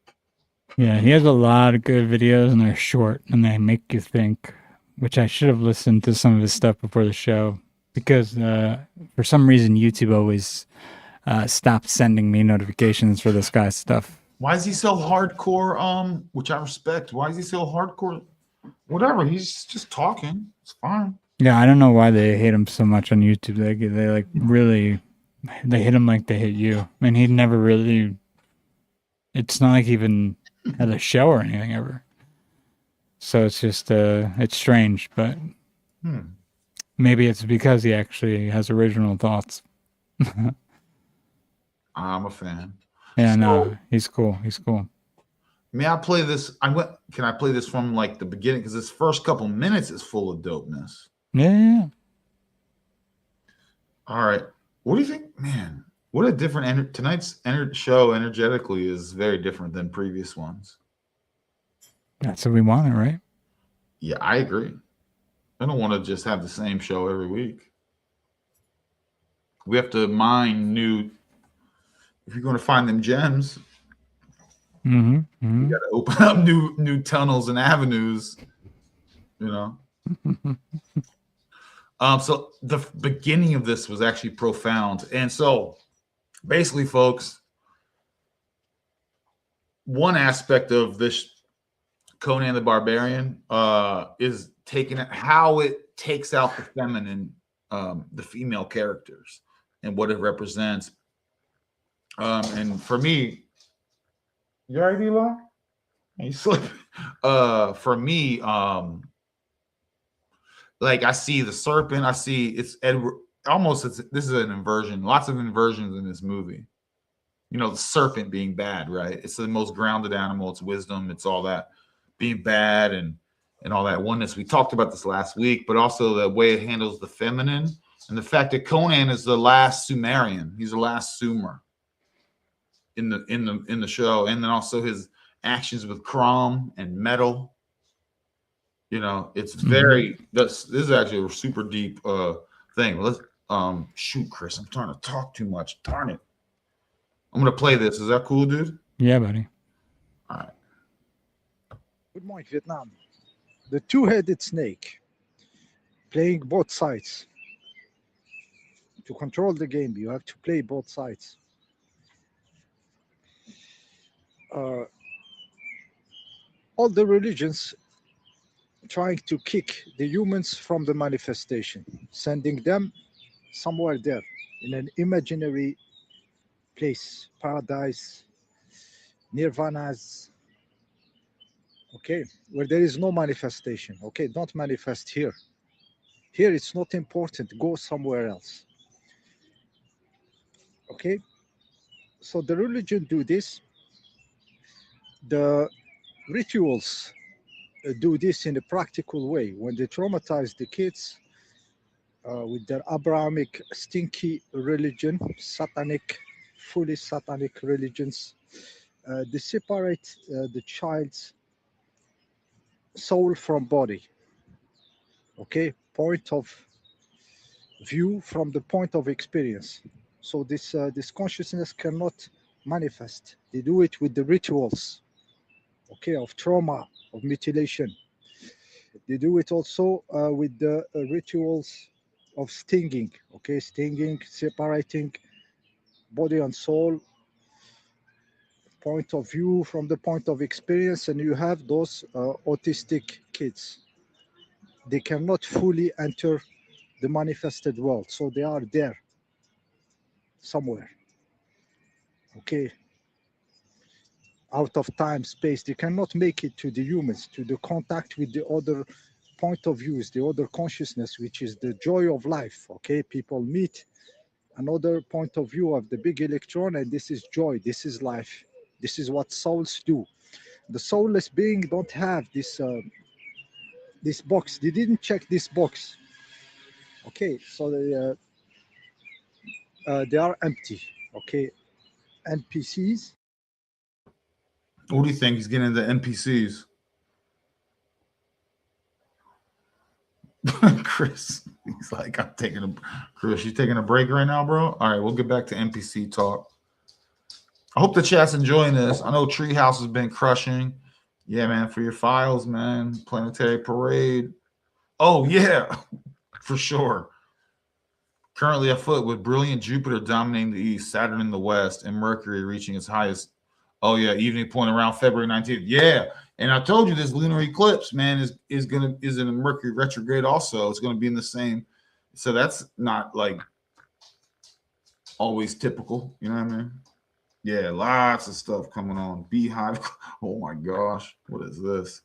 Yeah, he has a lot of good videos, and they're short, and they make you think. Which I should have listened to some of his stuff before the show, because for some reason YouTube always stopped sending me notifications for this guy's stuff. Why is he so hardcore? Which I respect. Why is he so hardcore? Whatever. He's just talking. It's fine. Yeah, I don't know why they hate him so much on YouTube. They like really, they hit him like they hit you. I mean, he never really. It's not like he even had a show or anything ever. So it's just it's strange, but maybe it's because he actually has original thoughts. I'm a fan. Yeah, no, he's cool. He's cool. May I play this? Can I play this from like the beginning? Because this first couple minutes is full of dopeness. Yeah. All right. What do you think, man? What a different tonight's show energetically is very different than previous ones. That's what we wanted, right? Yeah, I agree. I don't want to just have the same show every week. We have to mine new. If you're going to find them gems, you got to open up new tunnels and avenues. You know. So the beginning of this was actually profound, and so basically, folks, one aspect of this Conan the Barbarian is taking how it takes out the feminine, the female characters, and what it represents. And for me, you alright, Eli? You sleeping? For me, like I see the serpent. I see it's Edward. This is an inversion. Lots of inversions in this movie. You know, the serpent being bad, right? It's the most grounded animal. It's wisdom. It's all that being bad and all that oneness. We talked about this last week, but also the way it handles the feminine and the fact that Conan is the last Sumerian. He's the last Sumer in the show, and then also his actions with Crom and metal. You know, it's very. This is actually a super deep thing. Let's shoot, Chris. I'm trying to talk too much. Darn it. I'm gonna play this. Is that cool, dude? Yeah, buddy. All right. Good morning, Vietnam. The two-headed snake, playing both sides. To control the game, you have to play both sides. All the religions trying to kick the humans from the manifestation, sending them somewhere there in an imaginary place, paradise, nirvanas, okay, where there is no manifestation. Okay, don't manifest here. Here it's not important, go somewhere else. Okay, so the religion do this, The rituals do this in a practical way. When they traumatize the kids with their Abrahamic stinky religion, satanic, fully satanic religions, they separate the child's soul from body. Okay, point of view from the point of experience. So this consciousness cannot manifest. They do it with the rituals, okay, of trauma, of mutilation. They do it also with the rituals of stinging, okay, stinging, separating body and soul, point of view from the point of experience. And you have those autistic kids. They cannot fully enter the manifested world, so they are there somewhere, okay, out of time, space. They cannot make it to the humans, to the contact with the other point of views, the other consciousness, which is the joy of life. Okay, people meet another point of view of the big electron, and this is joy, this is life, this is what souls do. The soulless being don't have this this box. They didn't check this box. Okay, so they are empty. Okay, NPCs. What do you think? He's getting into NPCs. Chris, he's like, I'm taking a Chris, you taking a break right now, bro? All right, we'll get back to NPC talk. I hope the chat's enjoying this. I know Treehouse has been crushing. Yeah, man, for your files, man. Planetary Parade. Oh, yeah, for sure. Currently afoot with brilliant Jupiter dominating the east, Saturn in the west, and Mercury reaching its highest. Oh, yeah, evening point around February 19th. Yeah. And I told you this lunar eclipse, man, is in a Mercury retrograde also. It's going to be in the same. So that's not like always typical. You know what I mean? Yeah, lots of stuff coming on. Beehive. Oh my gosh. What is this?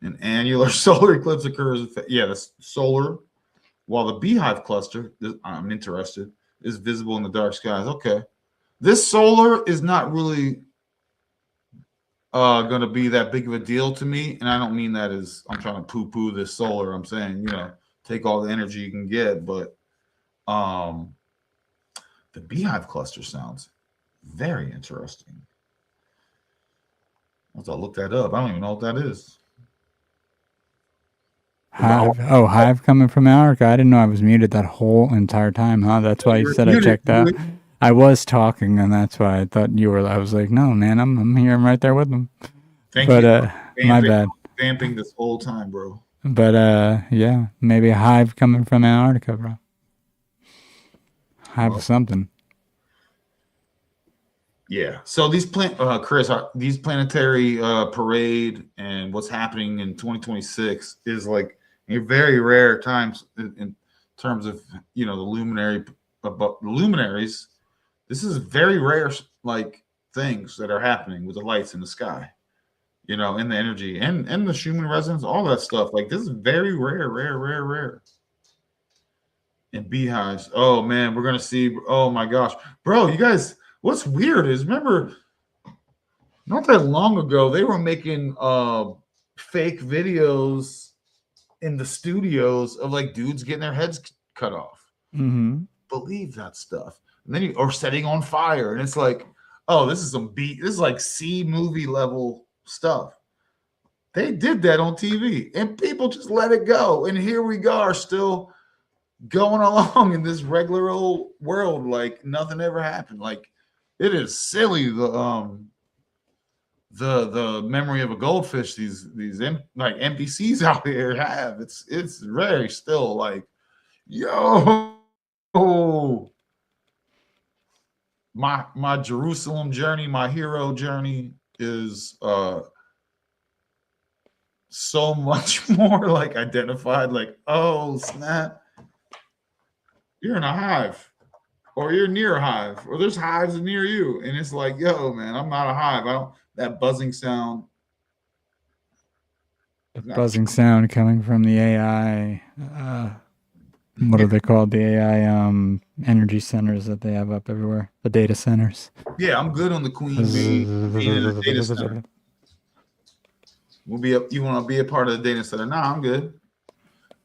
An annular solar eclipse occurs. Yeah, the solar, while the Beehive cluster, I'm interested, is visible in the dark skies. Okay. This solar is not really going to be that big of a deal to me. And I don't mean that as I'm trying to poo-poo this solar. I'm saying, you know, take all the energy you can get. But the Beehive cluster sounds very interesting. Once I look that up, I don't even know what that is. Hive. Oh, Hive coming from Antarctica. I didn't know I was muted that whole entire time, huh? That's why you said I checked out. I was talking, and that's why I thought you were. I was like, no, man, I'm here. I'm right there with them. Thank you. My bad. Vamping this whole time, bro. But yeah, maybe a Hive coming from Antarctica, bro. Hive of something. Yeah. So these Chris, these planetary parade and what's happening in 2026 is like a very rare times in terms of, you know, the luminaries. This is very rare, like, things that are happening with the lights in the sky, you know, and the energy and the Schumann resonance, all that stuff. Like, this is very rare. And beehives. Oh man, we're gonna see. Oh my gosh, bro, you guys. What's weird is, remember, not that long ago, they were making fake videos in the studios of like dudes getting their heads cut off. Mm-hmm. Believe that stuff. And then or setting on fire. And it's like, oh, this is this is like C movie level stuff. They did that on TV and people just let it go. And here we are still going along in this regular old world like nothing ever happened. Like, it is silly the memory of a goldfish these like NPCs out here have. It's very still like, yo, my Jerusalem journey, my hero journey is so much more like identified. Like, oh snap, you're in a hive. Or you're near a hive, or there's hives near you, and it's like, yo, man, I'm not a hive. I don't. That buzzing sound. The buzzing sound coming from the AI. What are they called? The AI energy centers that they have up everywhere. The data centers. Yeah, I'm good on the queen bee being in the data center. You want to be a part of the dating center? Nah, I'm good.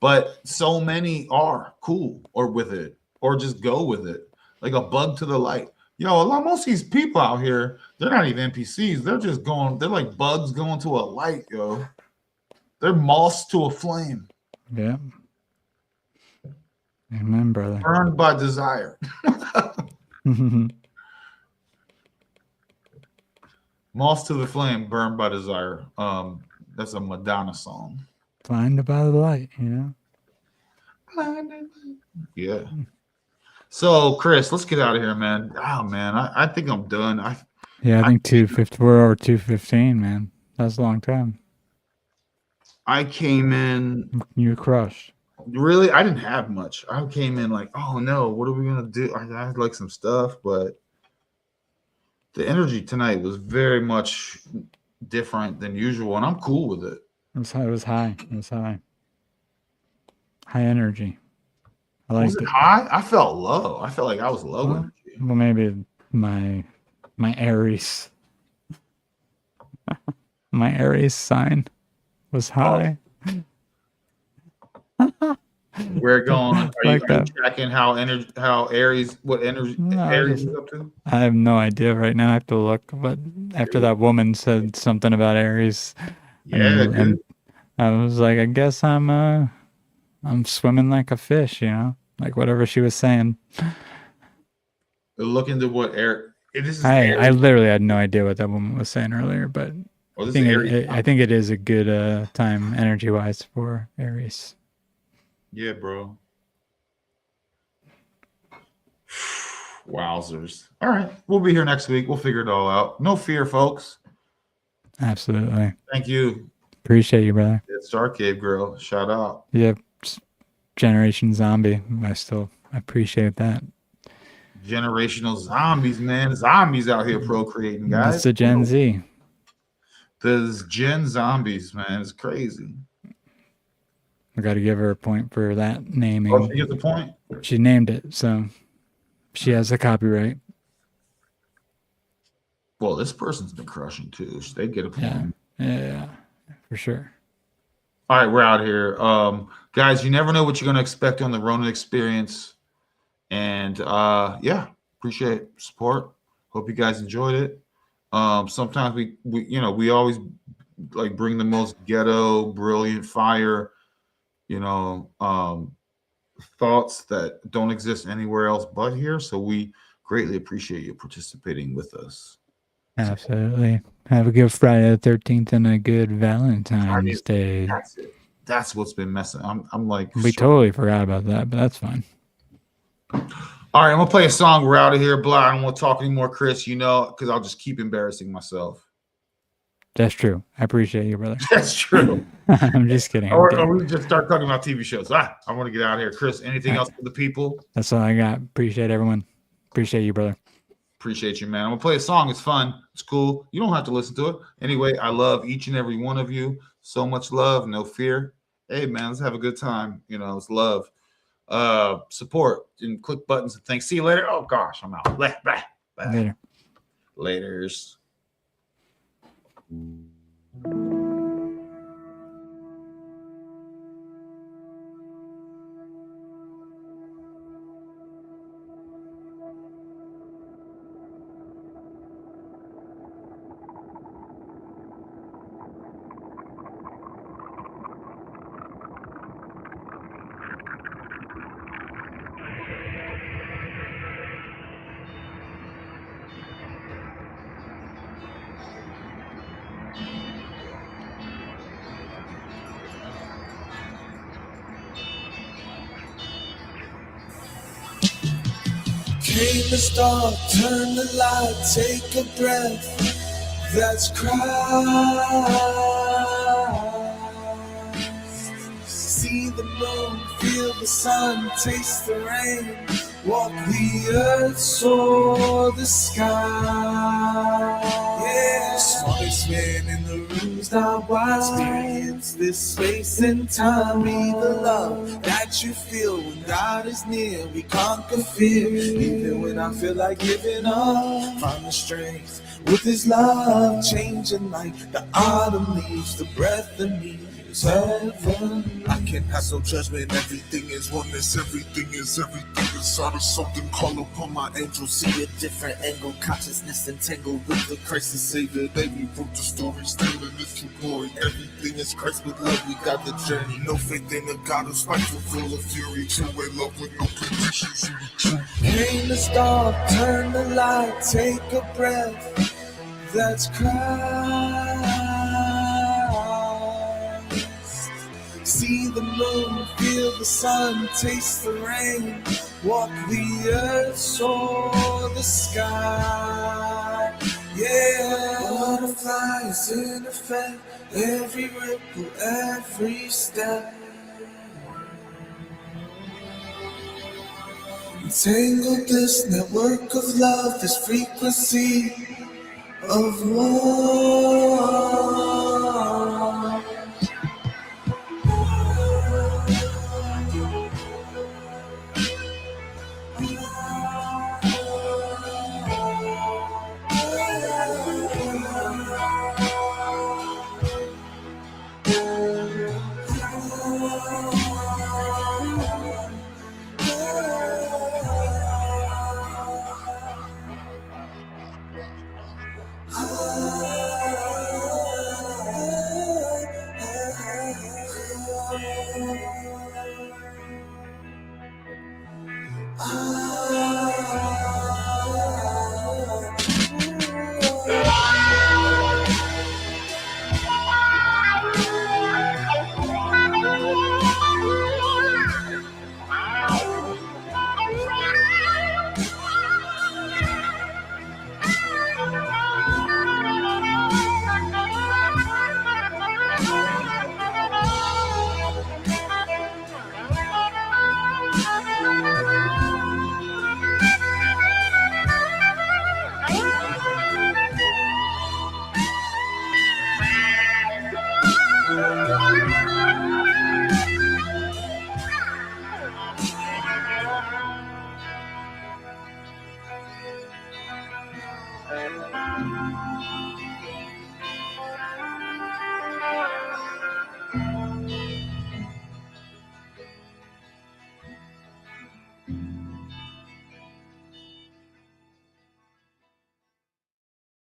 But so many are cool or with it, or just go with it, like a bug to the light. Yo, most of these people out here, they're not even NPCs. They're just going. They're like bugs going to a light, yo. They're moths to a flame. Yeah. Amen, brother. Burned by desire. Moths to the flame, burned by desire. That's a Madonna song. Blinded by the light, you know. Yeah. So, Chris, let's get out of here, man. Oh man, I think I'm done. I think 250. We're over 215, man. That's a long time. I came in. You crushed. Really, I didn't have much. I came in like, oh no, what are we gonna do? I had like some stuff, but the energy tonight was very much different than usual, and I'm cool with it. It was high. It was high. High energy. I liked Was it high? I felt low. I felt like I was low energy. Well, maybe my Aries. My Aries sign was high. We're going. Are Like you that. tracking how Aries? What energy Aries is up to? I have no idea right now. I have to look. But after that woman said something about Aries, and I was like, I guess I'm swimming like a fish, you know, like whatever she was saying. Look into what air. I literally had no idea what that woman was saying earlier, but I think it is a good time energy wise for Aries. Yeah, bro. Wowzers. All right. We'll be here next week. We'll figure it all out. No fear, folks. Absolutely. Thank you. Appreciate you, brother. It's Star Cave Girl. Shout out. Yeah. Generation Zombie. I still appreciate that. Generational zombies, man. Zombies out here procreating, guys. That's the Gen Z. There's Gen zombies, man. It's crazy. I got to give her a point for that naming. Oh, she gets the point? She named it, so she has the copyright. Well, this person's been crushing too. So they get a point. Yeah, for sure. All right, we're out here. Guys, you never know what you're going to expect on the Ronin experience. And yeah, appreciate support. Hope you guys enjoyed it. Sometimes we always like bring the most ghetto, brilliant fire, thoughts that don't exist anywhere else but here. So we greatly appreciate you participating with us. Absolutely. Have a good Friday the 13th and a good Valentine's Day. That's it. That's what's been messing. I'm like, we totally forgot about that, but that's fine. All right, I'm gonna play a song. We're out of here. Blah. I don't want to talk anymore, Chris. Because I'll just keep embarrassing myself. That's true. I appreciate you, brother. That's true. I'm just kidding. Or we just start talking about TV shows. I want to get out of here. Chris, anything else for the people? That's all I got. Appreciate everyone. Appreciate you, brother. Appreciate you, man. I'm gonna play a song. It's fun. It's cool. You don't have to listen to it. Anyway, I love each and every one of you. So much love, no fear. Hey, man, let's have a good time. It's love. Support and click buttons and things. See you later. Oh gosh, I'm out. Blah, blah, blah. Laters. Came the start, turn the light, take a breath, that's Christ. See the moon, feel the sun, taste the rain, walk the earth, soar the sky. Yeah, smartest man in the room, changed our lives. Experience this space and time, be the love that you feel when God is near. We conquer fear, even when I feel like giving up. Find the strength with His love, changing like the autumn leaves. The breath in me is heaven. I can't have no judgment. Everything is oneness. Everything inside of something. Call upon my angels. See a different angle. Consciousness entangled with the Christ and Savior. They rewrote the story, still in this glory. Everything is Christ with love. We got the journey. No faith in a God who's spiteful, full of fury. Two-way love with no conditions. Came the star, turn the light, take a breath. That's Christ. See the moon, feel the sun, taste the rain. Walk the earth, soar the sky. Yeah, butterflies in effect, every ripple, every step. Entangled this network of love, this frequency of war.